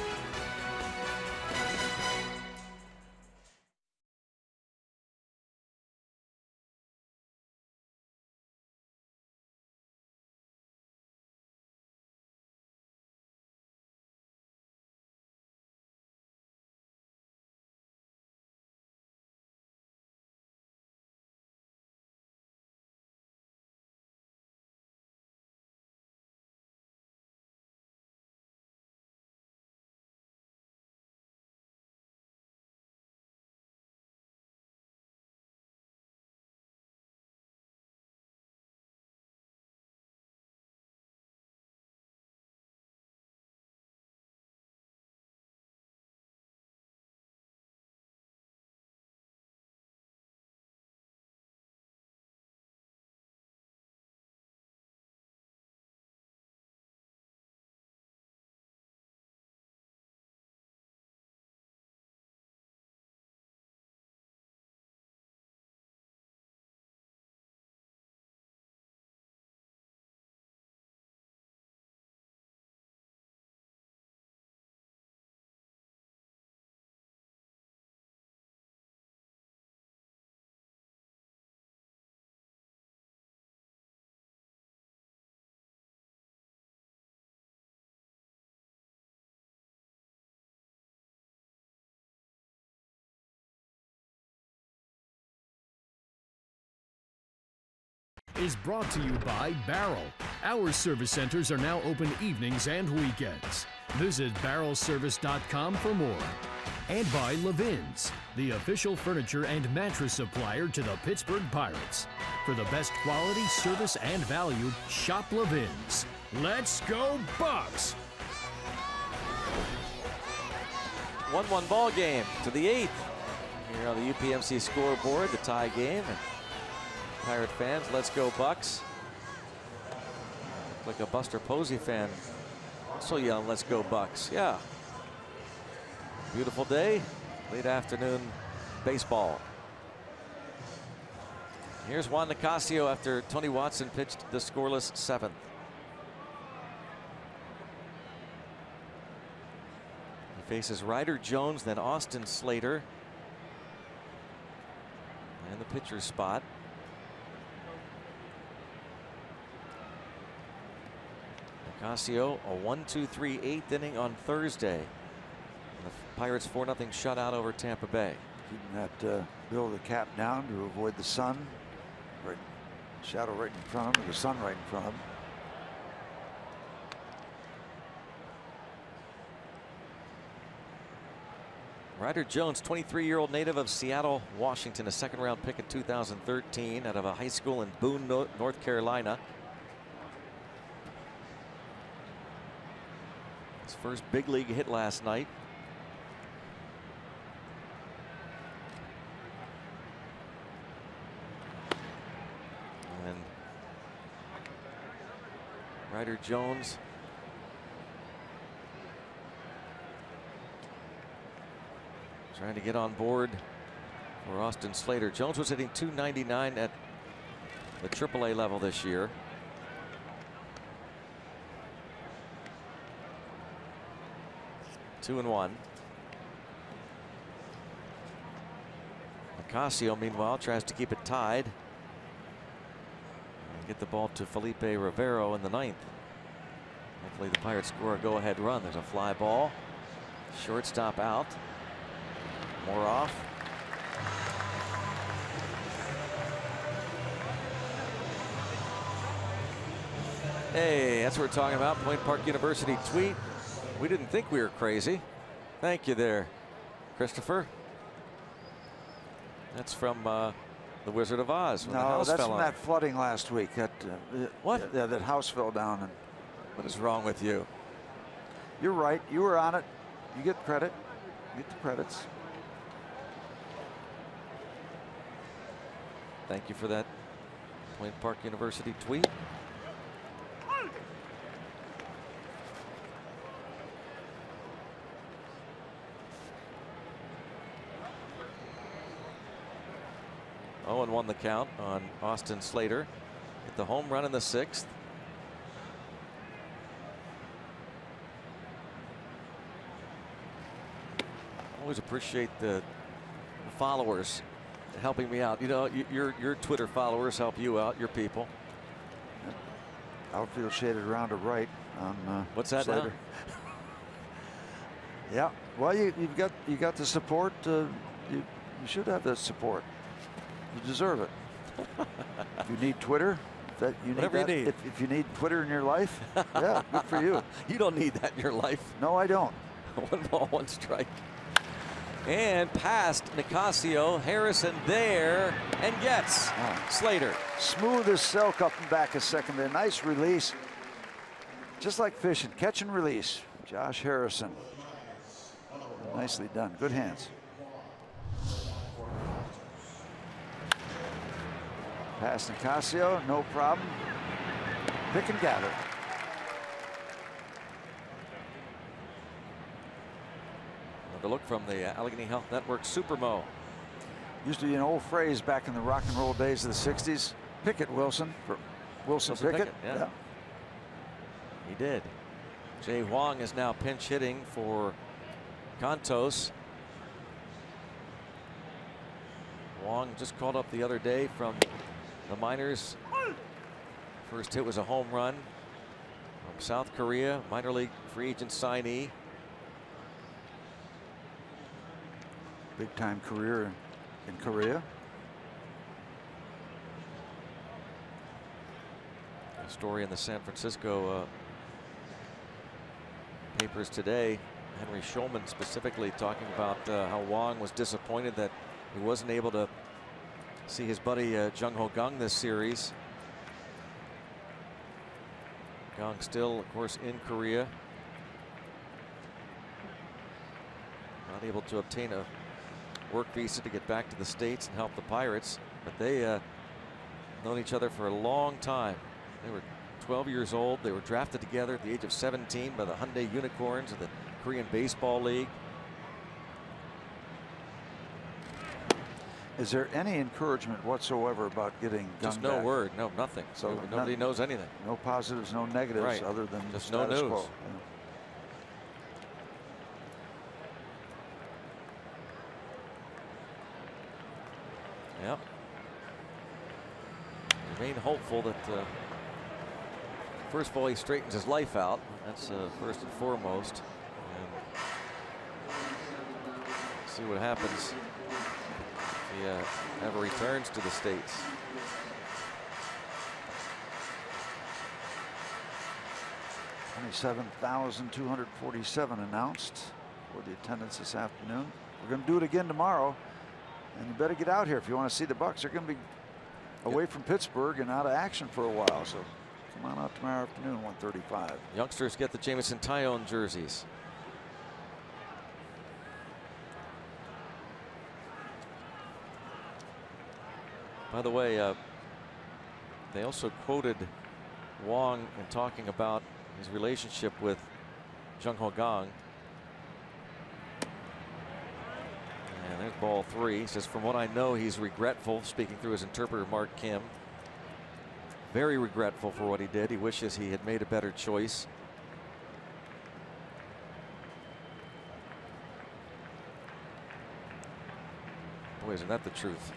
Is brought to you by Barrel. Our service centers are now open evenings and weekends. Visit barrelservice.com for more. And by Levin's, the official furniture and mattress supplier to the Pittsburgh Pirates. For the best quality, service, and value, shop Levin's. Let's go Bucks! 1-1 ball game to the 8th. Here on the UPMC scoreboard, the tie game. And Pirate fans, let's go Bucks. Like a Buster Posey fan. So yelling, let's go Bucks. Yeah. Beautiful day. Late afternoon baseball. Here's Juan Nicasio after Tony Watson pitched the scoreless 7th. He faces Ryder Jones, then Austin Slater. And the pitcher's spot. Nicasio, a 1-2-3 8th inning on Thursday. And the Pirates 4-0 shutout over Tampa Bay. Keeping that bill of the cap down to avoid the sun. Right, shadow right in front of him, the sun right in front of him. Ryder Jones, 23-year-old native of Seattle, Washington, a second-round pick in 2013 out of a high school in Boone, North Carolina. His first big league hit last night. And Ryder Jones trying to get on board for Austin Slater. Jones was hitting .299 at the AAA level this year. Two and one. Nicasio, meanwhile, tries to keep it tied and get the ball to Felipe Rivero in the 9th. Hopefully the Pirates score a go-ahead run. There's a fly ball. Shortstop out. More off. Hey, that's what we're talking about. Point Park University tweet. We didn't think we were crazy. Thank you there, Christopher. That's from the The Wizard of Oz. When the No, house that's fell from on. that flooding last week. That What? Yeah, that house fell down. And What is wrong with you? you're right. You were on it. You get credit. You get the credits. Thank you for that Point Park University tweet. Owen won the count on Austin Slater. Hit the home run in the 6th. Always appreciate the followers helping me out. You know, your Twitter followers help you out, your people. Outfield shaded around to right on What's that Slater. now? Yeah. Well, you got the support. You should have the support. You deserve it. If you need Twitter, that you need Whatever that. you need. If you need Twitter in your life, yeah, good for you. You don't need that in your life. No, I don't. 1 ball, 1 strike. And past Nicasio, Harrison there, and gets Slater. Smooth as silk up and back a second there. Nice release. Just like fishing, catch and release. Josh Harrison. Nicely done. Good hands. Past Nicasio, no problem. Pick and gather. Another look from the Allegheny Health Network Supermo. Used to be an old phrase back in the rock and roll days of the 60s. Pickett Wilson for Wilson Pickett. Yeah. He did. Jay Huang is now pinch hitting for Contos. Huang just called up the other day from the minors. First hit was a home run from South Korea, minor league free agent signee. Big time career in Korea. A story in the San Francisco papers today. Henry Schulman specifically talking about how Wong was disappointed that he wasn't able to see his buddy Jung Ho Kang this series. Kang still, of course, in Korea. Not able to obtain a work visa to get back to the States and help the Pirates, but they known each other for a long time. They were 12 years old. They were drafted together at the age of 17 by the Hyundai Unicorns of the Korean Baseball League. Is there any encouragement whatsoever about getting Kang Just no back? word, no nothing. So nobody knows anything. No positives, no negatives, Right. other than Just no status news. quo. Yeah. Yep. Remain hopeful that first of all he straightens his life out. That's first and foremost. And see what happens if he ever returns to the States. $27,247 announced for the attendance this afternoon. We're going to do it again tomorrow, and you better get out here if you want to see the Bucks. They're going to be away from Pittsburgh and out of action for a while, so come on out tomorrow afternoon, 1:35. Youngsters get the Jameson Tyone jerseys. By the way, they also quoted Wong in talking about his relationship with Jung Ho Kang. And there's ball 3. He says, from what I know, he's regretful, speaking through his interpreter, Mark Kim. Very regretful for what he did. He wishes he had made a better choice. Boy, isn't that the truth?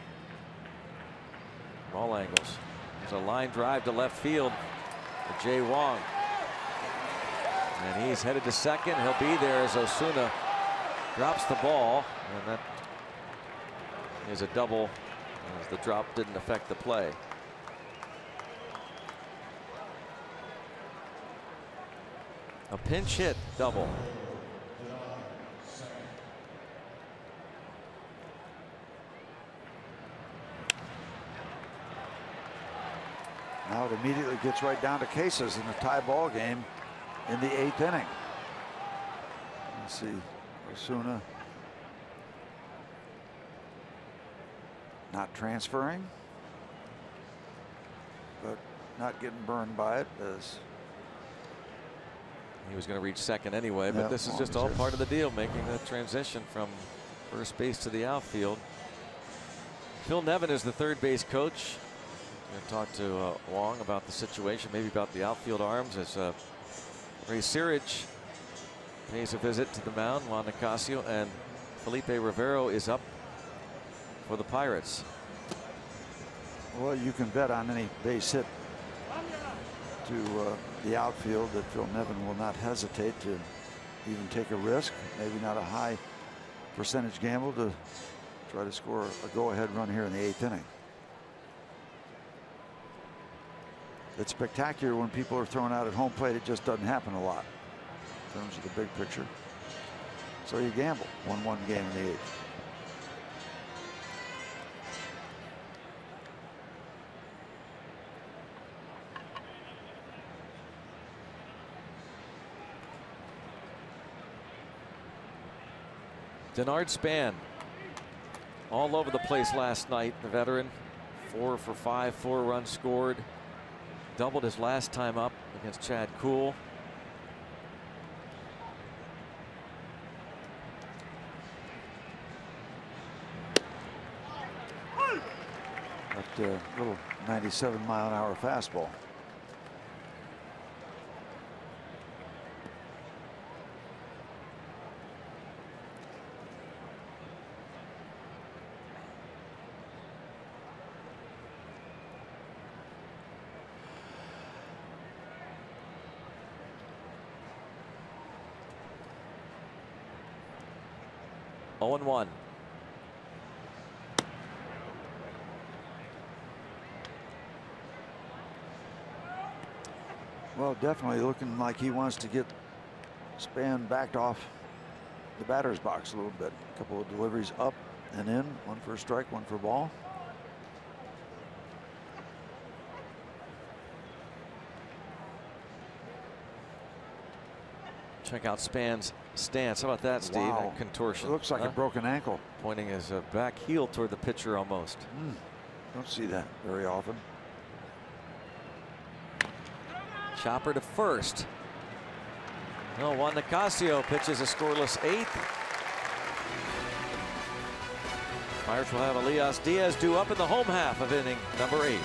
From all angles. There's a line drive to left field for Jay Wong. And he's headed to second. He'll be there as Osuna drops the ball. And that is a double, as the drop didn't affect the play. A pinch hit double. Now it immediately gets right down to cases in the tie ball game in the 8th inning. Let's see, Osuna not transferring, but not getting burned by it, as he was going to reach second anyway, but this is just all part of the deal, making the transition from first base to the outfield. Phil Nevin is the third base coach. Going to talk to Wong about the situation, maybe about the outfield arms, as Ray Searage pays a visit to the mound. Juan Nicasio and Felipe Rivero is up for the Pirates. Well, you can bet on any base hit to the outfield that Phil Nevin will not hesitate to even take a risk, maybe not a high percentage gamble, to try to score a go-ahead run here in the 8th inning. It's spectacular when people are thrown out at home plate. It just doesn't happen a lot in terms of the big picture. So you gamble. 1-1 game in the 8th. Denard Span all over the place last night. The veteran, 4 for 5, 4 runs scored. Doubled his last time up against Chad Kuhl. That little 97-mile-an-hour fastball. Oh, 0-1. Well, definitely looking like he wants to get Span backed off the batter's box a little bit. A couple of deliveries up and in, one for a strike, one for a ball. Check out Span's stance. How about that, Steve? Wow. That contortion. It looks like a broken ankle. Pointing his back heel toward the pitcher almost. Don't see that very often. Chopper to first. No, Juan Nicasio pitches a scoreless 8th. Pirates will have Elias Diaz due up in the home half of inning number 8.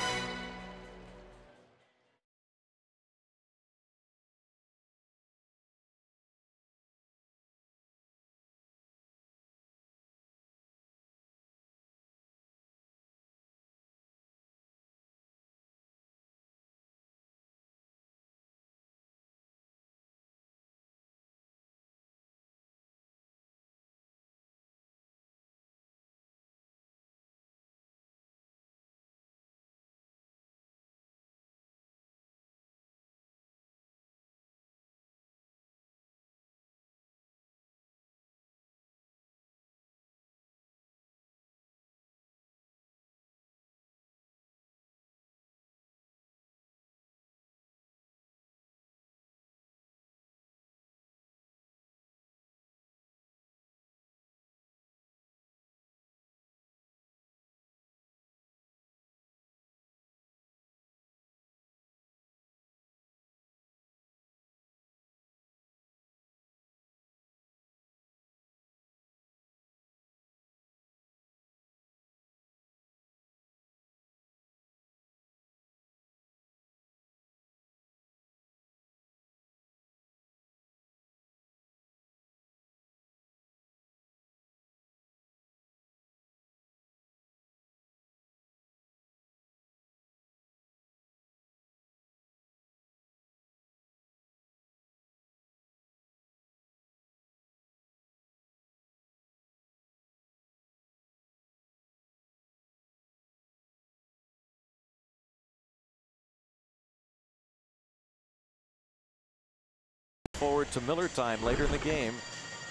Forward to Miller time later in the game.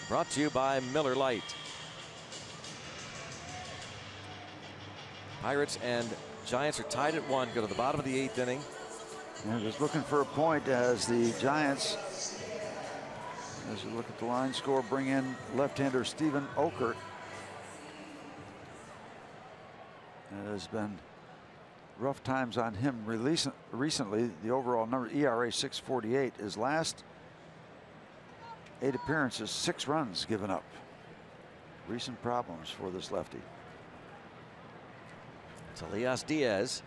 Brought to you by Miller Lite. Pirates and Giants are tied at 1. Go to the bottom of the 8th inning. And just looking for a point as the Giants, as you look at the line score, bring in left-hander Stephen Okert. It has been rough times on him recently. The overall number, ERA 6.48. His last 8 appearances, 6 runs given up. Recent problems for this lefty. It's Elias Diaz.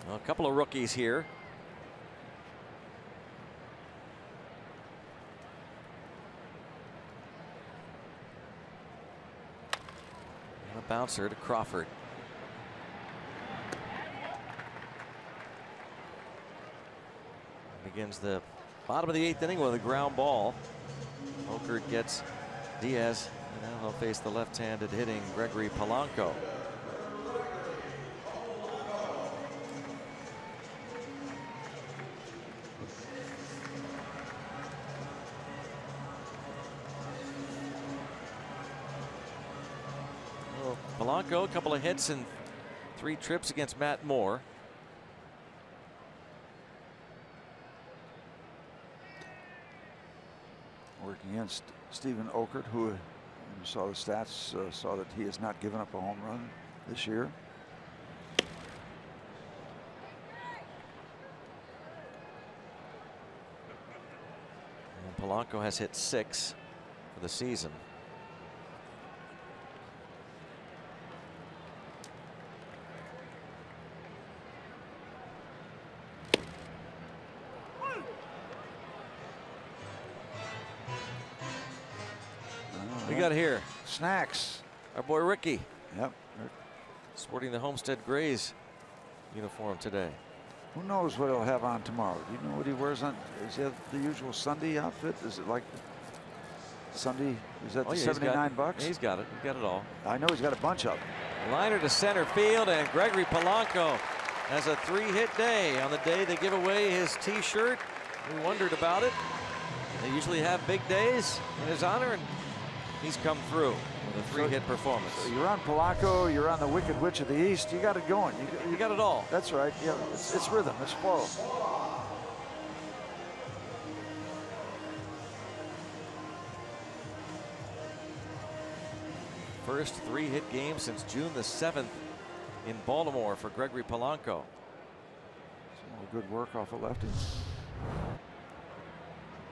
Well, a couple of rookies here. And a bouncer to Crawford. Begins the bottom of the 8th inning with a ground ball. Okert gets Diaz, and now he'll face the left-handed hitting Gregory Polanco. Well, Polanco, a couple of hits and 3 trips against Matt Moore. Working against Stephen Okert, who you saw the stats, saw that he has not given up a home run this year. And Polanco has hit 6 for the season. We got here Snacks. our boy Ricky. Yep. Sporting the Homestead Grays uniform today. Who knows what he'll have on tomorrow? Do you know what he wears on? Does he have the usual Sunday outfit? Is it like Sunday? Is that the 79 bucks? He's got it. He's got it all. I know he's got a bunch of them. Liner to center field, and Gregory Polanco has a 3-hit day. On the day they give away his T-shirt, we wondered about it. They usually have big days in his honor, and he's come through with a 3-hit performance. So you're on Polanco, you're on the Wicked Witch of the East. You got it going. You got it all. That's right. Yeah, it's rhythm. It's flow. First 3-hit game since June the 7th in Baltimore for Gregory Polanco. Some more good work off a lefty.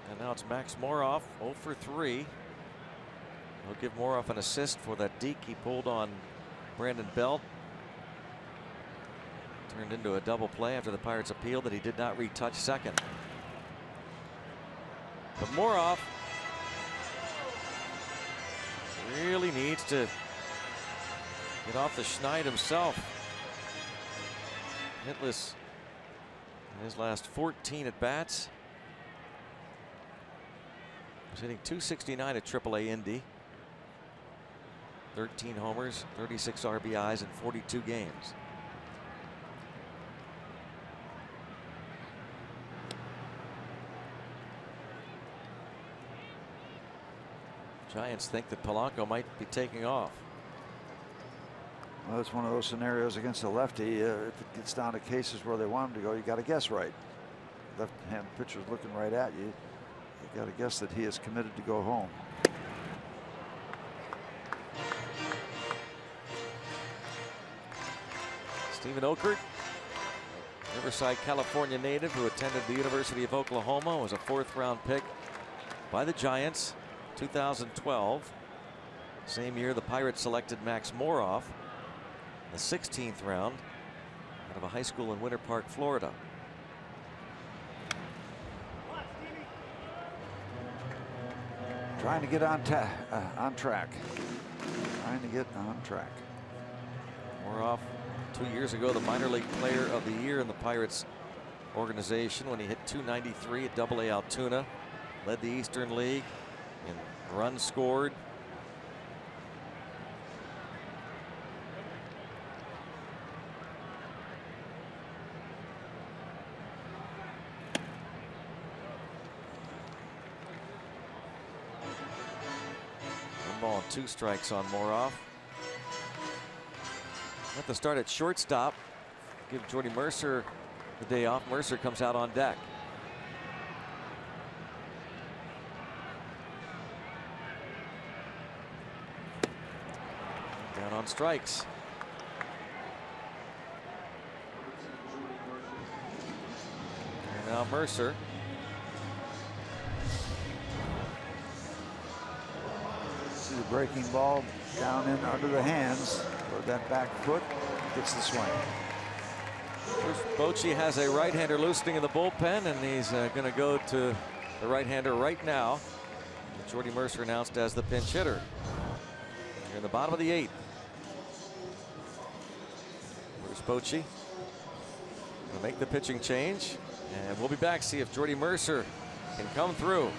And now it's Max Moroff, 0 for 3. He'll give Moroff an assist for that deke he pulled on Brandon Belt. Turned into a double play after the Pirates appealed that he did not retouch second. But Moroff really needs to get off the schneid himself. Hitless in his last 14 at bats. He's hitting .269 at AAA Indy. 13 homers, 36 RBIs in 42 games. Giants think that Polanco might be taking off. Well, it's one of those scenarios against a lefty. If it gets down to cases where they want him to go, you got to guess right. Left-hand pitcher's looking right at you. You got to guess that he is committed to go home. Stephen Okert, Riverside, California native who attended the University of Oklahoma, was a 4th-round pick by the Giants, 2012. Same year the Pirates selected Max Moroff in the 16th round out of a high school in Winter Park, Florida. Trying to get on track. Trying to get on track. Moroff, 2 years ago, the minor league player of the year in the Pirates organization when he hit .293 at AA Altoona. Led the Eastern League in runs scored. 2 strikes on Moroff. At the start at shortstop, give Jordy Mercer the day off. Mercer comes out on deck. Down on strikes. And now Mercer. See the breaking ball down in under the hands. Or that back foot gets the swing. Bochy has a right-hander loosening in the bullpen, and he's going to go to the right-hander right now. Jordy Mercer announced as the pinch hitter. Here in the bottom of the 8th. Here's Bochy. Will make the pitching change, and we'll be back. See if Jordy Mercer can come through.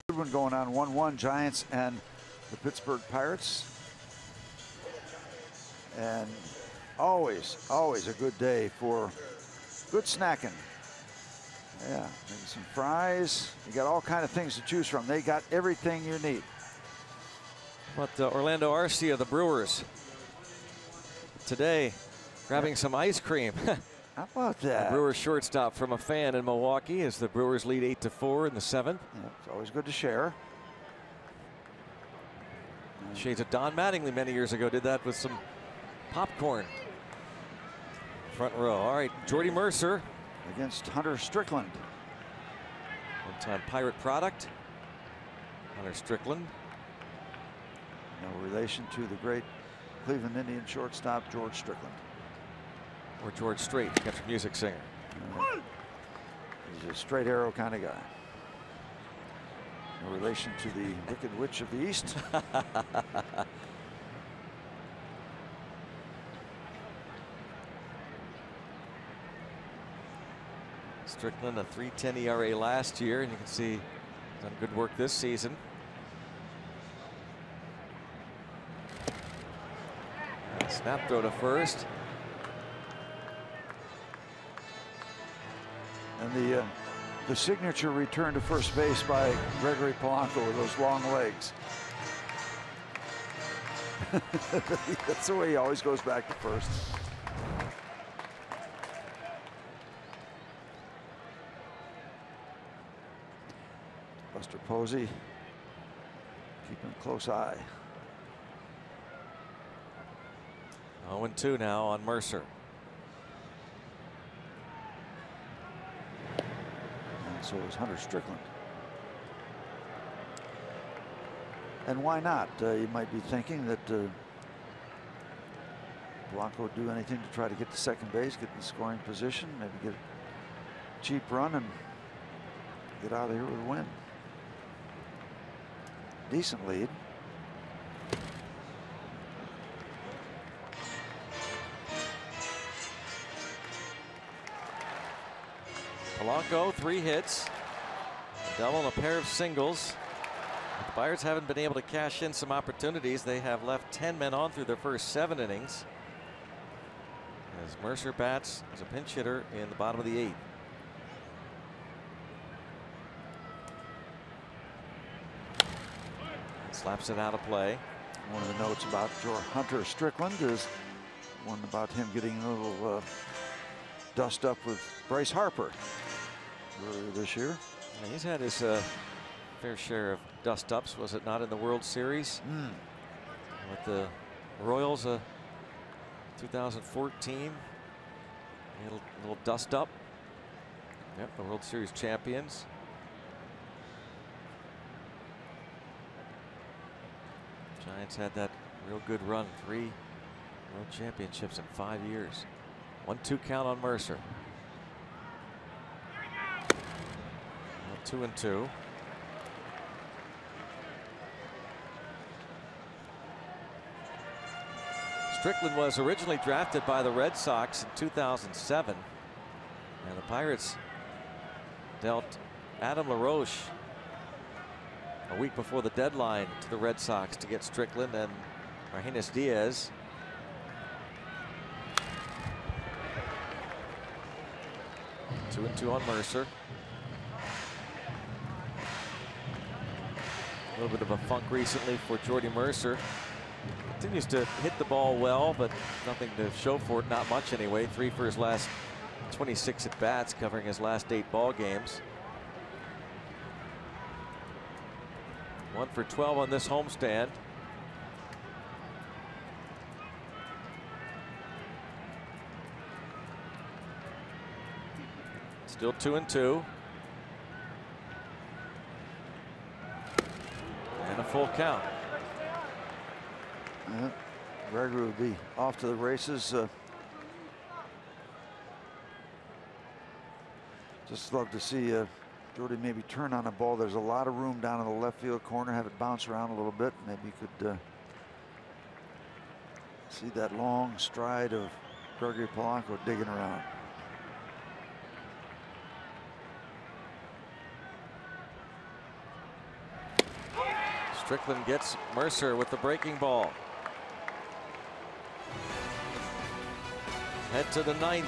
Good one going on. 1-1 Giants and the Pittsburgh Pirates. And always a good day for good snacking. Yeah, maybe some fries. You got all kind of things to choose from. They got everything you need. But Orlando Arcia, the Brewers, today grabbing some ice cream. How about that? The Brewers shortstop from a fan in Milwaukee as the Brewers lead 8-4 in the 7th. Yeah, it's always good to share. Shades of Don Mattingly many years ago did that with some popcorn. Front row. All right, Jordy Mercer against Hunter Strickland. One-time Pirate product. Hunter Strickland. No relation to the great Cleveland Indian shortstop George Strickland. Or George Strait, country music singer. He's a straight arrow kind of guy. No relation to the Wicked Witch of the East. Strickland, a 3.10 ERA last year, and you can see he's done good work this season. Snap throw to first. And the signature return to first base by Gregory Polanco with those long legs. That's the way he always goes back to first. Buster Posey keeping a close eye. 0-2 now on Mercer. So is Hunter Strickland. And why not? You might be thinking that Polanco would do anything to try to get to second base, get in the scoring position, maybe get a cheap run and get out of here with a win. Decent lead. Franco, 3 hits, a double and a pair of singles. The Pirates haven't been able to cash in some opportunities. They have left 10 men on through their first 7 innings. As Mercer bats as a pinch hitter in the bottom of the 8th. Slaps it out of play. One of the notes about Hunter Strickland is one about him getting a little dust up with Bryce Harper earlier this year. Yeah, he's had his fair share of dust ups, was it not, in the World Series with the Royals 2014. A little dust up. Yep, the World Series champions. Giants had that real good run, 3 World Championships in 5 years. 1-2 count on Mercer. 2-2. Strickland was originally drafted by the Red Sox in 2007, and the Pirates dealt Adam LaRoche a week before the deadline to the Red Sox to get Strickland and Argenis Diaz. Two and 2 on Mercer. A little bit of a funk recently for Jordy Mercer. Continues to hit the ball well, but nothing to show for it, not much anyway. 3 for his last 26 at bats, covering his last 8 ball games. 1 for 12 on this homestand. Still 2 and 2. And a full count. Gregory would be off to the races. Just love to see Jordy maybe turn on a ball. There's a lot of room down in the left field corner. Have it bounce around a little bit. Maybe you could see that long stride of Gregory Polanco digging around. Strickland gets Mercer with the breaking ball. Head to the 9th.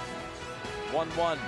1-1.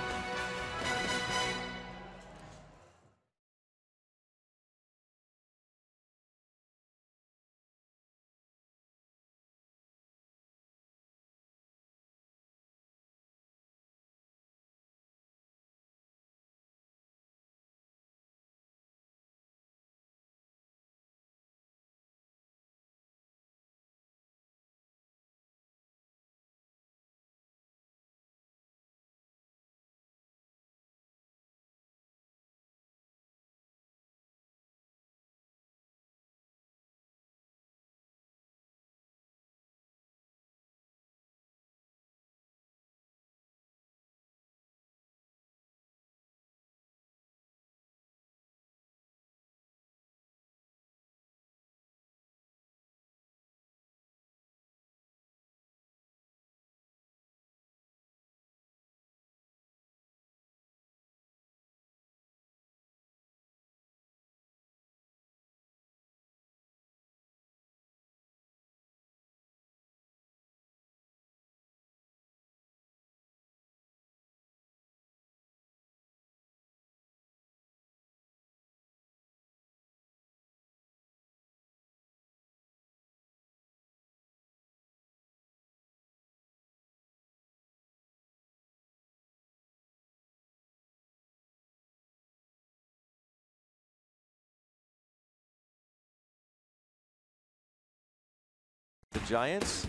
The Giants.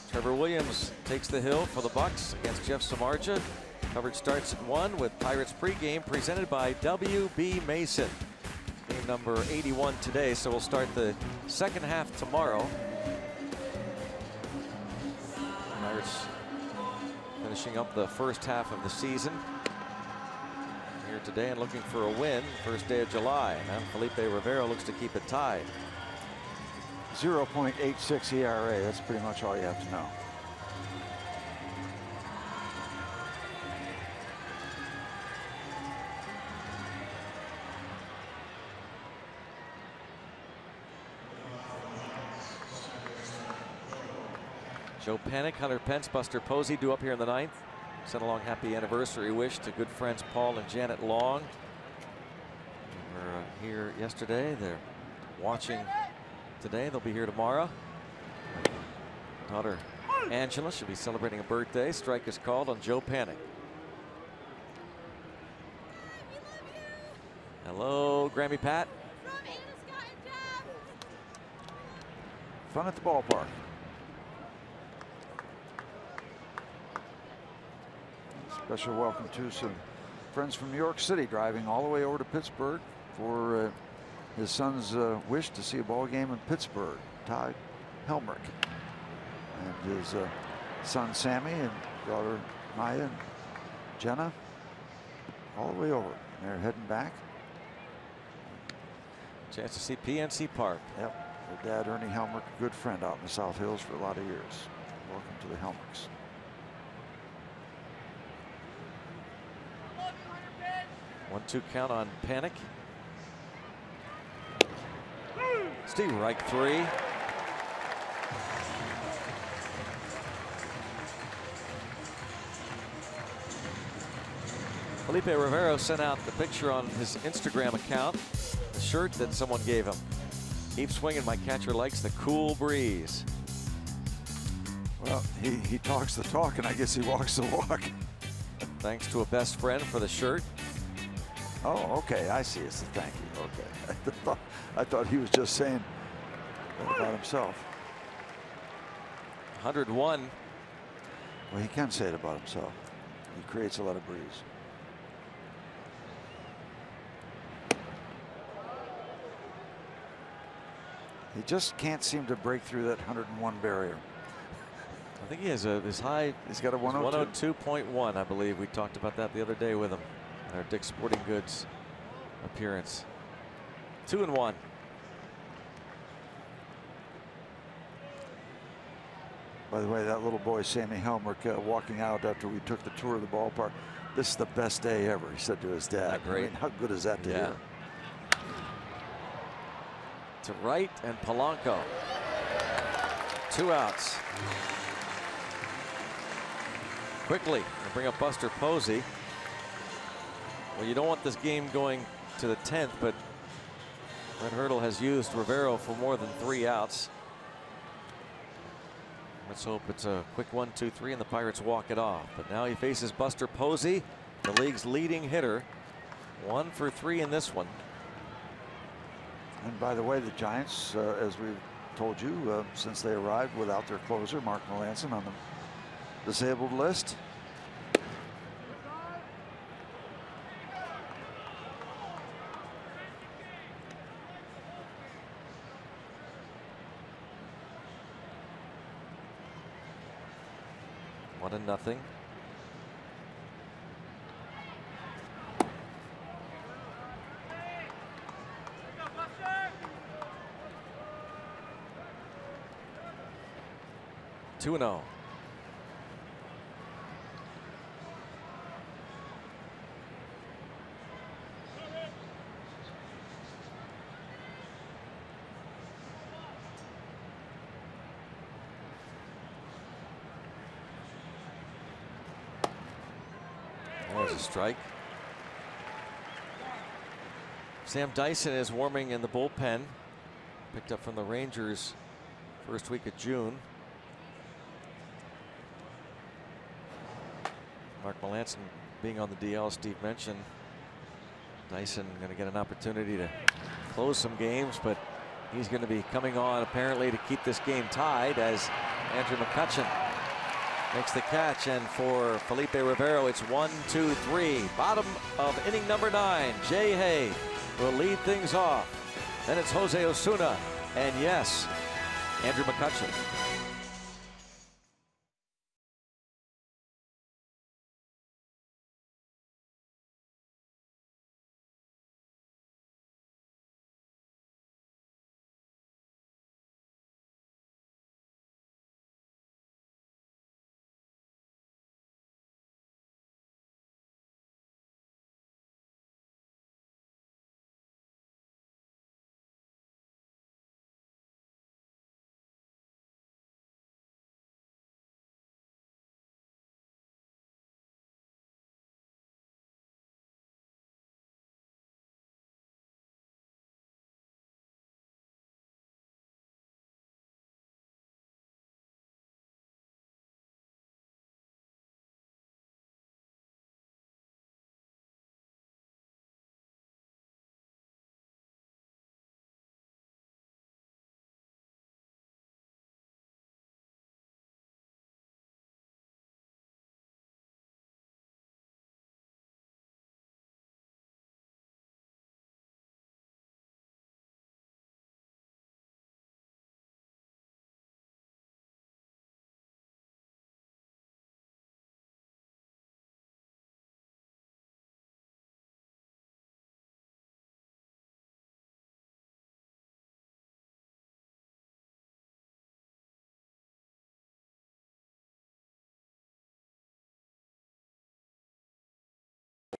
Trevor Williams takes the hill for the Bucks against Jeff Samardzija. Coverage starts at 1 with Pirates pregame presented by WB Mason. Game number 81 today, so we'll start the second half tomorrow. Pirates finishing up the first half of the season here today and looking for a win first day of July. And Felipe Rivera looks to keep it tied. 0.86 ERA. That's pretty much all you have to know. Joe Panic, Hunter Pence, Buster Posey due up here in the 9th. Sent along happy anniversary wish to good friends Paul and Janet Long. They were here yesterday. They're watching today. They'll be here tomorrow. Daughter Angela should be celebrating a birthday. Strike is called on Joe Panic. Hello, Grammy Pat. Fun at the ballpark. Special welcome to some friends from New York City driving all the way over to Pittsburgh for his son's wish to see a ball game in Pittsburgh. Todd Helmerich and his son Sammy and daughter Maya and Jenna all the way over. They're heading back. Chance to see PNC Park. Yep. Their dad, Ernie Helmerich, a good friend out in the South Hills for a lot of years. Welcome to the Helmerichs. One-two count on Panic. Steve Reich 3. Felipe Rivero sent out the picture on his Instagram account, the shirt that someone gave him. Keep swinging, my catcher likes the cool breeze. Well, he talks the talk, and I guess he walks the walk. Thanks to a best friend for the shirt. Oh, okay, I see. It's a thank you. Okay, I thought he was just saying that about himself. 101. Well, he can say it about himself. He creates a lot of breeze. He just can't seem to break through that 101 barrier. I think he has his high. He's got a 102. 102.1, I believe. We talked about that the other day with him. Our Dick's Sporting Goods appearance. 2-1. By the way, that little boy, Sammy Helmerich, walking out after we took the tour of the ballpark. This is the best day ever, he said to his dad. Great. I mean, how good is that to hear? To right and Polanco. 2 outs. Quickly, we'll bring up Buster Posey. Well, you don't want this game going to the 10th, but Red Hurdle has used Rivero for more than 3 outs. Let's hope it's a quick 1-2-3 and the Pirates walk it off. But now he faces Buster Posey, the league's leading hitter. 1 for 3 in this one. And by the way, the Giants, as we've told you, since they arrived without their closer, Mark Melanson, on the disabled list. One and nothing. Two and 0. There's a strike. Sam Dyson is warming in the bullpen. Picked up from the Rangers first week of June. Mark Melanson being on the DL, Steve mentioned. Dyson going to get an opportunity to close some games, but he's going to be coming on apparently to keep this game tied as Andrew McCutchen makes the catch. And for Felipe Rivero, it's 1-2-3. Bottom of inning number 9. Jay Hay will lead things off. Then it's Jose Osuna. And yes, Andrew McCutchen.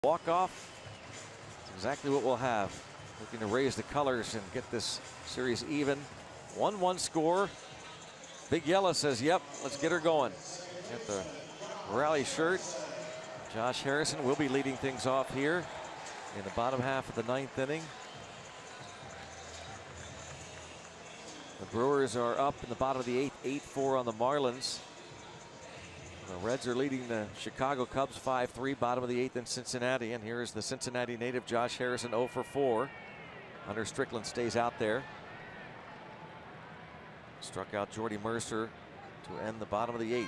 walk-off. That's exactly what we'll have. Looking to raise the colors and get this series even. 1-1 score. Big Yellow says, yep, let's get her going. Got the rally shirt. Josh Harrison will be leading things off here in the bottom half of the 9th inning. The Brewers are up in the bottom of the 8th, 8-4 on the Marlins. The Reds are leading the Chicago Cubs 5-3, bottom of the 8th in Cincinnati. And here is the Cincinnati native Josh Harrison, 0 for 4. Hunter Strickland stays out there. Struck out Jordy Mercer to end the bottom of the 8th.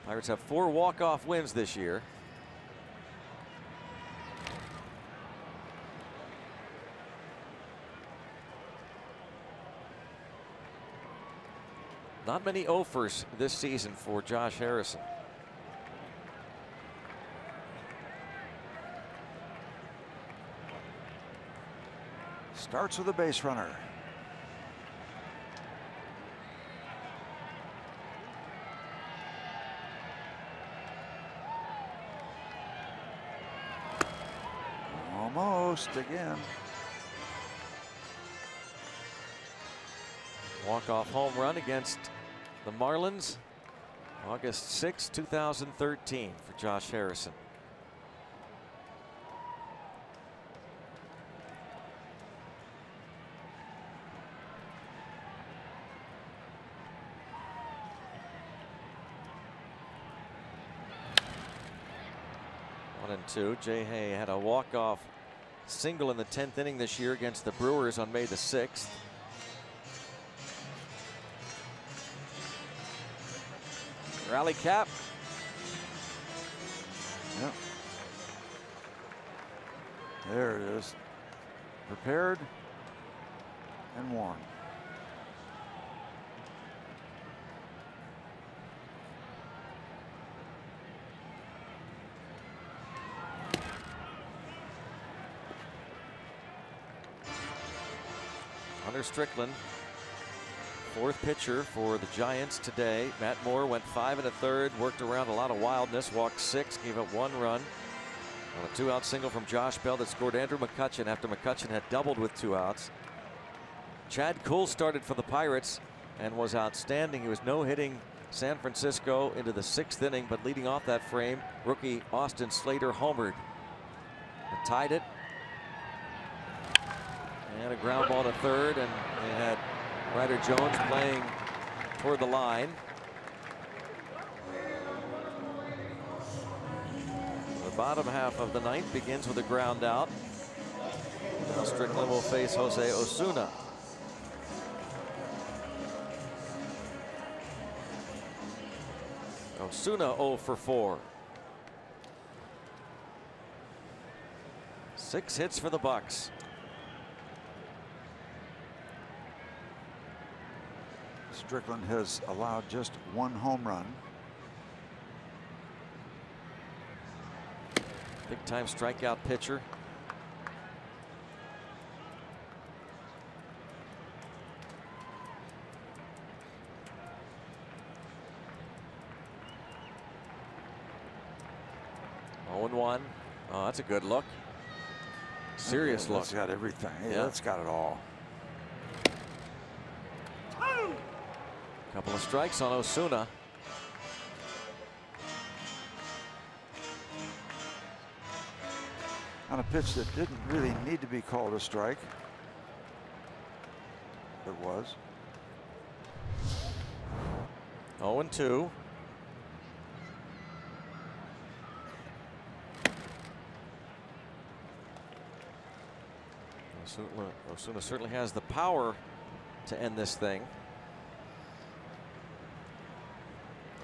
Pirates have 4 walk-off wins this year. Not many offers this season for Josh Harrison. Starts with a base runner. Almost again. Walk-off home run against the Marlins, August 6, 2013 for Josh Harrison. One and two. Jay Hay had a walk-off single in the 10th inning this year against the Brewers on May the 6th. Rally cap. Yep. There it is. Prepared and worn. Hunter Strickland, 4th pitcher for the Giants today. Matt Moore went 5 1/3, worked around a lot of wildness, walked 6, gave up 1 run on a 2-out single from Josh Bell that scored Andrew McCutchen after McCutchen had doubled with 2 outs. Chad Kuhl started for the Pirates and was outstanding. He was no-hitting San Francisco into the 6th inning, but leading off that frame, rookie Austin Slater homered and tied it. And a ground ball to 3rd, and they had Ryder Jones playing toward the line. The bottom half of the 9th begins with a ground out. Now Strickland will face Jose Osuna. Osuna 0 for 4. 6 hits for the Bucks. Strickland has allowed just 1 home run. Big time strikeout pitcher. Oh, 1. Oh, that's a good look. Serious look. That's got everything. Yeah, Yeah. that's got it all. Couple of strikes on Osuna. On a pitch that didn't really need to be called a strike. It was. 0-2. Osuna certainly has the power to end this thing.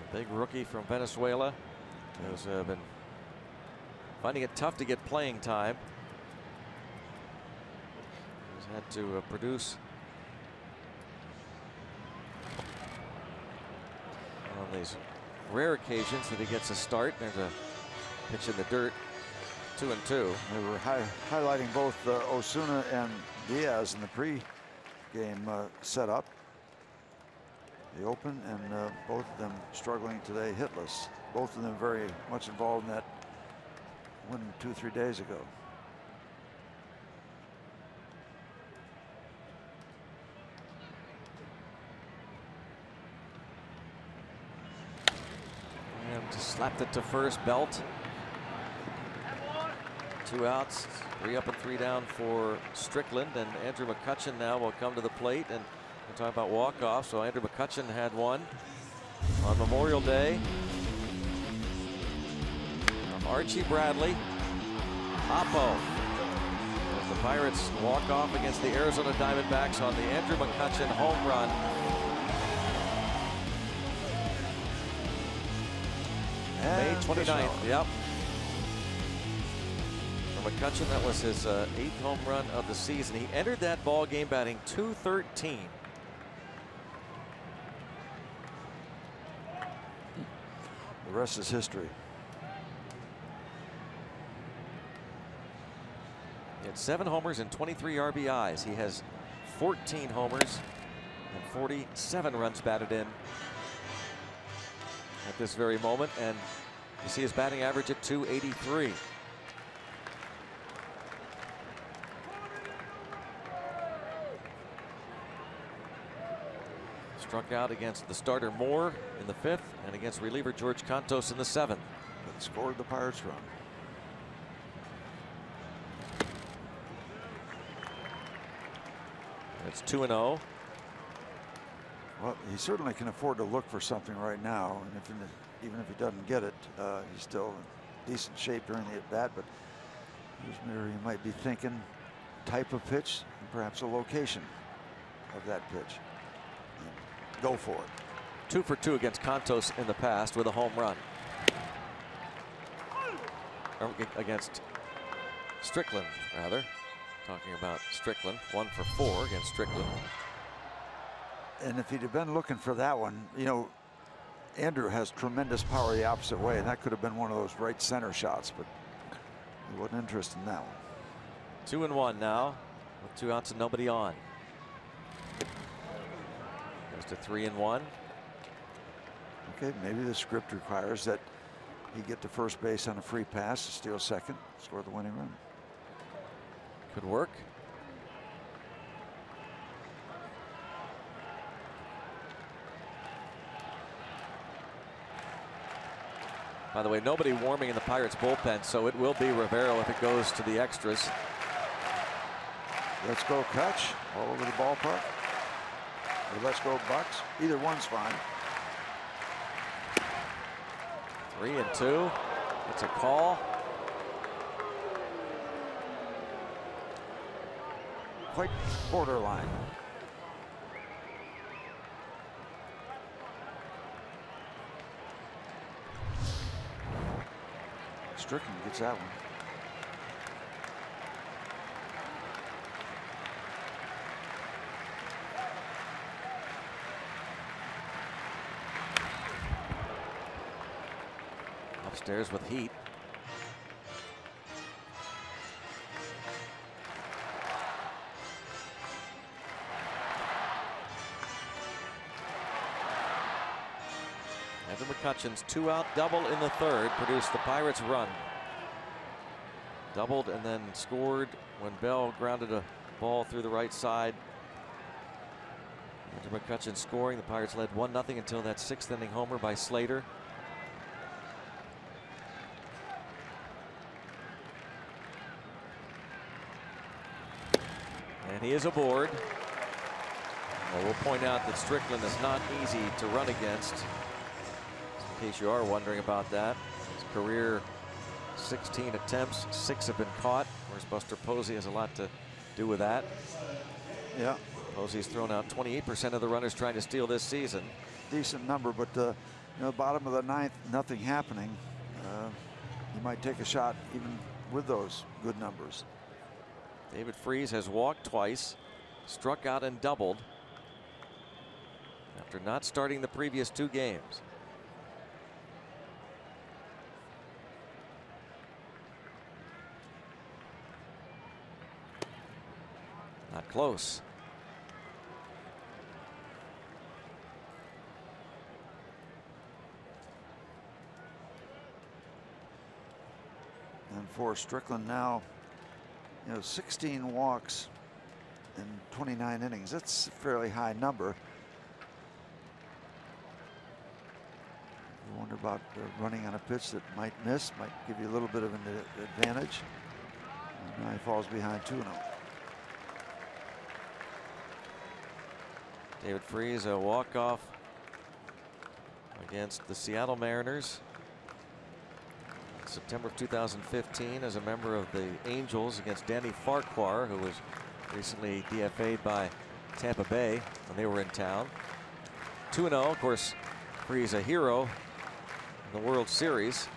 A big rookie from Venezuela has been finding it tough to get playing time. He's had to produce on these rare occasions that he gets a start. There's a pitch in the dirt. 2-2. They were highlighting both Osuna and Diaz in the pre-game setup. They open, and both of them struggling today, hitless. Both of them very much involved in that win 2-3 days ago. And just slapped it to first. Belt. 2 outs, 3 up and 3 down for Strickland, and Andrew McCutchen now will come to the plate. And we're talking about walk-off. So Andrew McCutchen had one on Memorial Day. Archie Bradley. Oppo. As the Pirates walk off against the Arizona Diamondbacks on the Andrew McCutchen home run. And May 29th. Yep. For McCutchen, that was his 8th home run of the season. He entered that ball game batting .213. The rest is history. He had 7 homers and 23 RBIs. He has 14 homers and 47 runs batted in at this very moment. And you see his batting average at .283. Struck out against the starter Moore in the 5th and against reliever George Cantos in the 7th. But scored the Pirates run. It's 2-0. Well, he certainly can afford to look for something right now, and even if he doesn't get it, he's still in decent shape during the at bat. But here's where you might be thinking type of pitch and perhaps a location of that pitch. And go for it. 2 for 2 against Cantos in the past with a home run. Or against Strickland, rather. Talking about Strickland, 1 for 4 against Strickland. And if he'd have been looking for that one, you know, Andrew has tremendous power the opposite way, and that could have been one of those right center shots, but he wasn't interested in that one. 2-1 now with 2 outs and nobody on. Goes to 3-1. Okay, maybe the script requires that he get to first base on a free pass, steal second, score the winning run. Could work. By the way, nobody warming in the Pirates bullpen, so it will be Rivero if it goes to the extras. Let's go Kutch all over the ballpark. Or let's go Bucks. Either one's fine. 3-2. It's a call. Quite borderline. Strickland gets that one. Upstairs with heat. Andrew McCutchen's 2-out double in the 3rd produced the Pirates' run. Doubled and then scored when Bell grounded a ball through the right side. Andrew McCutchen scoring. The Pirates led 1-0 until that 6th inning homer by Slater. And he is aboard. Well, we'll point out that Strickland is not easy to run against. In case you are wondering about that. His career 16 attempts, 6 have been caught. Of course, Buster Posey has a lot to do with that. Yeah. Posey's thrown out 28% of the runners trying to steal this season. Decent number, but you know, bottom of the 9th, nothing happening. You might take a shot even with those good numbers. David Freese has walked twice, struck out and doubled after not starting the previous 2 games. Not close. for Strickland now. 16 walks in 29 innings. That's a fairly high number. You wonder about running on a pitch that might miss, might give you a little bit of an advantage. And now he falls behind 2-0. David Freese, a walk-off against the Seattle Mariners. September of 2015 as a member of the Angels against Danny Farquhar, who was recently DFA'd by Tampa Bay when they were in town. 2-0, of course, Freese a hero in the World Series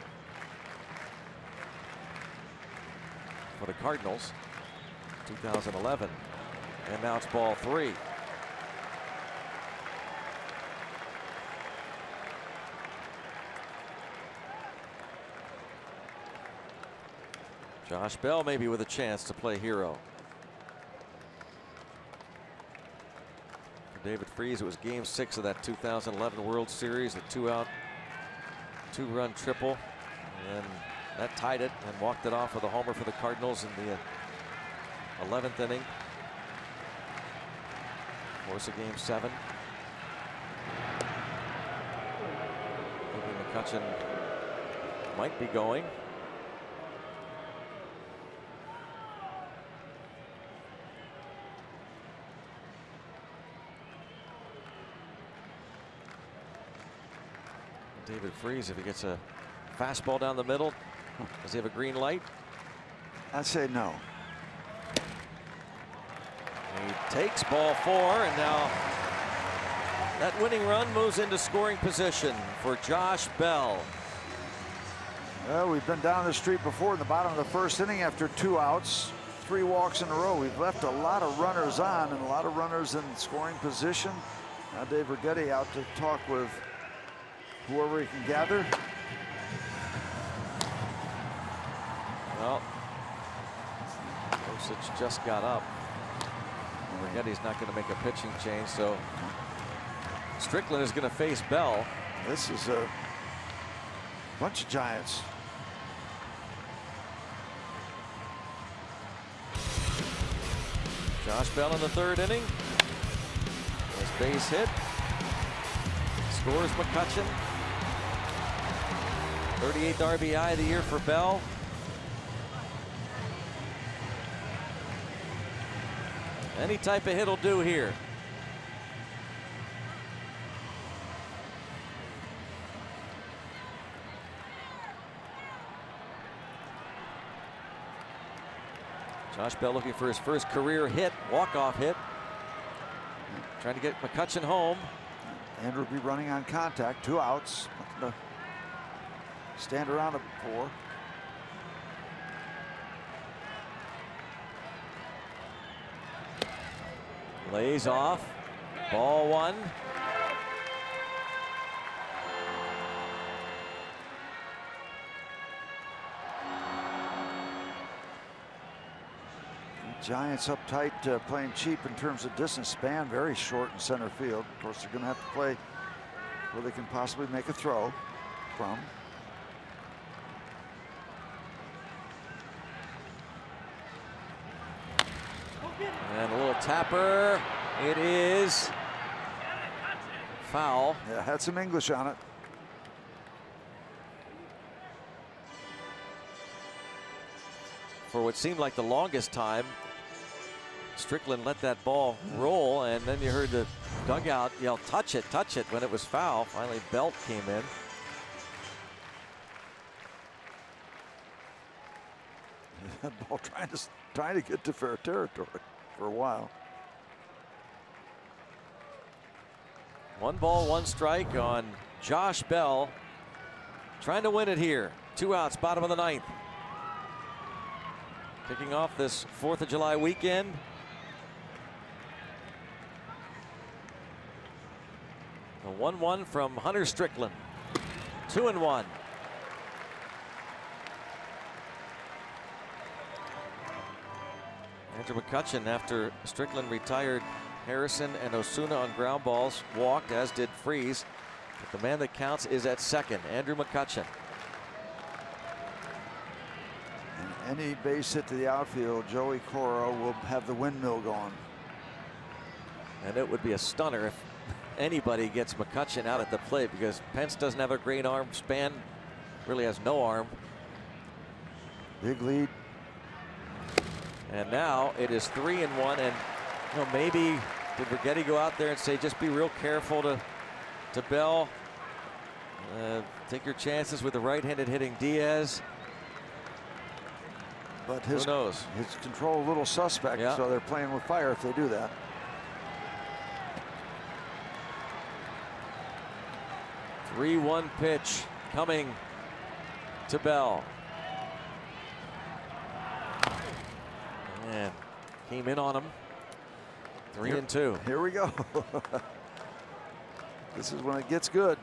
for the Cardinals, 2011. And now it's ball 3. Josh Bell maybe with a chance to play hero. For David Freese, it was game 6 of that 2011 World Series, a 2-out, 2-run triple. And that tied it and walked it off with a homer for the Cardinals in the 11th inning. Of course, a game 7. Thinking McCutchen might be going. David Freese, if he gets a fastball down the middle, does he have a green light? I'd say no. He takes ball 4, and now that winning run moves into scoring position for Josh Bell. Well, we've been down the street before in the bottom of the 1st inning after 2 outs, 3 walks in a row. We've left a lot of runners on and a lot of runners in scoring position. Now Dave Rigetti out to talk with whoever he can gather. Well, Osich just got up. Rigetti's not going to make a pitching change, so Strickland is going to face Bell. This is a bunch of Giants. Josh Bell in the 3rd inning. His base hit. Scores McCutchen. 38th RBI of the year for Bell. Any type of hit will do here. Josh Bell looking for his first career hit, walk-off hit. Trying to get McCutchen home. Andrew will be running on contact, 2 outs. Nothing to stand around it for. Lays off. Ball 1. Giants uptight, playing cheap in terms of distance span, very short in center field. Of course, they're going to have to play where they can possibly make a throw from. And a little tapper. It is foul. Yeah, had some English on it. For what seemed like the longest time, Strickland let that ball roll, and then you heard the dugout yell, touch it, when it was foul. Finally, Belt came in. That ball trying to get to fair territory for a while. 1 ball, 1 strike on Josh Bell. Trying to win it here. 2 outs, bottom of the 9th. Kicking off this 4th of July weekend. A 1-1 from Hunter Strickland. 2-1. Andrew McCutchen, after Strickland retired Harrison and Osuna on ground balls, walked, as did Freese. But the man that counts is at second, Andrew McCutchen. Any base hit to the outfield, Joey Cora will have the windmill going. And it would be a stunner if anybody gets McCutchen out at the plate, because Pence doesn't have a great arm span, really has no arm. Big lead. And now it is 3-1, and you know, maybe did Righetti go out there and say just be real careful to Bell. Take your chances with the right-handed hitting Diaz. But who knows? His control a little suspect, yeah. So they're playing with fire if they do that. The 3-1 pitch coming to Bell. And came in on him. 3-2. Here we go. This is when it gets good.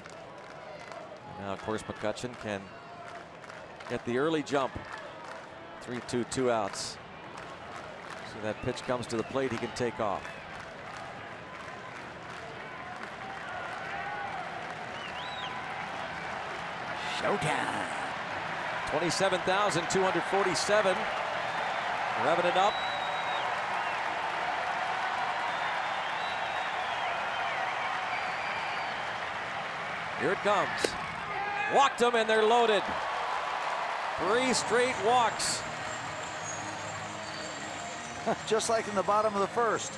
Now, of course, McCutchen can get the early jump. 3-2, 2 outs. So that pitch comes to the plate, he can take off. Showtime. 27,247. Revving it up. Here it comes. Walked them, and they're loaded. 3 straight walks. Just like in the bottom of the first.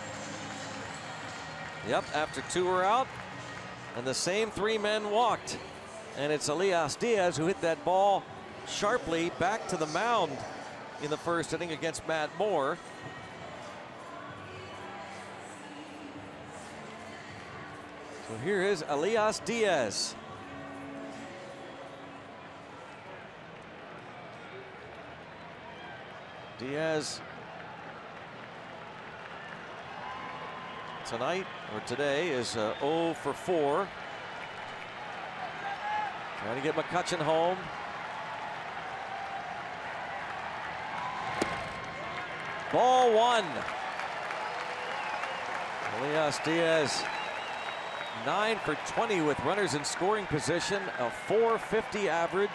Yep, after 2 were out, and the same 3 men walked. And it's Elias Diaz who hit that ball sharply back to the mound in the first inning against Matt Moore. So here is Elias Diaz. Diaz tonight, or today, is 0 for 4. Trying to get McCutchen home. Ball 1. Elias Diaz 9 for 20 with runners in scoring position, a .450 average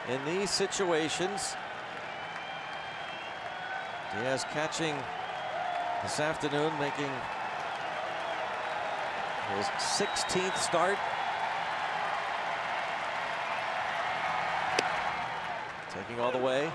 in these situations. Diaz catching this afternoon, making his 16th start. Taking all the way.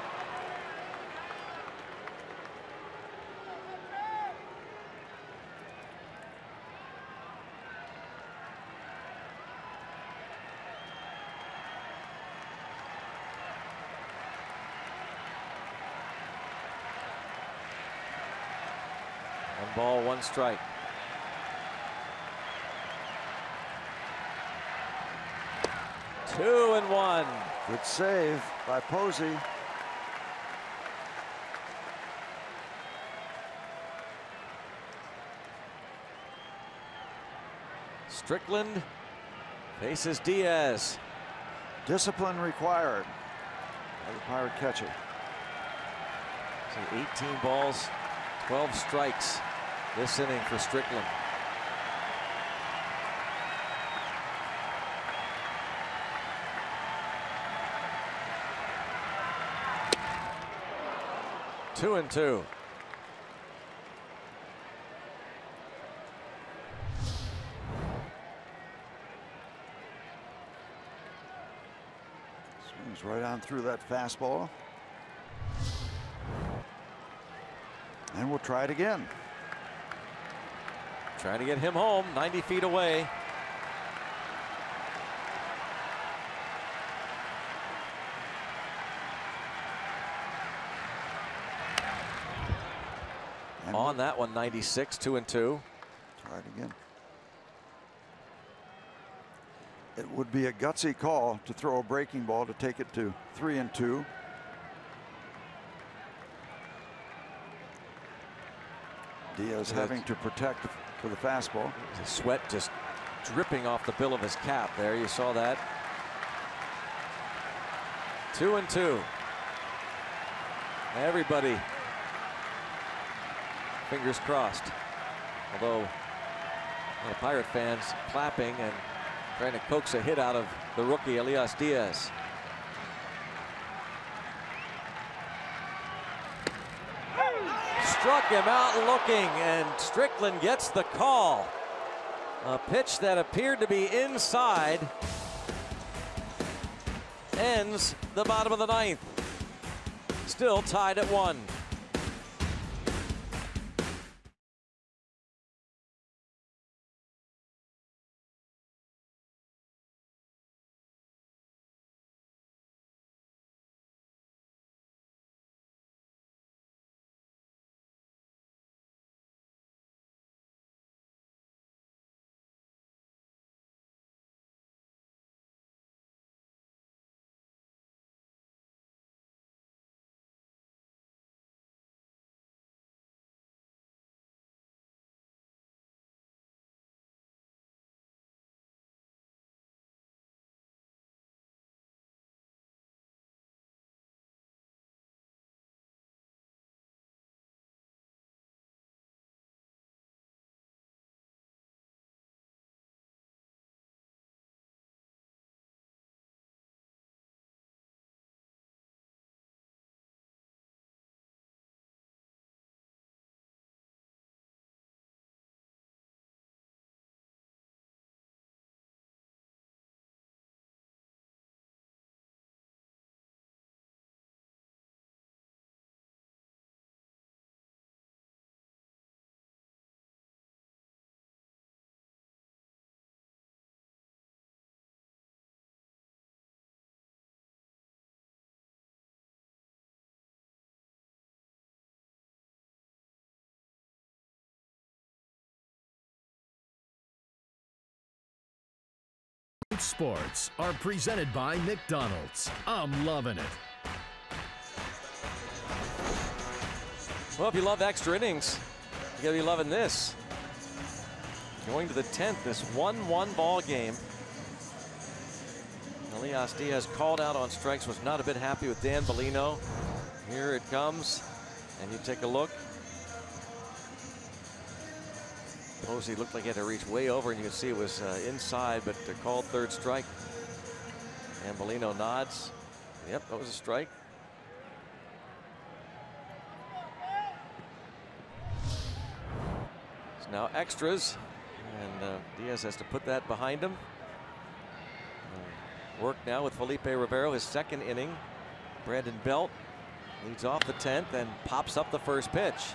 One ball, 1 strike. Two and 1. Good save by Posey. Strickland faces Diaz. Discipline required by the Pirate catcher. So 18 balls, 12 strikes this inning for Strickland. Two and 2. Swings right on through that fastball. And we'll try it again. Trying to get him home, 90 feet away. And on that one, 96, 2 and 2. Try it again. It would be a gutsy call to throw a breaking ball to take it to 3 and 2. Diaz having to protect for the fastball. The sweat just dripping off the bill of his cap there. You saw that. 2 and 2. Everybody fingers crossed. Although Pirate fans clapping and trying to coax a hit out of the rookie Elias Diaz. struck him out looking, and Strickland gets the call. A pitch that appeared to be inside ends the bottom of the ninth. Still tied at 1. Sports are presented by McDonald's. I'm loving it. Well, if you love extra innings, you gotta be loving this. Going to the 10th, this 1-1 ball game. Elias Diaz called out on strikes, was not a bit happy with Dan Bellino. Here it comes, and you take a look. Posey looked like he had to reach way over, and you can see it was inside, but called third strike. And Bellino nods. Yep, that was a strike. It's now extras, and Diaz has to put that behind him. Work now with Felipe Rivero, his second inning. Brandon Belt leads off the 10th and pops up the first pitch.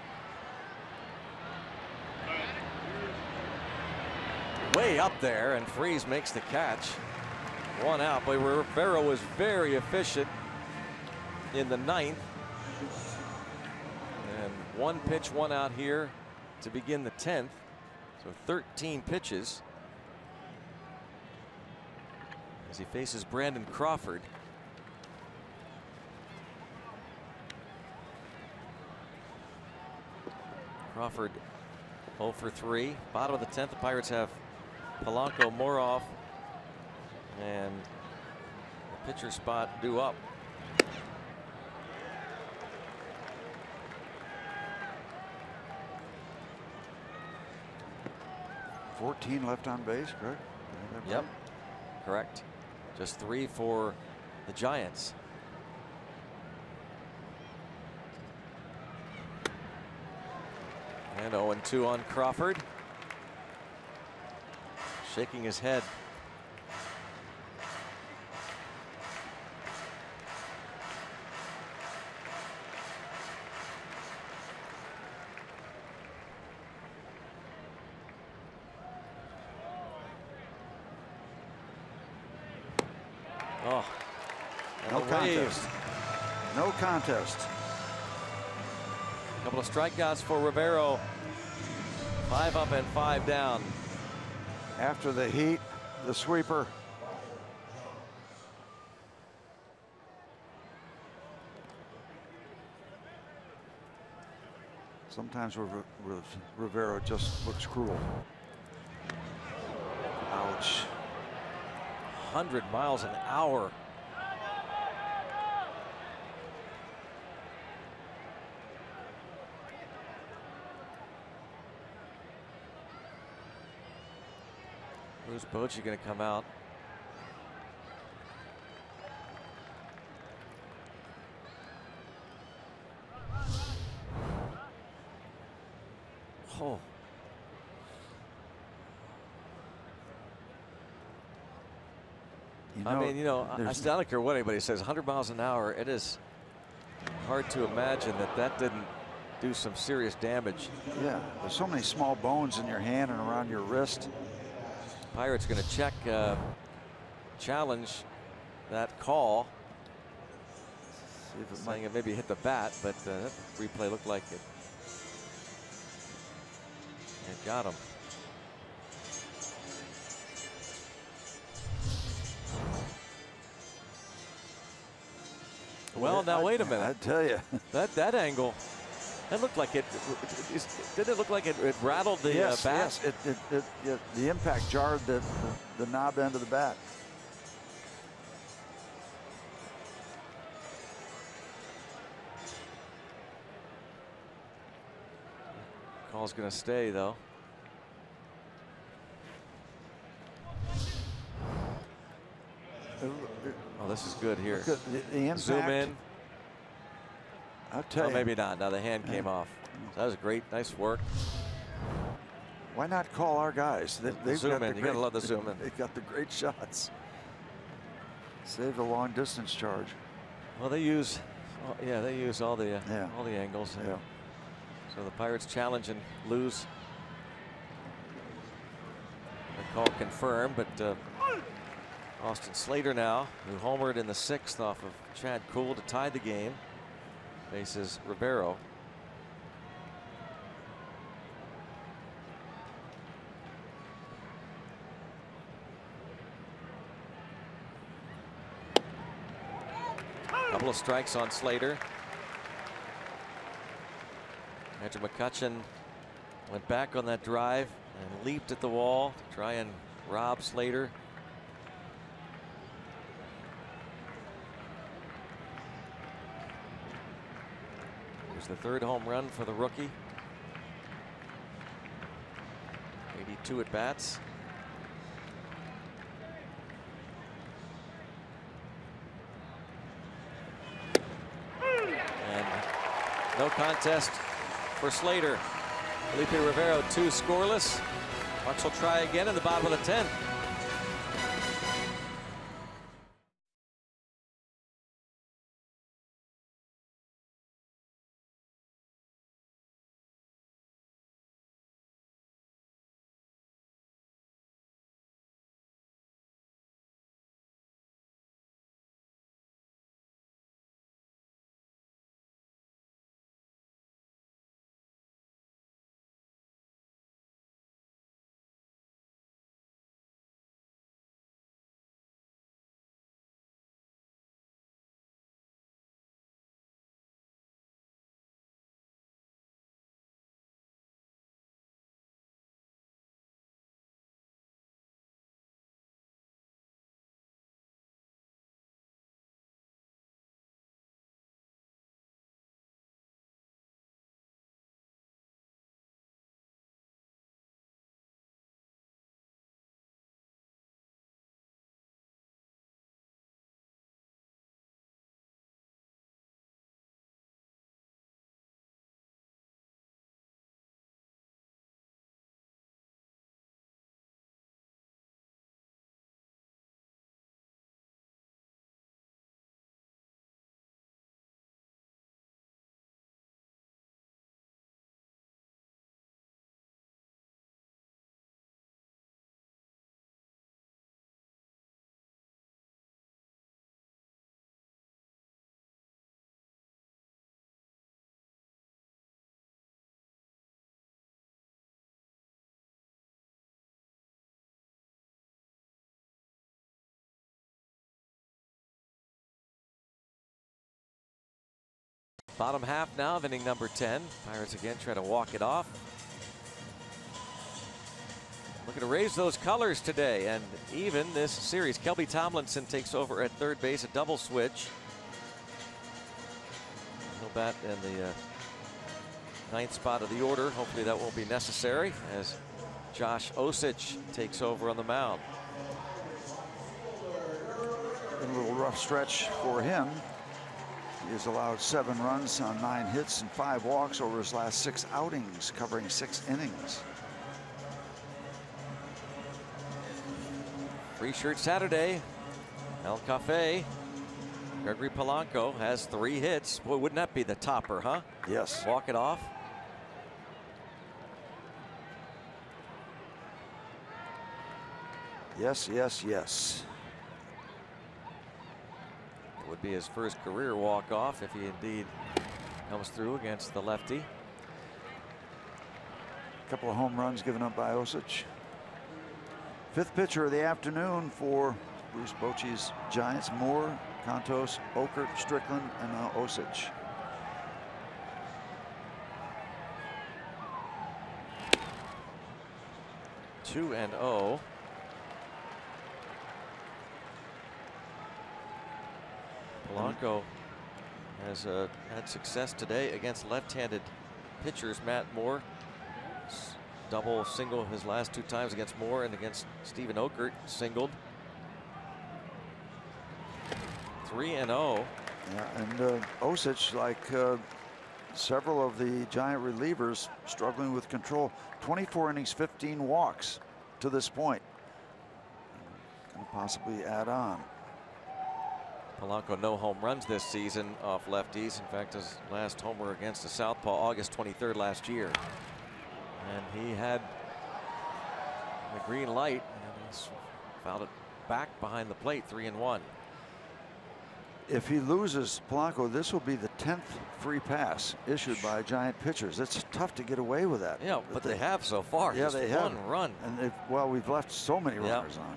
Way up there, and Freese makes the catch. One out, but Rivero was very efficient in the 9th. And one pitch, one out here to begin the 10th. So 13 pitches as he faces Brandon Crawford. Crawford 0 for 3. Bottom of the 10th, the Pirates have Polanco, Moroff, and the pitcher spot due up. $14 left on base, correct? Yep, correct. Just 3 for the Giants. And 0-2 on Crawford. Shaking his head. Oh, no contest. No contest. A couple of strikeouts for Rivero. 5 up and 5 down. After the heat, the sweeper. Sometimes Rivero just looks cruel. Ouch. 100 miles an hour. Who's Bochy going to come out? Oh. I mean, you know, I don't care what anybody says, 100 miles an hour, it is hard to imagine that didn't do some serious damage. Yeah, there's so many small bones in your hand and around your wrist. Pirates going to check, challenge that call. See if saying it maybe hit the bat, but that replay looked like it got him. Well, now wait a minute. I tell you, that angle, that looked like it. Did it look like it rattled the bat? Yes, the impact jarred the knob end of the bat. Call's going to stay though. Oh, this is good here. The impact. Zoom in. I'll tell you. Maybe not. Now the hand came off. So that was great. Nice work. Why not call our guys? They've zoom got in. You gotta love the zoom in. They've got the great shots. Save the long distance charge. Well, they use, they use all the angles. Yeah. So the Pirates challenge and lose. The call confirmed, but Austin Slater now, who homered in the 6th off of Chad Kuhl to tie the game, faces Rivero. Couple of strikes on Slater. Andrew McCutchen went back on that drive and leaped at the wall to try and rob Slater. Here's the 3rd home run for the rookie. 82 at bats. And no contest for Slater. Felipe Rivero 2 scoreless. Bucks will try again in the bottom of the 10th. Bottom half now of inning number 10. Pirates again try to walk it off. Looking to raise those colors today and even this series. Kelby Tomlinson takes over at 3rd base, a double switch. He'll bat in the 9th spot of the order. Hopefully that won't be necessary as Josh Osich takes over on the mound. A little rough stretch for him. He has allowed 7 runs on 9 hits and 5 walks over his last 6 outings, covering 6 innings. Free Shirt Saturday. El Cafe. Gregory Polanco has 3 hits. Boy, wouldn't that be the topper, huh? Yes. Walk it off. Yes, yes, yes. It would be his first career walk-off if he indeed comes through against the lefty. A couple of home runs given up by Osich. 5th pitcher of the afternoon for Bruce Bochy's Giants. Moore, Contos, Okert, Strickland, and now Osich. Two and 0. Polanco has had success today against left-handed pitchers. Matt Moore double single his last 2 times against Moore, and against Stephen Okert singled. 3 and 0. Yeah, and Osich, like several of the Giant relievers, struggling with control. 24 innings, 15 walks to this point. Can possibly add on. Polanco no home runs this season off lefties. In fact, his last homer against the southpaw August 23rd last year. And he had the green light, and he's fouled it back behind the plate. 3 and 1. If he loses Polanco, this will be the 10th free pass issued by Giant pitchers. It's tough to get away with that. Yeah, but they have so far. Yeah, just they have. 1 run. And well, we've left so many runners on.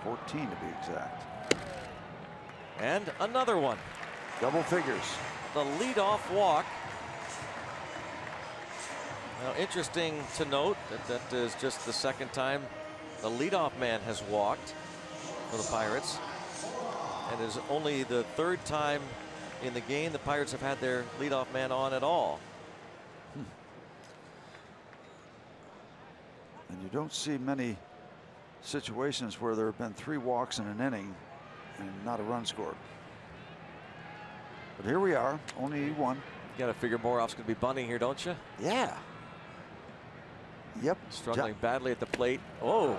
14 to be exact. And another one. Double figures. The leadoff walk. Now, interesting to note that that is just the 2nd time the leadoff man has walked for the Pirates, and is only the 3rd time in the game the Pirates have had their leadoff man on at all. And you don't see many situations where there have been 3 walks in an inning and not a run scored. But here we are, only 1. You got to figure Moroff's going to be bunting here, don't you? Yeah. Yep. Struggling badly at the plate. Oh.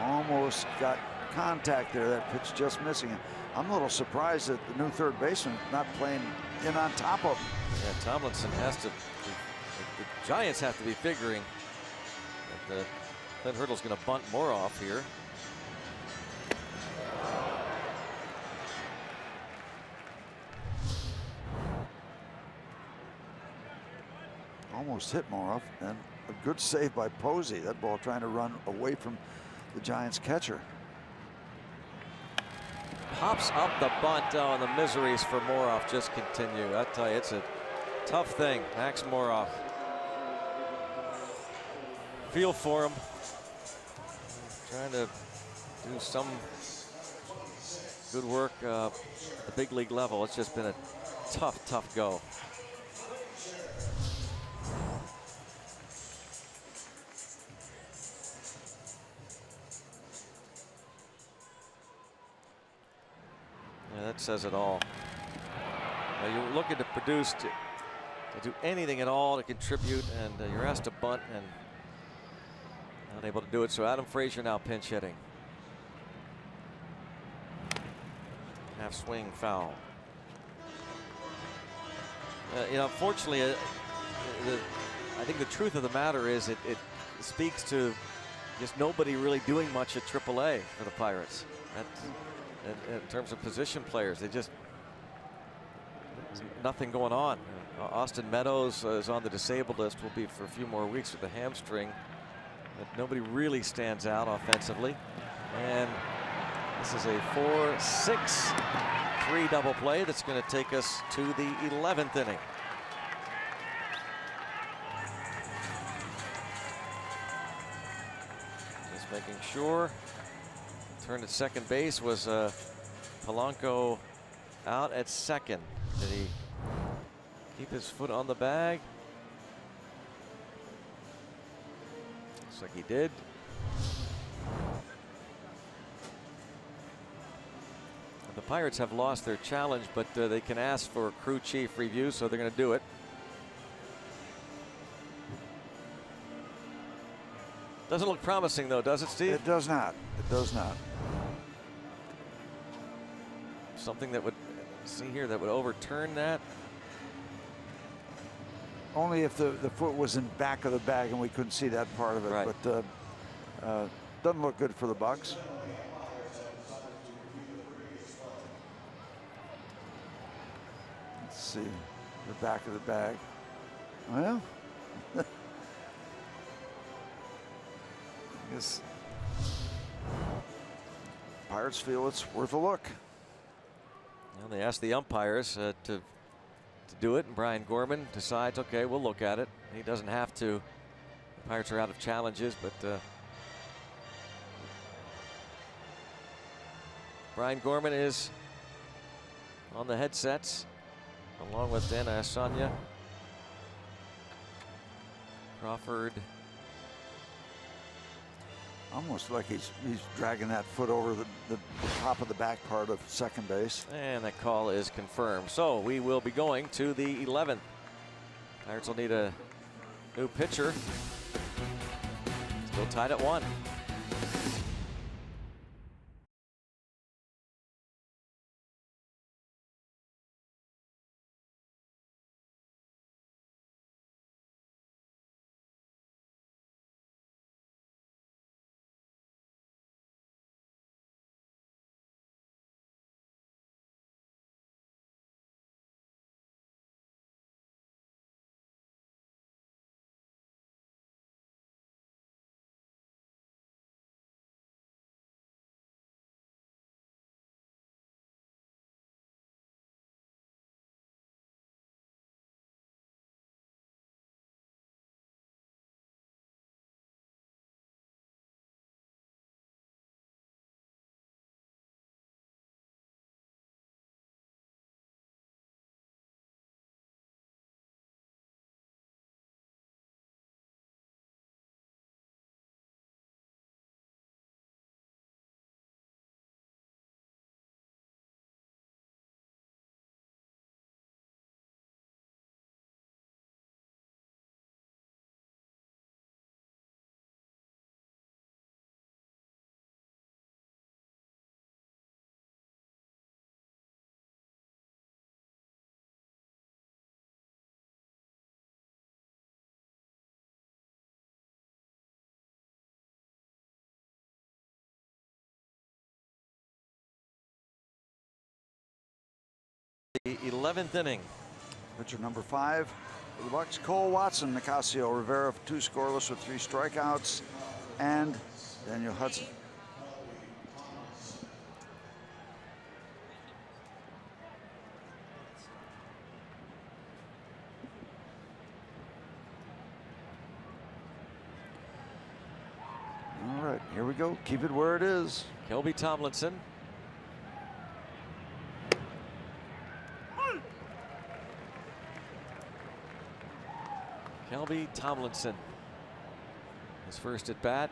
Almost got contact there. That pitch just missing him. I'm a little surprised that the new 3rd baseman not playing in on top of him. Yeah, Tomlinson has to. The Giants have to be figuring that Clint Hurdle's going to bunt Moroff here. Almost hit Moroff, and a good save by Posey. That ball trying to run away from the Giants catcher. Pops up the bunt. Oh, and the miseries for Moroff just continue. I tell you, it's a tough thing. Max Moroff. Feel for him. Trying to do some good work at the big league level. It's just been a tough go. That says it all. Now you're looking to produce, to do anything at all to contribute, and you're asked to bunt and not able to do it. So Adam Frazier now pinch hitting. Half swing foul. You know, fortunately, I think the truth of the matter is it speaks to just nobody really doing much at AAA for the Pirates. In terms of position players, they just nothing going on. Austin Meadows is on the disabled list, will be for a few more weeks with the hamstring, but nobody really stands out offensively. And this is a 4-6-3 double play that's going to take us to the 11th inning. Just making sure. Turn at second base was Polanco out at second. Did he keep his foot on the bag? Looks like he did. The Pirates have lost their challenge, but they can ask for a crew chief review, so they're going to do it. Doesn't look promising, though, does it, Steve? It does not. It does not. Something that would, see here, that would overturn that. Only if the foot was in back of the bag and we couldn't see that part of it. Right. But doesn't look good for the Bucks. Let's see the back of the bag. Well, I guess Pirates feel it's worth a look. Well, they asked the umpires to do it, and Brian Gorman decides, okay, we'll look at it. He doesn't have to. The Pirates are out of challenges, but Brian Gorman is on the headsets, along with Dana Asanya, Crawford. Almost like he's dragging that foot over the top of the back part of second base. And that call is confirmed. So we will be going to the 11th. Pirates will need a new pitcher. Still tied at 1. The 11th inning. Pitcher number 5 for the Bucks, Cole Watson. Nicasio Rivera, 2 scoreless with 3 strikeouts, and Daniel Hudson. All right, here we go. Keep it where it is. Kelby Tomlinson. Kelby Tomlinson, his first at bat.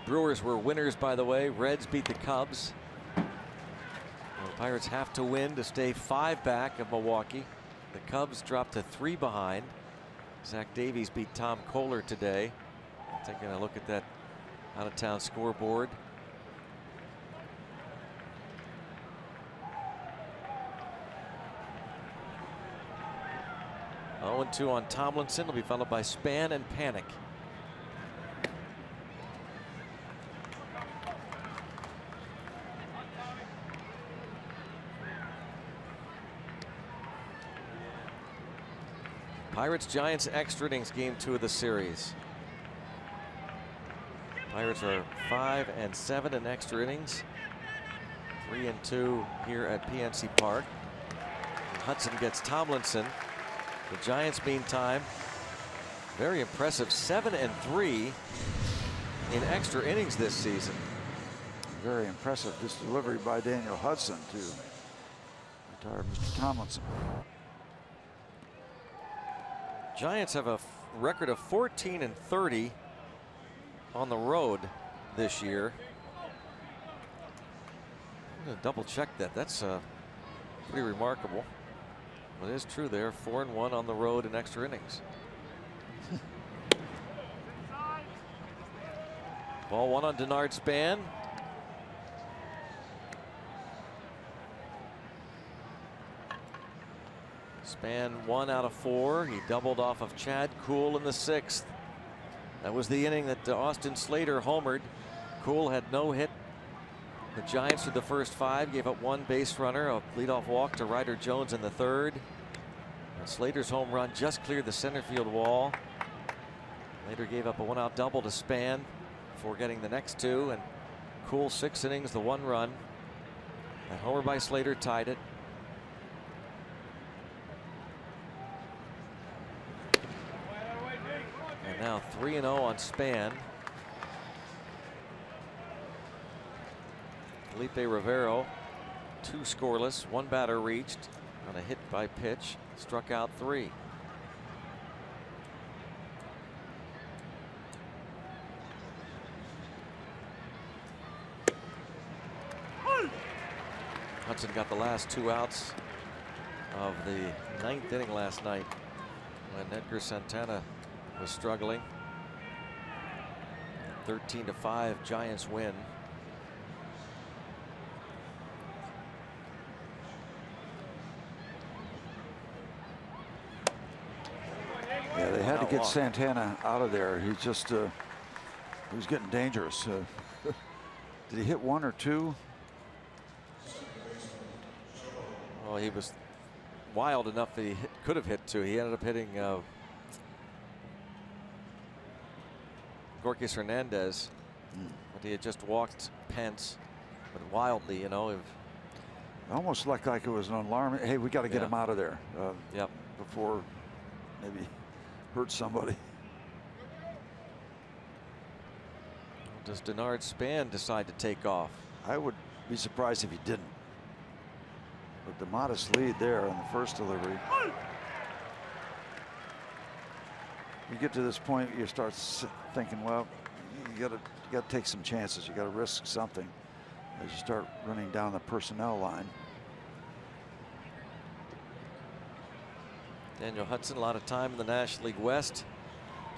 Brewers were winners, by the way. Reds beat the Cubs. The Pirates have to win to stay 5 back of Milwaukee. The Cubs dropped to 3 behind. Zach Davies beat Tom Kohler today. Taking a look at that out-of-town scoreboard. 0-2 on Tomlinson. Will be followed by Span and Panic. Pirates Giants extra innings, game 2 of the series. Pirates are 5-7 in extra innings. 3-2 here at PNC Park. Hudson gets Tomlinson. The Giants, meantime, very impressive, 7-3 in extra innings this season. Very impressive. This delivery by Daniel Hudson to retire Mr. Tomlinson. Giants have a record of 14-30 on the road this year. I'm going to double check that. That's pretty remarkable. But it is true there, 4-1 on the road in extra innings. Ball one on Denard Span. Span 1 out of 4. He doubled off of Chad Kuhl in the 6th. That was the inning that Austin Slater homered. Kuhl had no hit. The Giants through the first 5 gave up 1 base runner, a leadoff walk to Ryder Jones in the 3rd. And Slater's home run just cleared the center field wall. Slater gave up a 1-out double to Span before getting the next 2, and Kuhl 6 innings, the 1 run. That homer by Slater tied it. And now 3-0 on Span. Felipe Rivero, 2 scoreless, 1 batter reached on a hit by pitch, struck out 3. Hudson got the last 2 outs of the 9th inning last night when Edgar Santana was struggling. 13-5 Giants win. Yeah, they had to get Santana out of there. He just he was getting dangerous. Did he hit 1 or 2? Well, he was wild enough that he could have hit 2. He ended up hitting Gorkis Hernandez, but he had just walked Pence, but wildly, you know. Almost looked like it was an alarm. Hey, we got to get him out of there. Yep. Before maybe hurt somebody. Does Denard Span decide to take off? I would be surprised if he didn't. But the modest lead there on the first delivery. You get to this point, you start thinking, well, you got to take some chances. You got to risk something as you start running down the personnel line. Daniel Hudson, a lot of time in the National League West.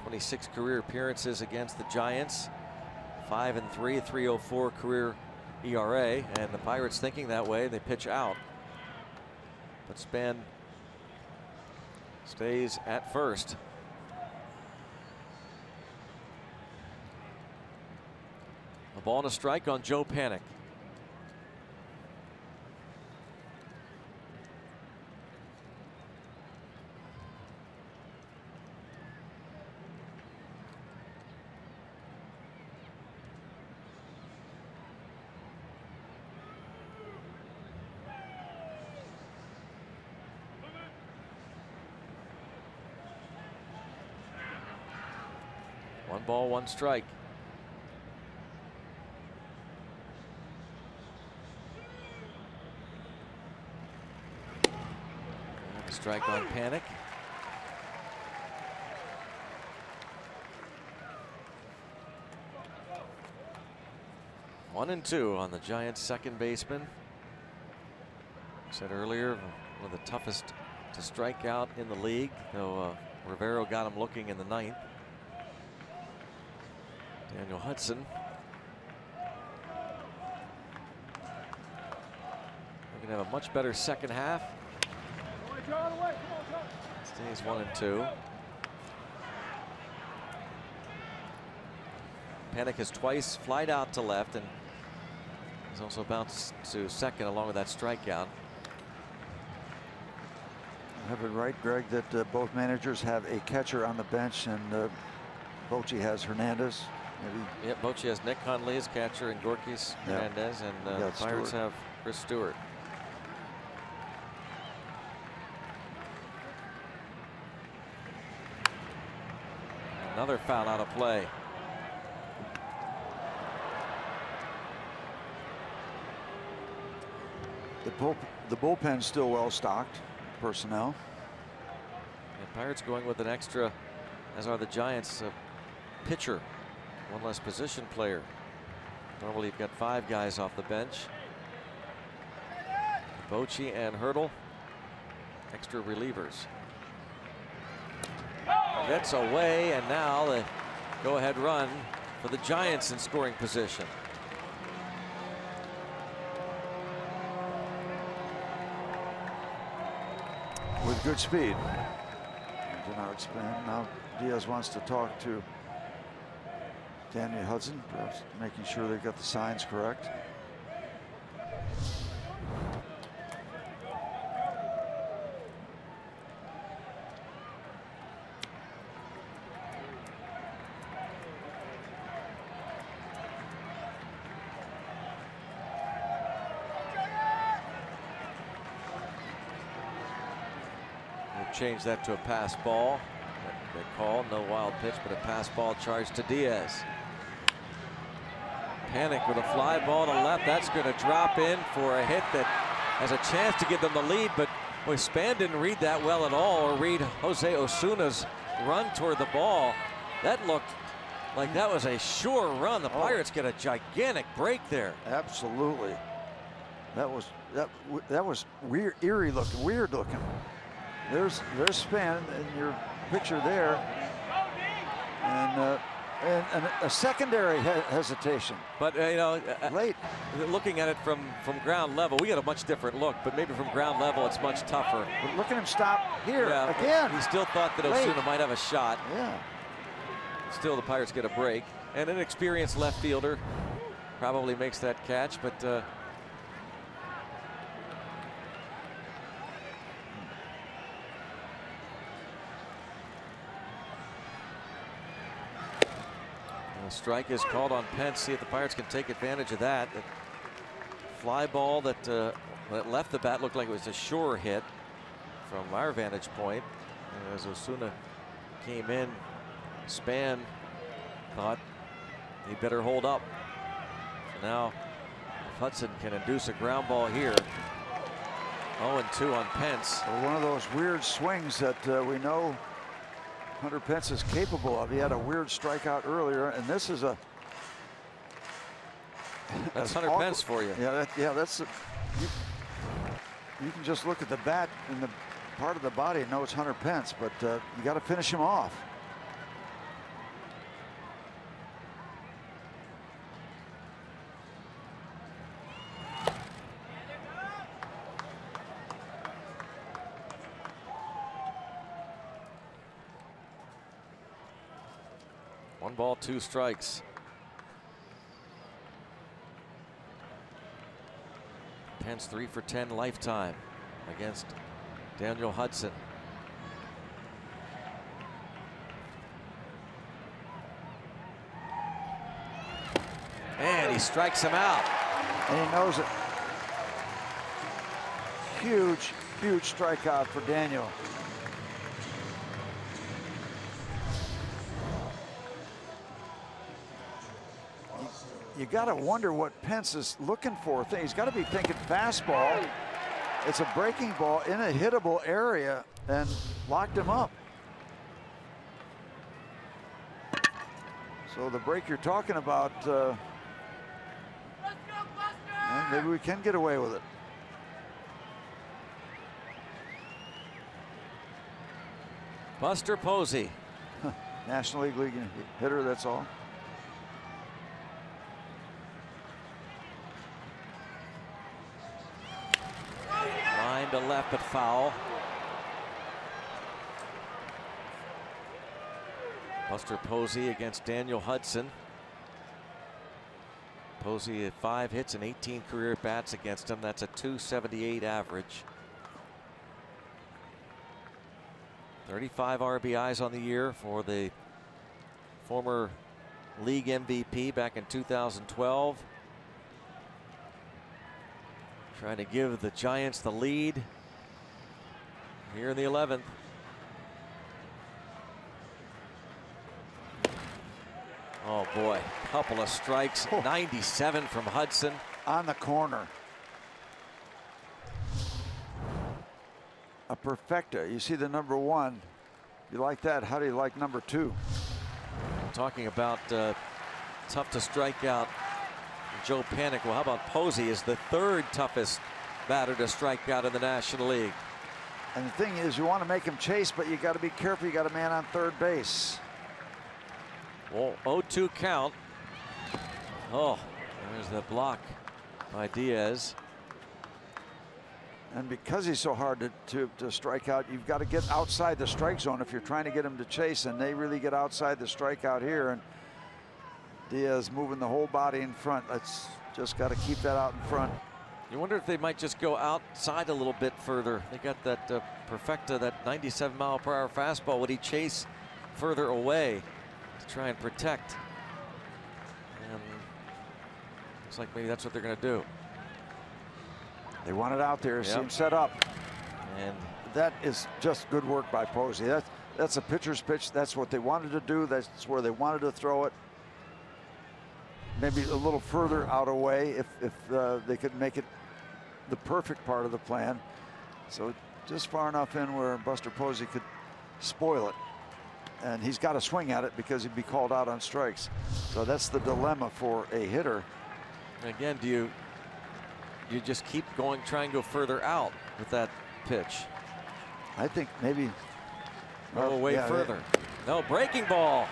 26 career appearances against the Giants. 5-3, 3.04 career ERA, and the Pirates thinking that way. They pitch out. But Span stays at first. A ball and a strike on Joe Panik. One ball, one strike. And a strike on Panik. One and two on the Giants' second baseman. I said earlier, one of the toughest to strike out in the league, though Rivero got him looking in the 9th. Daniel Hudson. We're going to have a much better second half. Stays 1 and 2. Panik has twice flied out to left and has also bounced to second along with that strikeout. I have it right, Greg, that both managers have a catcher on the bench, and Bochy has Hernandez. Maybe. Yep, Bochy has Nick Conley as catcher and Gorkis Hernandez, and the Pirates have Chris Stewart. Another foul out of play. The bullpen's still well stocked personnel. And Pirates going with an extra as are the Giants pitcher. One less position player. Normally you've got 5 guys off the bench. Bochy and Hurdle, extra relievers. That's away, and now the go-ahead run for the Giants in scoring position. With good speed. Denard spin. Now Diaz wants to talk to Daniel Hudson, perhaps making sure they've got the signs correct. Change that to a pass ball. They call no wild pitch, but a pass ball charged to Diaz. Panic with a fly ball to left. That's going to drop in for a hit that has a chance to give them the lead, but boy, Span didn't read that well at all, or read Jose Osuna's run toward the ball. That looked like that was a sure run. The Pirates get a gigantic break there. Absolutely. That was weird, eerie looking, weird looking. There's Span in your picture there, and a secondary hesitation. But you know, late. Looking at it from ground level, we get a much different look. But maybe from ground level, it's much tougher. But look at him stop here again. He still thought that Osuna might have a shot. Yeah. Still, the Pirates get a break, and an experienced left fielder probably makes that catch, but. Strike is called on Pence. See if the Pirates can take advantage of that. The fly ball that left the bat looked like it was a sure hit from our vantage point. As Osuna came in, Span thought he'd better hold up. So now if Hudson can induce a ground ball here. 0-2 on Pence. So one of those weird swings that we know Hunter Pence is capable of. He had a weird strikeout earlier, and this is a. That's Hunter Pence for you. Yeah, that's. You can just look at the bat and the part of the body and know it's Hunter Pence, but you got to finish him off. One ball, 2 strikes. Pence 3 for 10 lifetime against Daniel Hudson. And he strikes him out. And he knows it. Huge, huge strikeout for Daniel. You got to wonder what Pence is looking for. He's got to be thinking fastball. It's a breaking ball in a hittable area, and locked him up. So the break you're talking about, maybe we can get away with it. Buster Posey. National League hitter, that's all. Line to left, but foul. Buster Posey against Daniel Hudson. Posey had 5 hits and 18 career bats against him. That's a .278 average. 35 RBIs on the year for the former league MVP back in 2012. Trying to give the Giants the lead here in the 11th. Oh boy, couple of strikes. 97 from Hudson. On the corner. A perfecta. You see the number 1 You like that? How do you like number 2? Talking about tough to strike out Joe Panik. Well, how about Posey is the 3rd toughest batter to strike out in the National League. And the thing is, you want to make him chase, but you got to be careful. You got a man on 3rd base. Well, 0-2 count. Oh, there's the block by Diaz. And because he's so hard to strike out, you've got to get outside the strike zone if you're trying to get him to chase, and they really get outside the strikeout here. And Diaz moving the whole body in front. That's just got to keep that out in front. You wonder if they might just go outside a little bit further. They got that perfecta, that 97-mile-per-hour fastball. Would he chase further away to try and protect? And looks like maybe that's what they're going to do. They want it out there. See him set up. And that is just good work by Posey. That's a pitcher's pitch. That's what they wanted to do. That's where they wanted to throw it. Maybe a little further out away if they could make it the perfect part of the plan. So just far enough in where Buster Posey could spoil it. And he's got to swing at it because he'd be called out on strikes. So that's the dilemma for a hitter. Again, do you just keep going, try and go further out with that pitch? I think maybe go away further. No, breaking ball.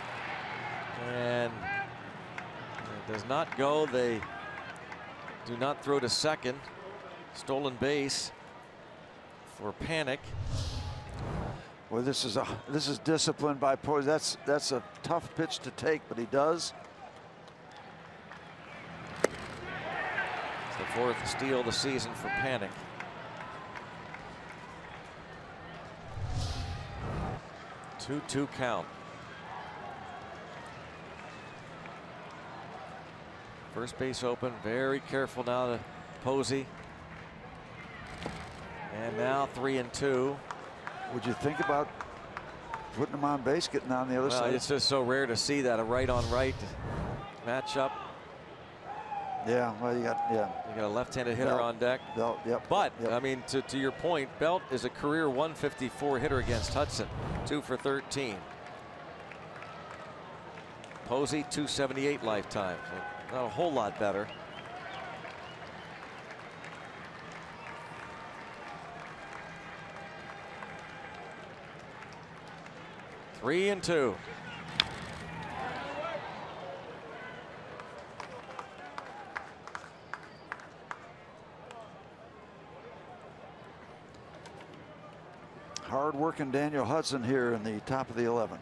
And it does not go. They do not throw to second. Stolen base for Panik. Well, this is discipline by Posey. That's a tough pitch to take, but he does. It's the 4th steal of the season for Panik. Two count. First base open. Very careful now to Posey. And now 3-2. Would you think about putting him on base, getting on the other side? It's just so rare to see that, a right-on-right matchup. Yeah, well, you got a left-handed hitter on deck. Belt, but I mean, to your point, Belt is a career 154 hitter against Hudson, 2 for 13. Posey 278 lifetime, so not a whole lot better. Three and two. Hard-working Daniel Hudson here in the top of the 11th.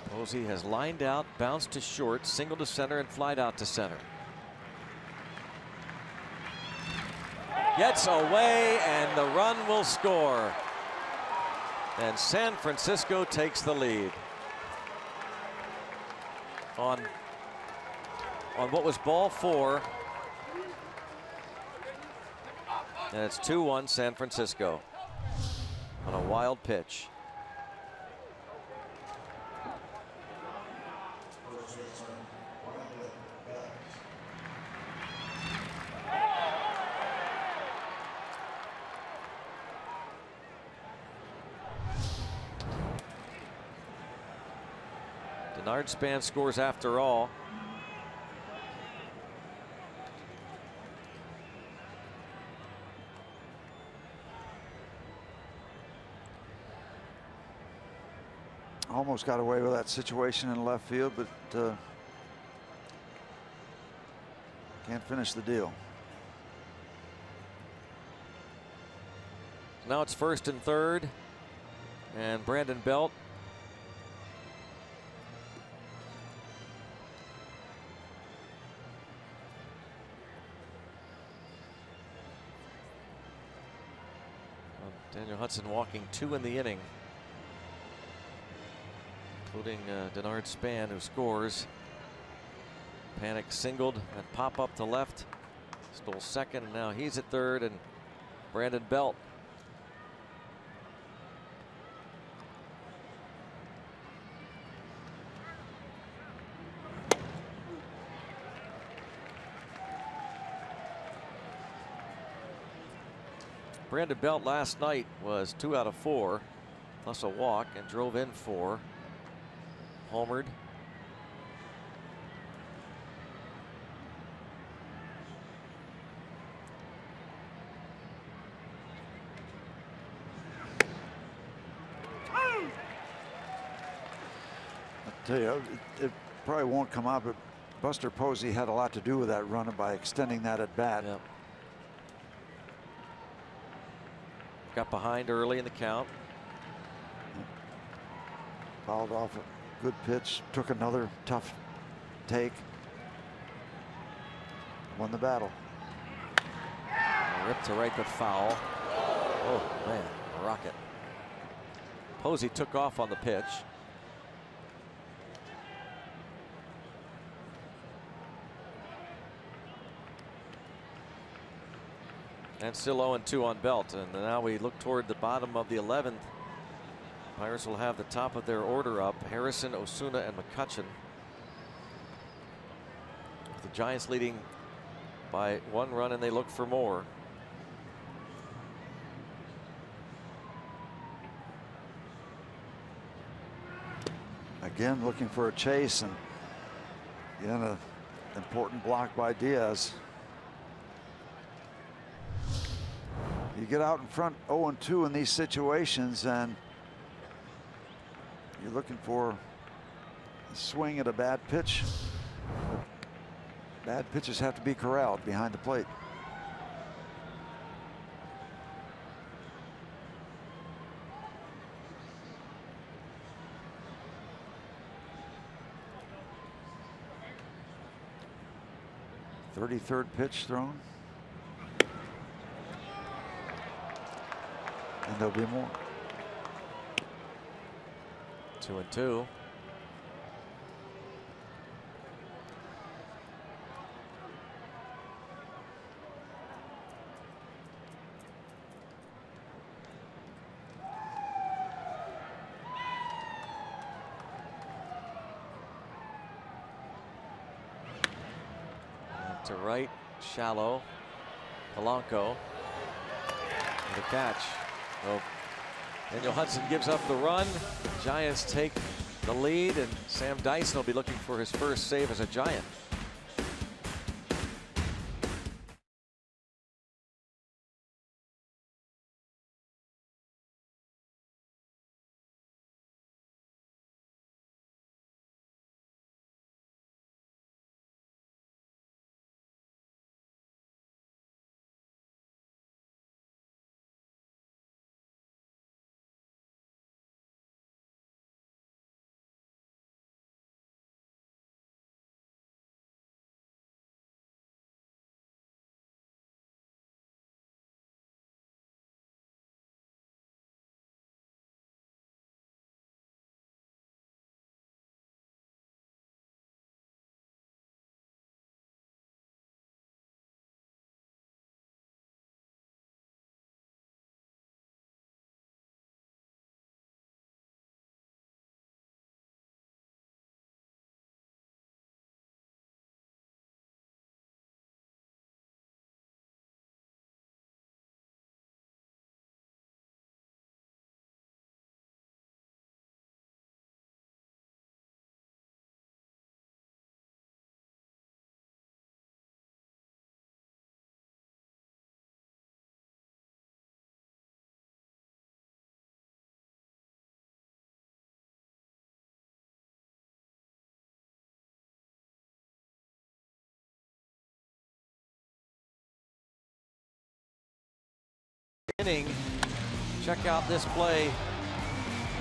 Posey has lined out, bounced to short, single to center, and flied out to center. Gets away, and the run will score. And San Francisco takes the lead. On what was ball 4. And it's 2-1 San Francisco on a wild pitch. Denard Span scores after all. Almost got away with that situation in left field, but can't finish the deal. Now it's 1st and 3rd, and Brandon Belt. Daniel Hudson walking 2 in the inning, including Denard Span, who scores. Panik singled and pop up to left, stole second, and now he's at 3rd, and Brandon Belt. Brandon Belt last night was 2 out of 4, plus a walk, and drove in 4. Homered. I'll tell you, it probably won't come out, but Buster Posey had a lot to do with that run by extending that at bat. Yep. Got behind early in the count. Fouled off a good pitch, took another tough take. Won the battle. Ripped to right, but foul. Oh, man, a rocket. Posey took off on the pitch. And still 0-2 on Belt. And now we look toward the bottom of the 11th. Pirates will have the top of their order up. Harrison, Osuna, and McCutchen. The Giants leading by 1 run, and they look for more. Again, looking for a chase, and again, an important block by Diaz. You get out in front 0-2 in these situations, and you're looking for a swing at a bad pitch. Bad pitches have to be corralled behind the plate. Third pitch thrown. And there'll be more. 2-2. To right, shallow. Polanco with a catch. So Daniel Hudson gives up the run. Giants take the lead, and Sam Dyson will be looking for his first save as a Giant. Inning. Check out this play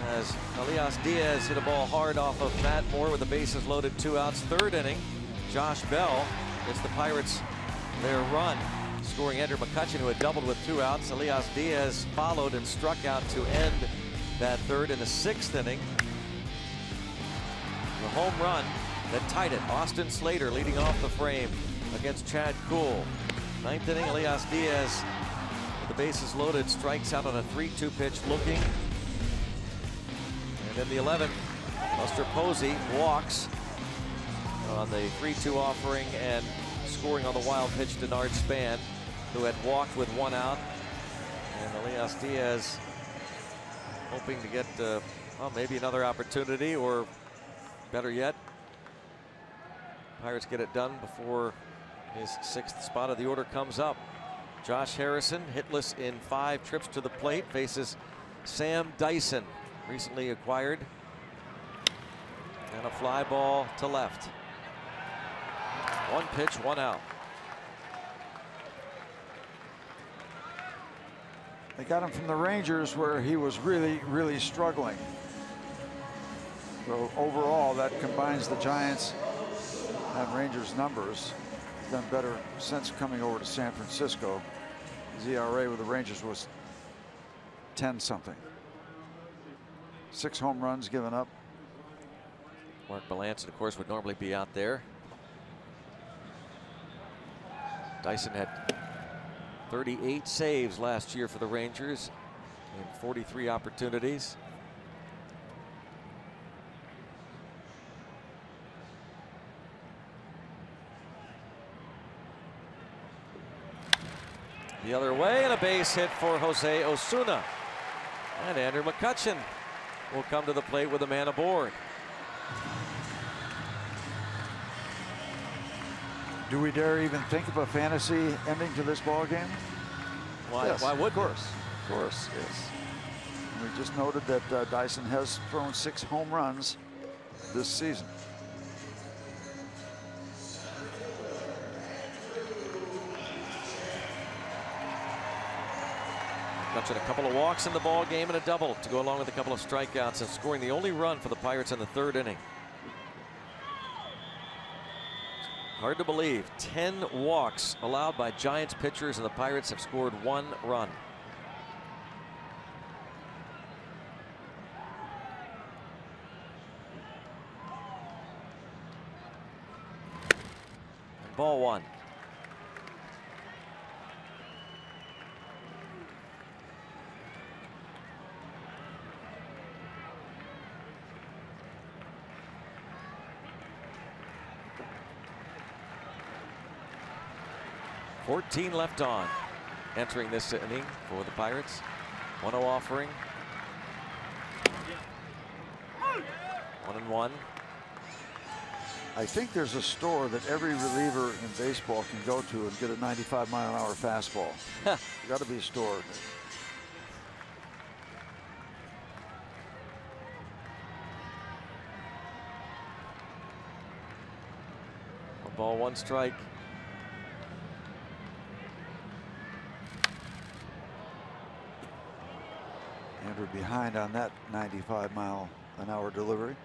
as Elias Diaz hit a ball hard off of Matt Moore with the bases loaded, 2 outs. 3rd inning, Josh Bell gets the Pirates their run, scoring Andrew McCutchen, who had doubled with 2 outs. Elias Diaz followed and struck out to end that 3rd. In the 6th inning, the home run that tied it. Austin Slater leading off the frame against Chad Kuhl. 9th inning, Elias Diaz, the bases loaded, strikes out on a 3-2 pitch, looking. And in the 11th, Buster Posey walks on the 3-2 offering and scoring on the wild pitch to Nard Span, who had walked with 1 out. And Elias Diaz hoping to get well, maybe another opportunity, or better yet, Pirates get it done before his 6th spot of the order comes up. Josh Harrison, hitless in 5 trips to the plate, faces Sam Dyson, recently acquired. And a fly ball to left. 1 pitch, 1 out. They got him from the Rangers, where he was really struggling. So overall, that combines the Giants and Rangers numbers. He's done better since coming over to San Francisco. His ERA with the Rangers was 10-something. 6 home runs given up. Mark Melancon, of course, would normally be out there. Dyson had 38 saves last year for the Rangers in 43 opportunities. The other way, and a base hit for Jose Osuna. And Andrew McCutchen will come to the plate with a man aboard. Do we dare even think of a fantasy ending to this ball game? Why, yes, why would of course, yes. We just noted that Dyson has thrown 6 home runs this season. McCutchen, a couple of walks in the ball game and a double to go along with a couple of strikeouts, and scoring the only run for the Pirates in the 3rd inning. Hard to believe, 10 walks allowed by Giants pitchers, and the Pirates have scored 1 run. Ball 1. $14 left on. Entering this inning for the Pirates. 1-0 offering. 1-1. I think there's a store that every reliever in baseball can go to and get a 95-mile-an-hour fastball. Got to be a store. A ball, 1 strike. Andrew behind on that 95-mile-an-hour delivery.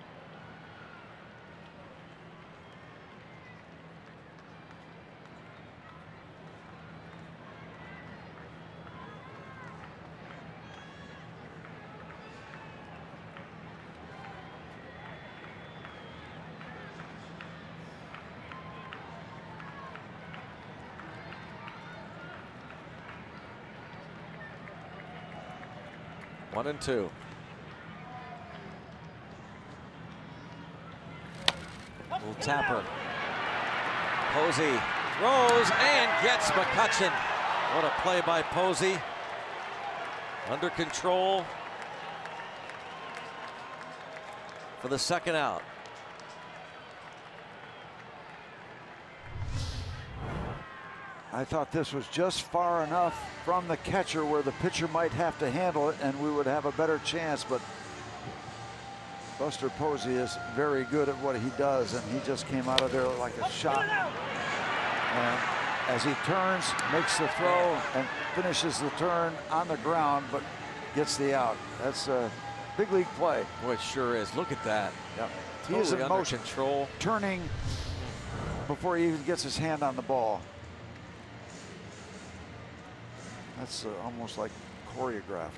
One and 2. Little tapper. Posey throws and gets McCutchen. What a play by Posey. Under control for the 2nd out. I thought this was just far enough from the catcher where the pitcher might have to handle it and we would have a better chance, but Buster Posey is very good at what he does, and he just came out of there like a shot. And as he turns, makes the throw and finishes the turn on the ground, but gets the out. That's a big league play. Boy, it sure is. Look at that. Yep. Totally He is in under motion, control, turning before he even gets his hand on the ball. That's almost like choreographed.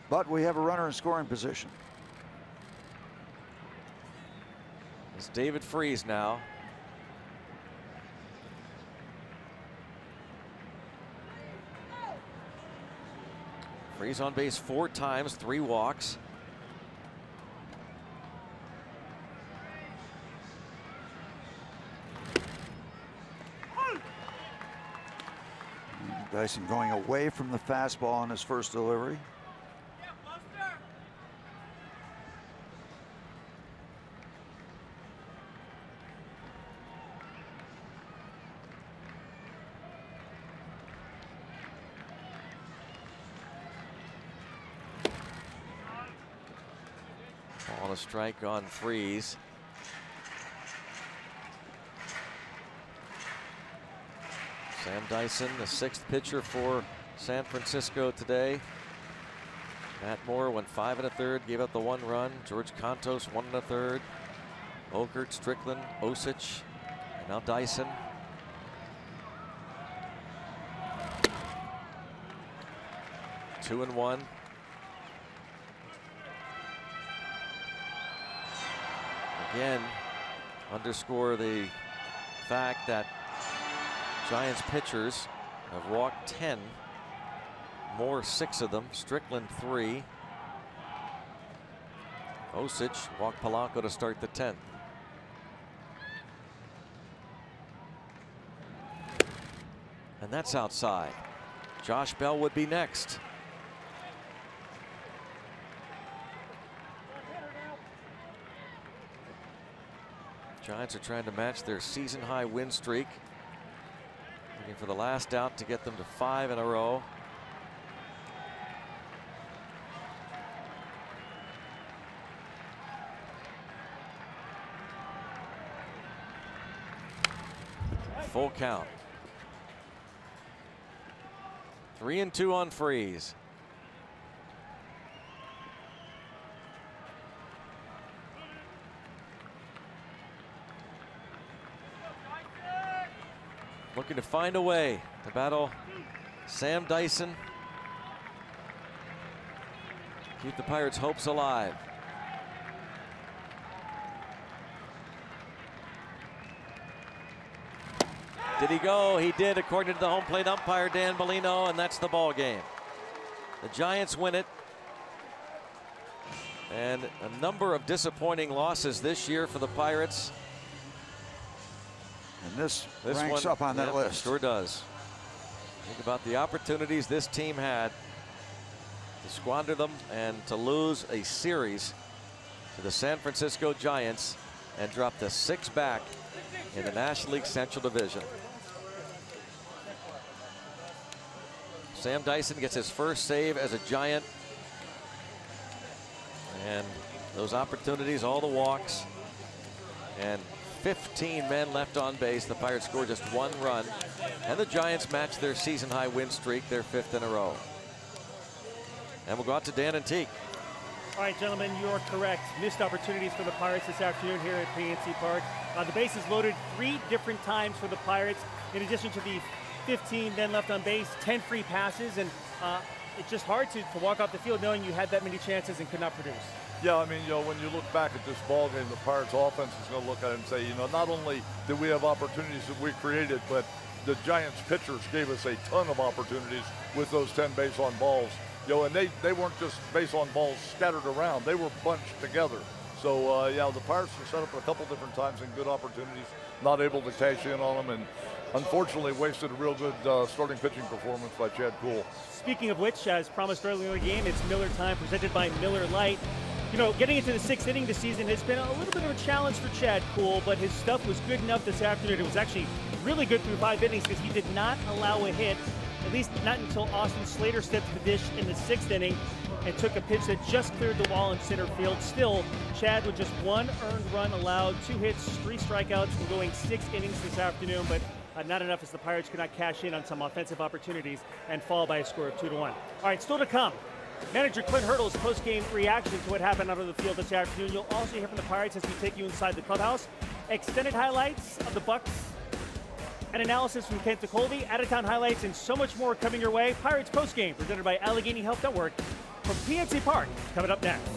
But we have a runner in scoring position. It's David Freese now. Freese on base 4 times, 3 walks. Dyson going away from the fastball on his first delivery. On a strike on Freeze. Sam Dyson, the 6th pitcher for San Francisco today. Matt Moore went 5 1/3, gave up the 1 run. George Contos 1 1/3. Okert, Strickland, Osich, and now Dyson. Two and 1. Again, underscore the fact that Giants pitchers have walked 10, Moore 6 of them, Strickland 3. Osich walked Polanco to start the 10th. And that's outside. Josh Bell would be next. Giants are trying to match their season high win streak. Looking for the last out to get them to 5 in a row. Full count. 3 and 2 on Freeze. Looking to find a way to battle Sam Dyson. Keep the Pirates' hopes alive. Did he go? He did, according to the home plate umpire, Dan Bellino, and that's the ball game. The Giants win it. And a number of disappointing losses this year for the Pirates. And this ranks up on that list. Sure does. Think about the opportunities this team had to squander them and to lose a series to the San Francisco Giants and drop the 6 back in the National League Central Division. Sam Dyson gets his first save as a Giant. And those opportunities, all the walks, and 15 men left on base. The Pirates score just 1 run, and the Giants match their season high win streak, their 5th in a row. And we'll go out to Dan and Teague. All right, gentlemen, you're correct. Missed opportunities for the Pirates this afternoon here at PNC Park. The bases loaded 3 different times for the Pirates, in addition to the 15 men left on base, 10 free passes, and it's just hard to walk off the field knowing you had that many chances and could not produce. Yeah, I mean, when you look back at this ball game, the Pirates offense is going to look at it and say, not only did we have opportunities that we created, but the Giants pitchers gave us a ton of opportunities with those 10 base on balls. And they weren't just base on balls scattered around; they were bunched together. So yeah, the Pirates were set up a couple different times in good opportunities, not able to cash in on them, and unfortunately wasted a real good starting pitching performance by Chad Kuhl. Speaking of which, as promised earlier in the game, it's Miller time, presented by Miller Lite. Getting into the 6th inning this season has been a little bit of a challenge for Chad Kuhl, but his stuff was good enough this afternoon. It was actually really good through 5 innings because he did not allow a hit, at least not until Austin Slater stepped to the dish in the 6th inning and took a pitch that just cleared the wall in center field. Still, Chad with just 1 earned run allowed, 2 hits, 3 strikeouts from going 6 innings this afternoon, but not enough as the Pirates could not cash in on some offensive opportunities and fall by a score of 2-1. All right, still to come. Manager Clint Hurdle's post-game reaction to what happened out of the field this afternoon. You'll also hear from the Pirates as we take you inside the clubhouse. Extended highlights of the Bucks, an analysis from Kent DeColvey, out-of-town highlights, and so much more coming your way. Pirates post-game presented by Allegheny Health Network from PNC Park, coming up next.